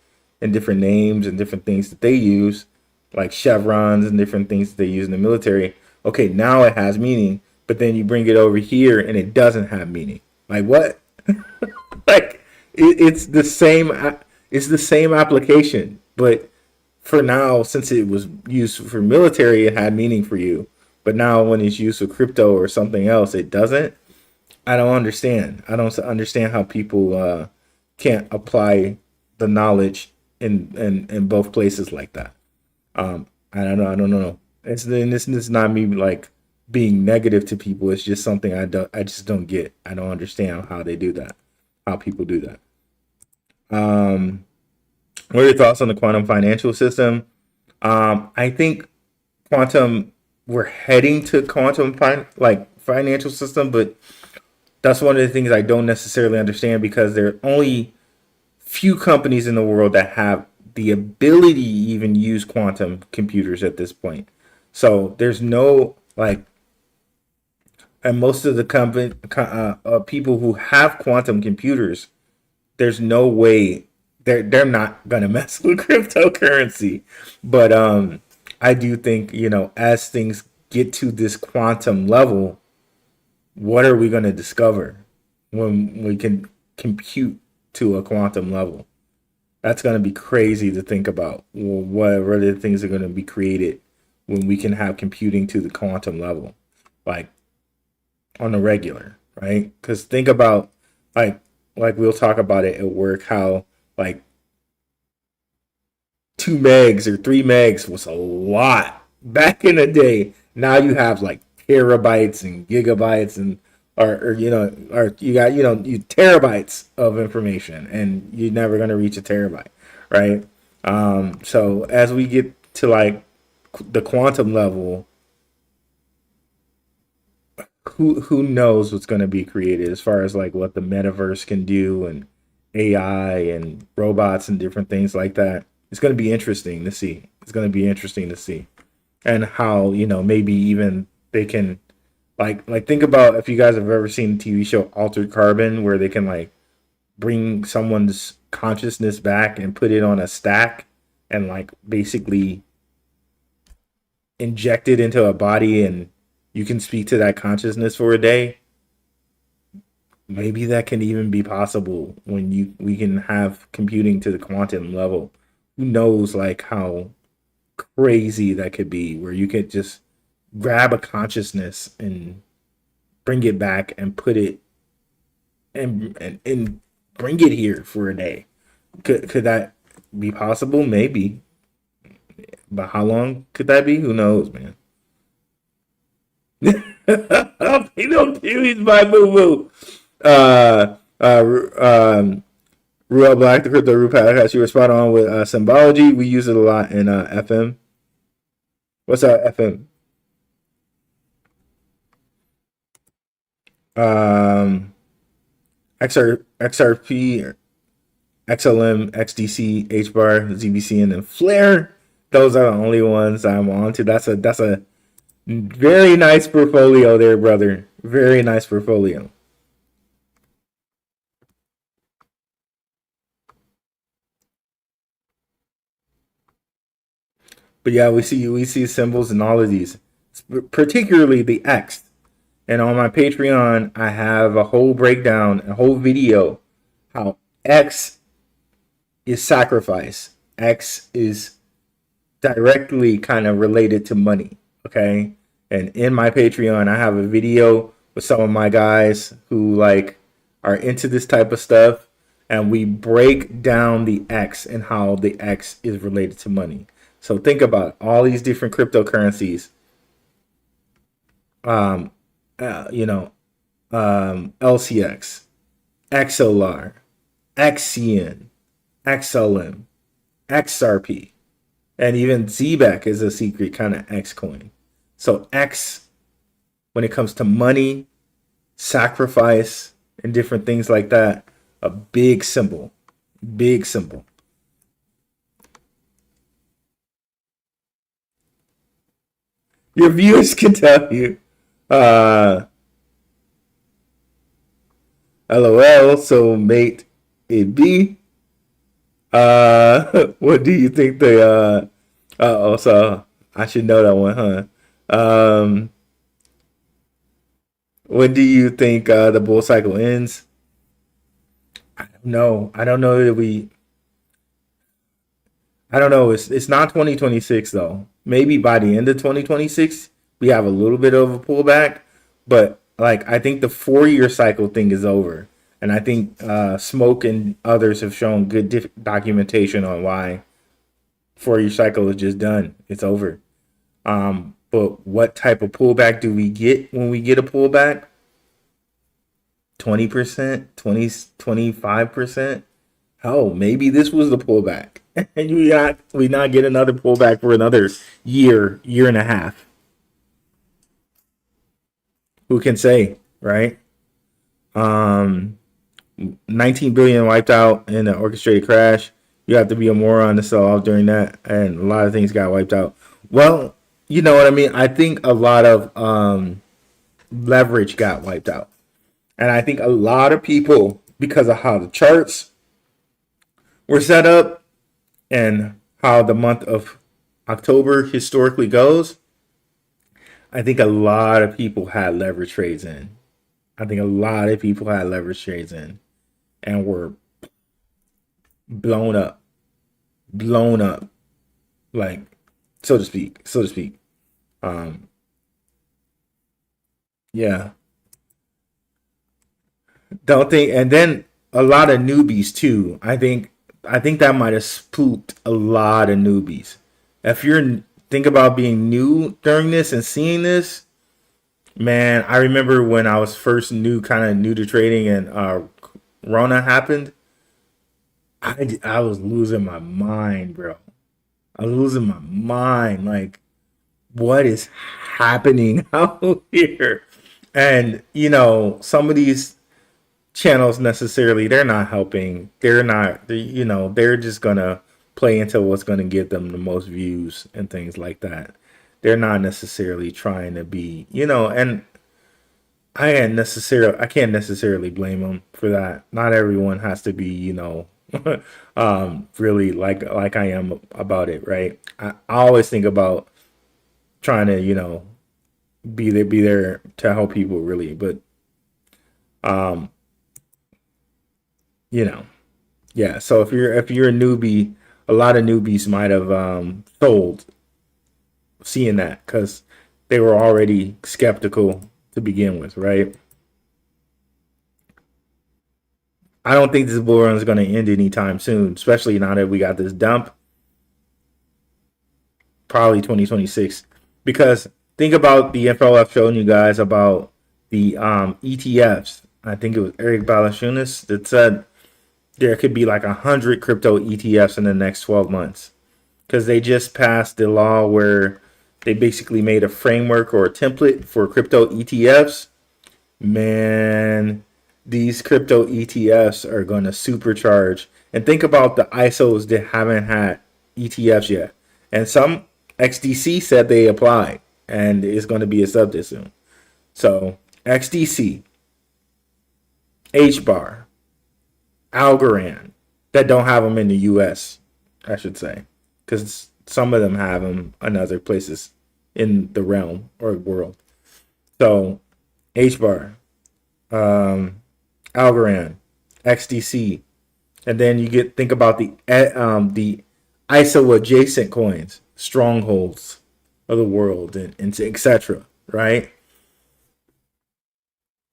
different names and different things that they use, like chevrons and different things that they use in the military, okay, now it has meaning. But then you bring it over here and it doesn't have meaning. Like, what? Like, it's the same application, but for now, since it was used for military, it had meaning for you. But now when it's used for crypto or something else, it doesn't. I don't understand. I don't understand how people can't apply the knowledge in both places like that. I don't know. This is not me like being negative to people. It's just something I just don't get. I don't understand how they do that. How people do that. What are your thoughts on the quantum financial system? I think we're heading to quantum financial system, but that's one of the things I don't necessarily understand because there are only few companies in the world that have the ability to even use quantum computers at this point. So there's no and most of the people who have quantum computers, there's no way they're not gonna mess with cryptocurrency. But I do think as things get to this quantum level, what are we gonna discover when we can compute to a quantum level? That's gonna be crazy to think about. Well, what other things are gonna be created when we can have computing to the quantum level, like on a regular, right? Because think about like we'll talk about it at work, how like 2 megs or 3 megs was a lot back in the day. Now you have like terabytes and gigabytes and or you got you terabytes of information, and you're never gonna reach a terabyte, right? So as we get to like the quantum level, who knows what's going to be created as far as like what the metaverse can do and AI and robots and different things like that. It's going to be interesting to see. It's going to be interesting to see, and how maybe even they can like think about if you guys have ever seen the TV show Altered Carbon, where they can like bring someone's consciousness back and put it on a stack and like basically inject it into a body, and you can speak to that consciousness for a day. Maybe that can even be possible when we can have computing to the quantum level. Who knows like how crazy that could be, where you could just grab a consciousness and bring it back and put it and bring it here for a day. Could that be possible? Maybe. But how long could that be? Who knows, man? He don't he's my boo boo. Ruel Black, the Crypto Root Podcast. You were spot on with symbology. We use it a lot in FM. What's FM? XRP, XLM, XDC, HBAR, ZBCN, and Flare. Those are the only ones I'm on to. That's a very nice portfolio there, brother. Very nice portfolio. But yeah, we see symbols in all of these, particularly the X. And on my Patreon, I have a whole breakdown, a whole video, how X is sacrifice. X is directly kind of related to money. Okay. And in my Patreon, I have a video with some of my guys who like are into this type of stuff. And we break down the X and how the X is related to money. So think about all these different cryptocurrencies. LCX, XLR, XCN, XLM, XRP, and even ZEBEC is a secret kind of X coin. So X, when it comes to money, sacrifice, and different things like that, a big symbol. Big symbol. Your viewers can tell you. LOL, so mate it be. What do you think they so I should know that one, huh? When do you think the bull cycle ends? I don't know. I don't know that I don't know. It's not 2026 though. Maybe by the end of 2026 we have a little bit of a pullback, but like I think the 4-year cycle thing is over, and I think Smoke and others have shown good documentation on why 4-year cycle is just done. It's over. But what type of pullback do we get when we get a pullback? 20%, 25%. Oh, maybe this was the pullback. And we not get another pullback for another year and a half. Who can say, right? 19 billion wiped out in an orchestrated crash. You have to be a moron to sell off during that, and a lot of things got wiped out. Well, you know what I mean? I think a lot of leverage got wiped out. And I think a lot of people, because of how the charts were set up and how the month of October historically goes, I think a lot of people had leverage trades in. And were blown up, like, so to speak. Yeah. Don't think, and then a lot of newbies too. I think that might have spooked a lot of newbies. If you're think about being new during this and seeing this, man, I remember when I was first new to trading and Rona happened. I was losing my mind, bro. I was losing my mind. Like, what is happening out here? And some of these channels necessarily, they're not helping. They're just gonna play into what's gonna give them the most views and things like that. They're not necessarily trying to be, and I can't necessarily blame them for that. Not everyone has to be, really like I am about it, right? I always think about trying to, be there to help people, really, but yeah. So if you're a newbie, a lot of newbies might have sold seeing that because they were already skeptical to begin with, right? I don't think this bull run is going to end anytime soon, especially now that we got this dump. Probably 2026, because think about the info I've shown you guys about the ETFs. I think it was Eric Balashunas that said there could be like 100 crypto ETFs in the next 12 months because they just passed the law where they basically made a framework or a template for crypto ETFs. Man, these crypto ETFs are going to supercharge. And think about the ISOs that haven't had ETFs yet. And some XDC said they applied and it's going to be a subject soon. So XDC, HBAR, Algorand, that don't have them in the US, I should say, because some of them have them in other places in the realm or world. So HBAR, Algorand, XDC, and then you think about the ISO adjacent coins, strongholds of the world, and etc. Right?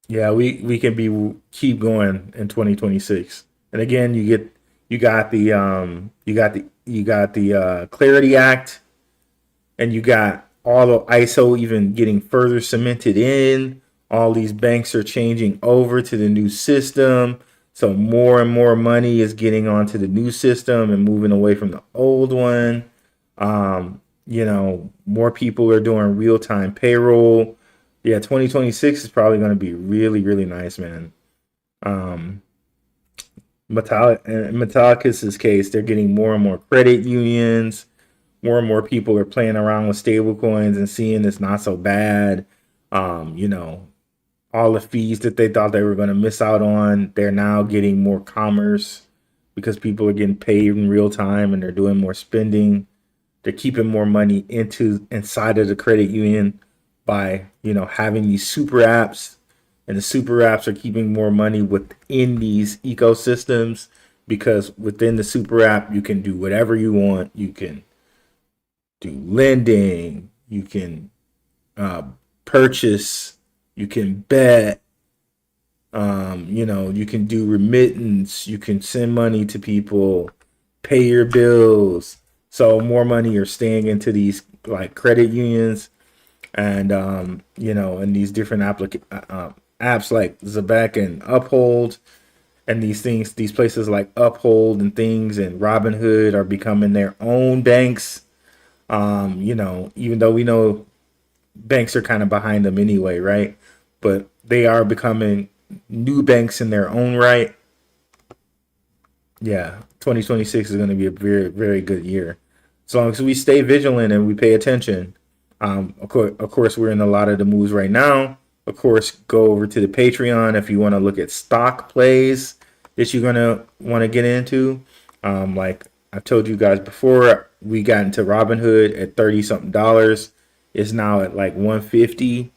Yeah, we can keep going in 2026. And again, you got the Clarity Act, and you got all the ISO even getting further cemented in. All these banks are changing over to the new system. So more and more money is getting onto the new system and moving away from the old one. More people are doing real-time payroll. Yeah, 2026 is probably going to be really, really nice, man. Metallicus's case, they're getting more and more credit unions. More and more people are playing around with stable coins and seeing it's not so bad. All the fees that they thought they were going to miss out on, they're now getting more commerce because people are getting paid in real time and they're doing more spending. They're keeping more money inside of the credit union by, having these super apps, and the super apps are keeping more money within these ecosystems because within the super app, you can do whatever you want. You can do lending, you can purchase, you can bet, you can do remittance, you can send money to people, pay your bills, So more money are staying into these like credit unions and and these different apps like ZEBEC and Uphold, and these places like Uphold and things and Robinhood are becoming their own banks. Even though we know banks are kind of behind them anyway, right? But they are becoming new banks in their own right. Yeah, 2026 is going to be a very, very good year. As long as we stay vigilant and we pay attention. Of course, we're in a lot of the moves right now. Of course, go over to the Patreon if you want to look at stock plays that you're going to want to get into. Like I've told you guys before, we got into Robinhood at 30 something dollars. It's now at like 150,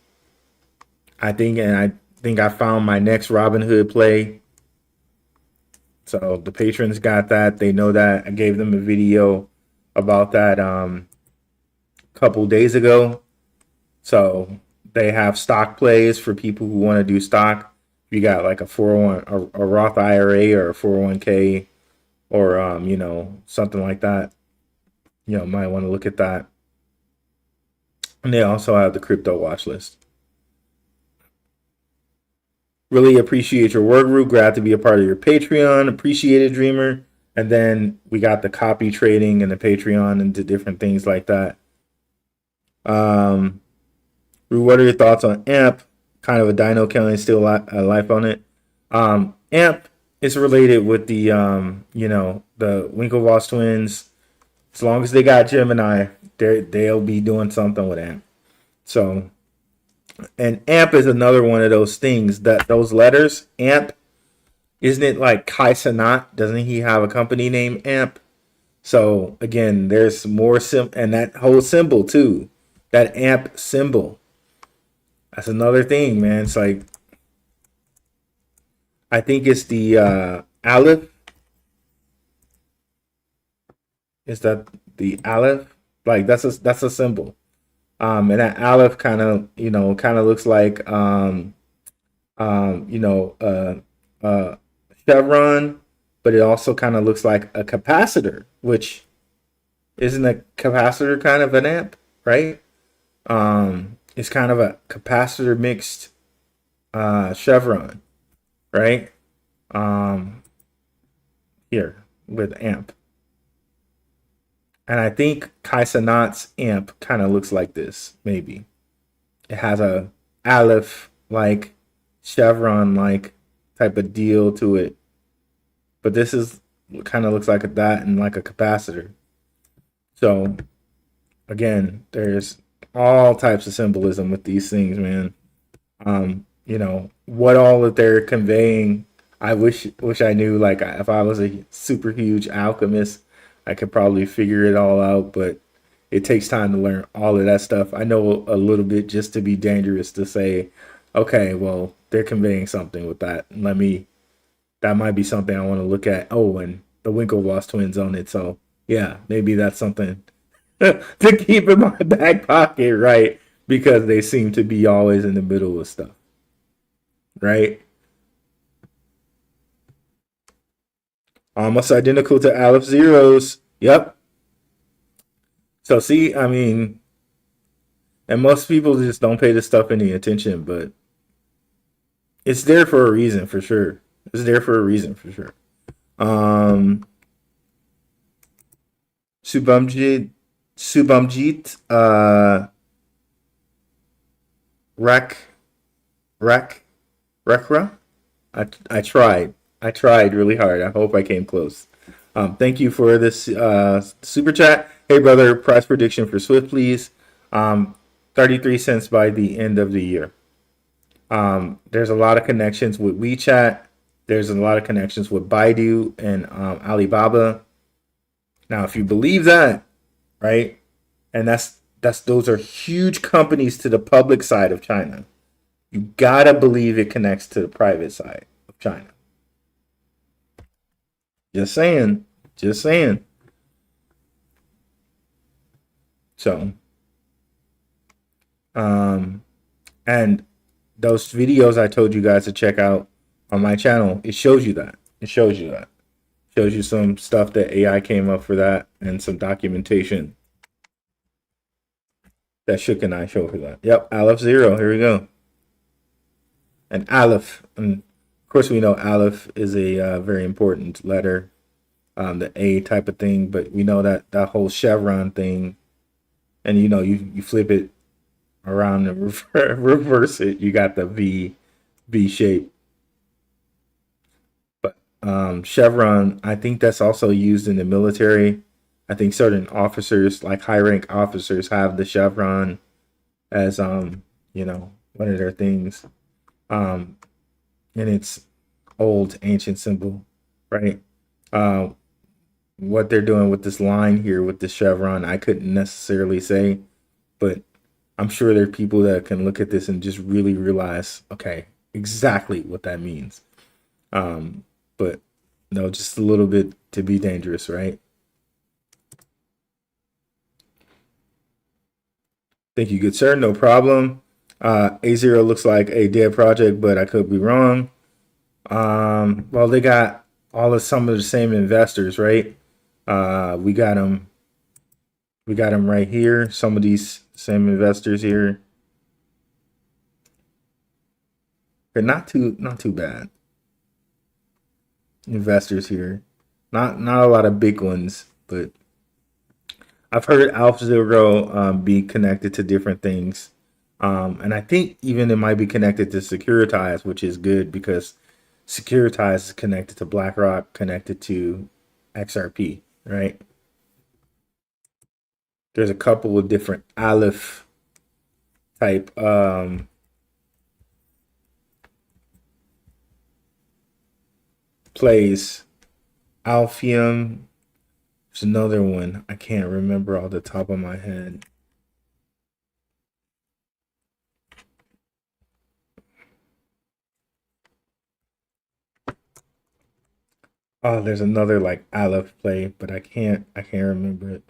I think, and I think I found my next Robinhood play. So the patrons got that. They know that. I gave them a video about that couple days ago. So they have stock plays for people who want to do stock. If you got like a 401, a Roth IRA or a 401k, or something like that, might want to look at that. And they also have the crypto watch list. Really appreciate your work group. Glad to be a part of your Patreon. Appreciate it, Dreamer. And then we got the copy trading and the Patreon and the different things like that. What are your thoughts on AMP? Kind of a dino killing, still life on it. AMP is related with the the Winklevoss twins. As long as they got Gemini, they'll be doing something with AMP. So, and AMP is another one of those things that those letters, AMP, isn't it like Kai Cenat? Doesn't he have a company named AMP? So again, there's more and that whole symbol too, that AMP symbol. That's another thing, man. It's like, I think it's the Aleph. Is that the Aleph? Like that's a symbol. And that Aleph kind of looks like chevron, but it also kind of looks like a capacitor, which isn't a capacitor kind of an amp, right? It's kind of a capacitor mixed chevron, right? Here with amp. And I think Kai Cenat's amp kind of looks like this, maybe. It has a Aleph like chevron like type of deal to it. But this is kind of looks like that and like a capacitor. So again, there's all types of symbolism with these things, man. What all that they're conveying, I wish I knew. Like if I was a super huge alchemist, I could probably figure it all out, but it takes time to learn all of that stuff. I know a little bit just to be dangerous to say, okay, well, they're conveying something with that. That might be something I want to look at. Oh, and the Winklevoss twins on it. So yeah, maybe that's something to keep in my back pocket, right? Because they seem to be always in the middle of stuff, right? Almost identical to Aleph zeros. Yep. So see, I mean, and most people just don't pay this stuff any attention, but it's there for a reason, for sure. It's there for a reason, for sure. Subhamjit, Rekra. I tried really hard. I hope I came close. Thank you for this super chat. Hey, brother, price prediction for Swift, please. 33 cents by the end of the year. There's a lot of connections with WeChat. There's a lot of connections with Baidu and Alibaba. Now, if you believe that, right, and those are huge companies to the public side of China, you gotta believe it connects to the private side of China. Just saying. So, and those videos I told you guys to check out on my channel, it shows you that. Shows you some stuff that AI came up for that and some documentation that Shook and I show for that. Yep, Aleph 0. Here we go. And Aleph, and of course we know Aleph is a very important letter, the A type of thing, but we know that that whole chevron thing, and you know, you flip it around and reverse it, you got the V shape. But chevron, I think that's also used in the military. I think certain officers, like high rank officers, have the chevron as you know, one of their things. And it's old ancient symbol, right? What they're doing with this line here with the chevron, I couldn't necessarily say, but I'm sure there are people that can look at this and just really realize, okay, exactly what that means. But no, just a little bit to be dangerous, right? Thank you, good sir. No problem. A0 looks like a dead project, but I could be wrong. Well, they got some of the same investors, right? We got them right here. Some of these same investors here. They're not too bad. Investors here. Not a lot of big ones, but I've heard Alpha Zero be connected to different things. And I think even it might be connected to Securitize, which is good because Securitize is connected to BlackRock, connected to XRP, right? There's a couple of different Aleph type plays. Alphium. There's another one. I can't remember off the top of my head. Oh, there's another like Aleph play, but I can't remember it.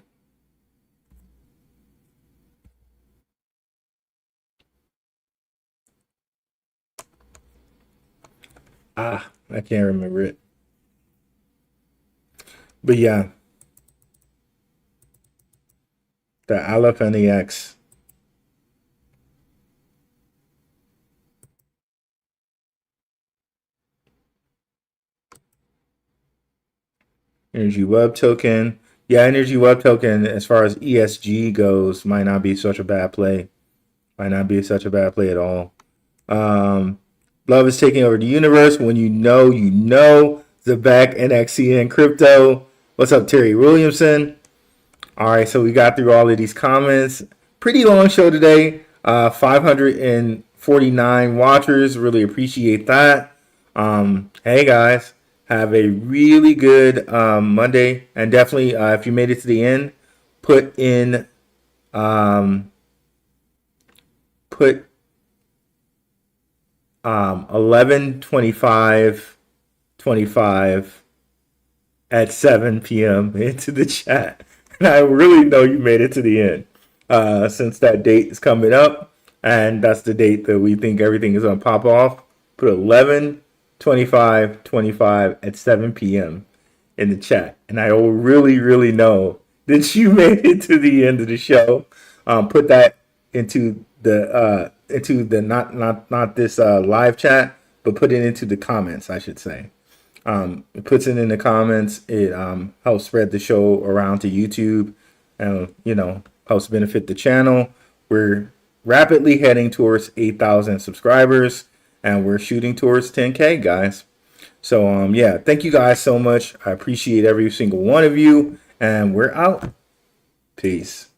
I can't remember it. But yeah, the Aleph NEX. Energy Web Token. Yeah, Energy Web Token, as far as ESG goes, might not be such a bad play. Might not be such a bad play at all. Love is taking over the universe. When you know, ZEBEC, NXCN, crypto. What's up, Terry Williamson? All right, so we got through all of these comments. Pretty long show today. 549 watchers. Really appreciate that. Hey, guys. Have a really good Monday. And definitely, if you made it to the end, put in... put 11:25 at 7 p.m. into the chat. And I really know you made it to the end since that date is coming up. And that's the date that we think everything is going to pop off. Put 11:25 at 7 p.m. in the chat. And I will really know that you made it to the end of the show. Put that into the not this live chat, but put it into the comments, I should say. It puts it in the comments. It helps spread the show around to YouTube, and helps benefit the channel. We're rapidly heading towards 8,000 subscribers, and we're shooting towards 10K, guys. So yeah, thank you guys so much. I appreciate every single one of you, and we're out. Peace.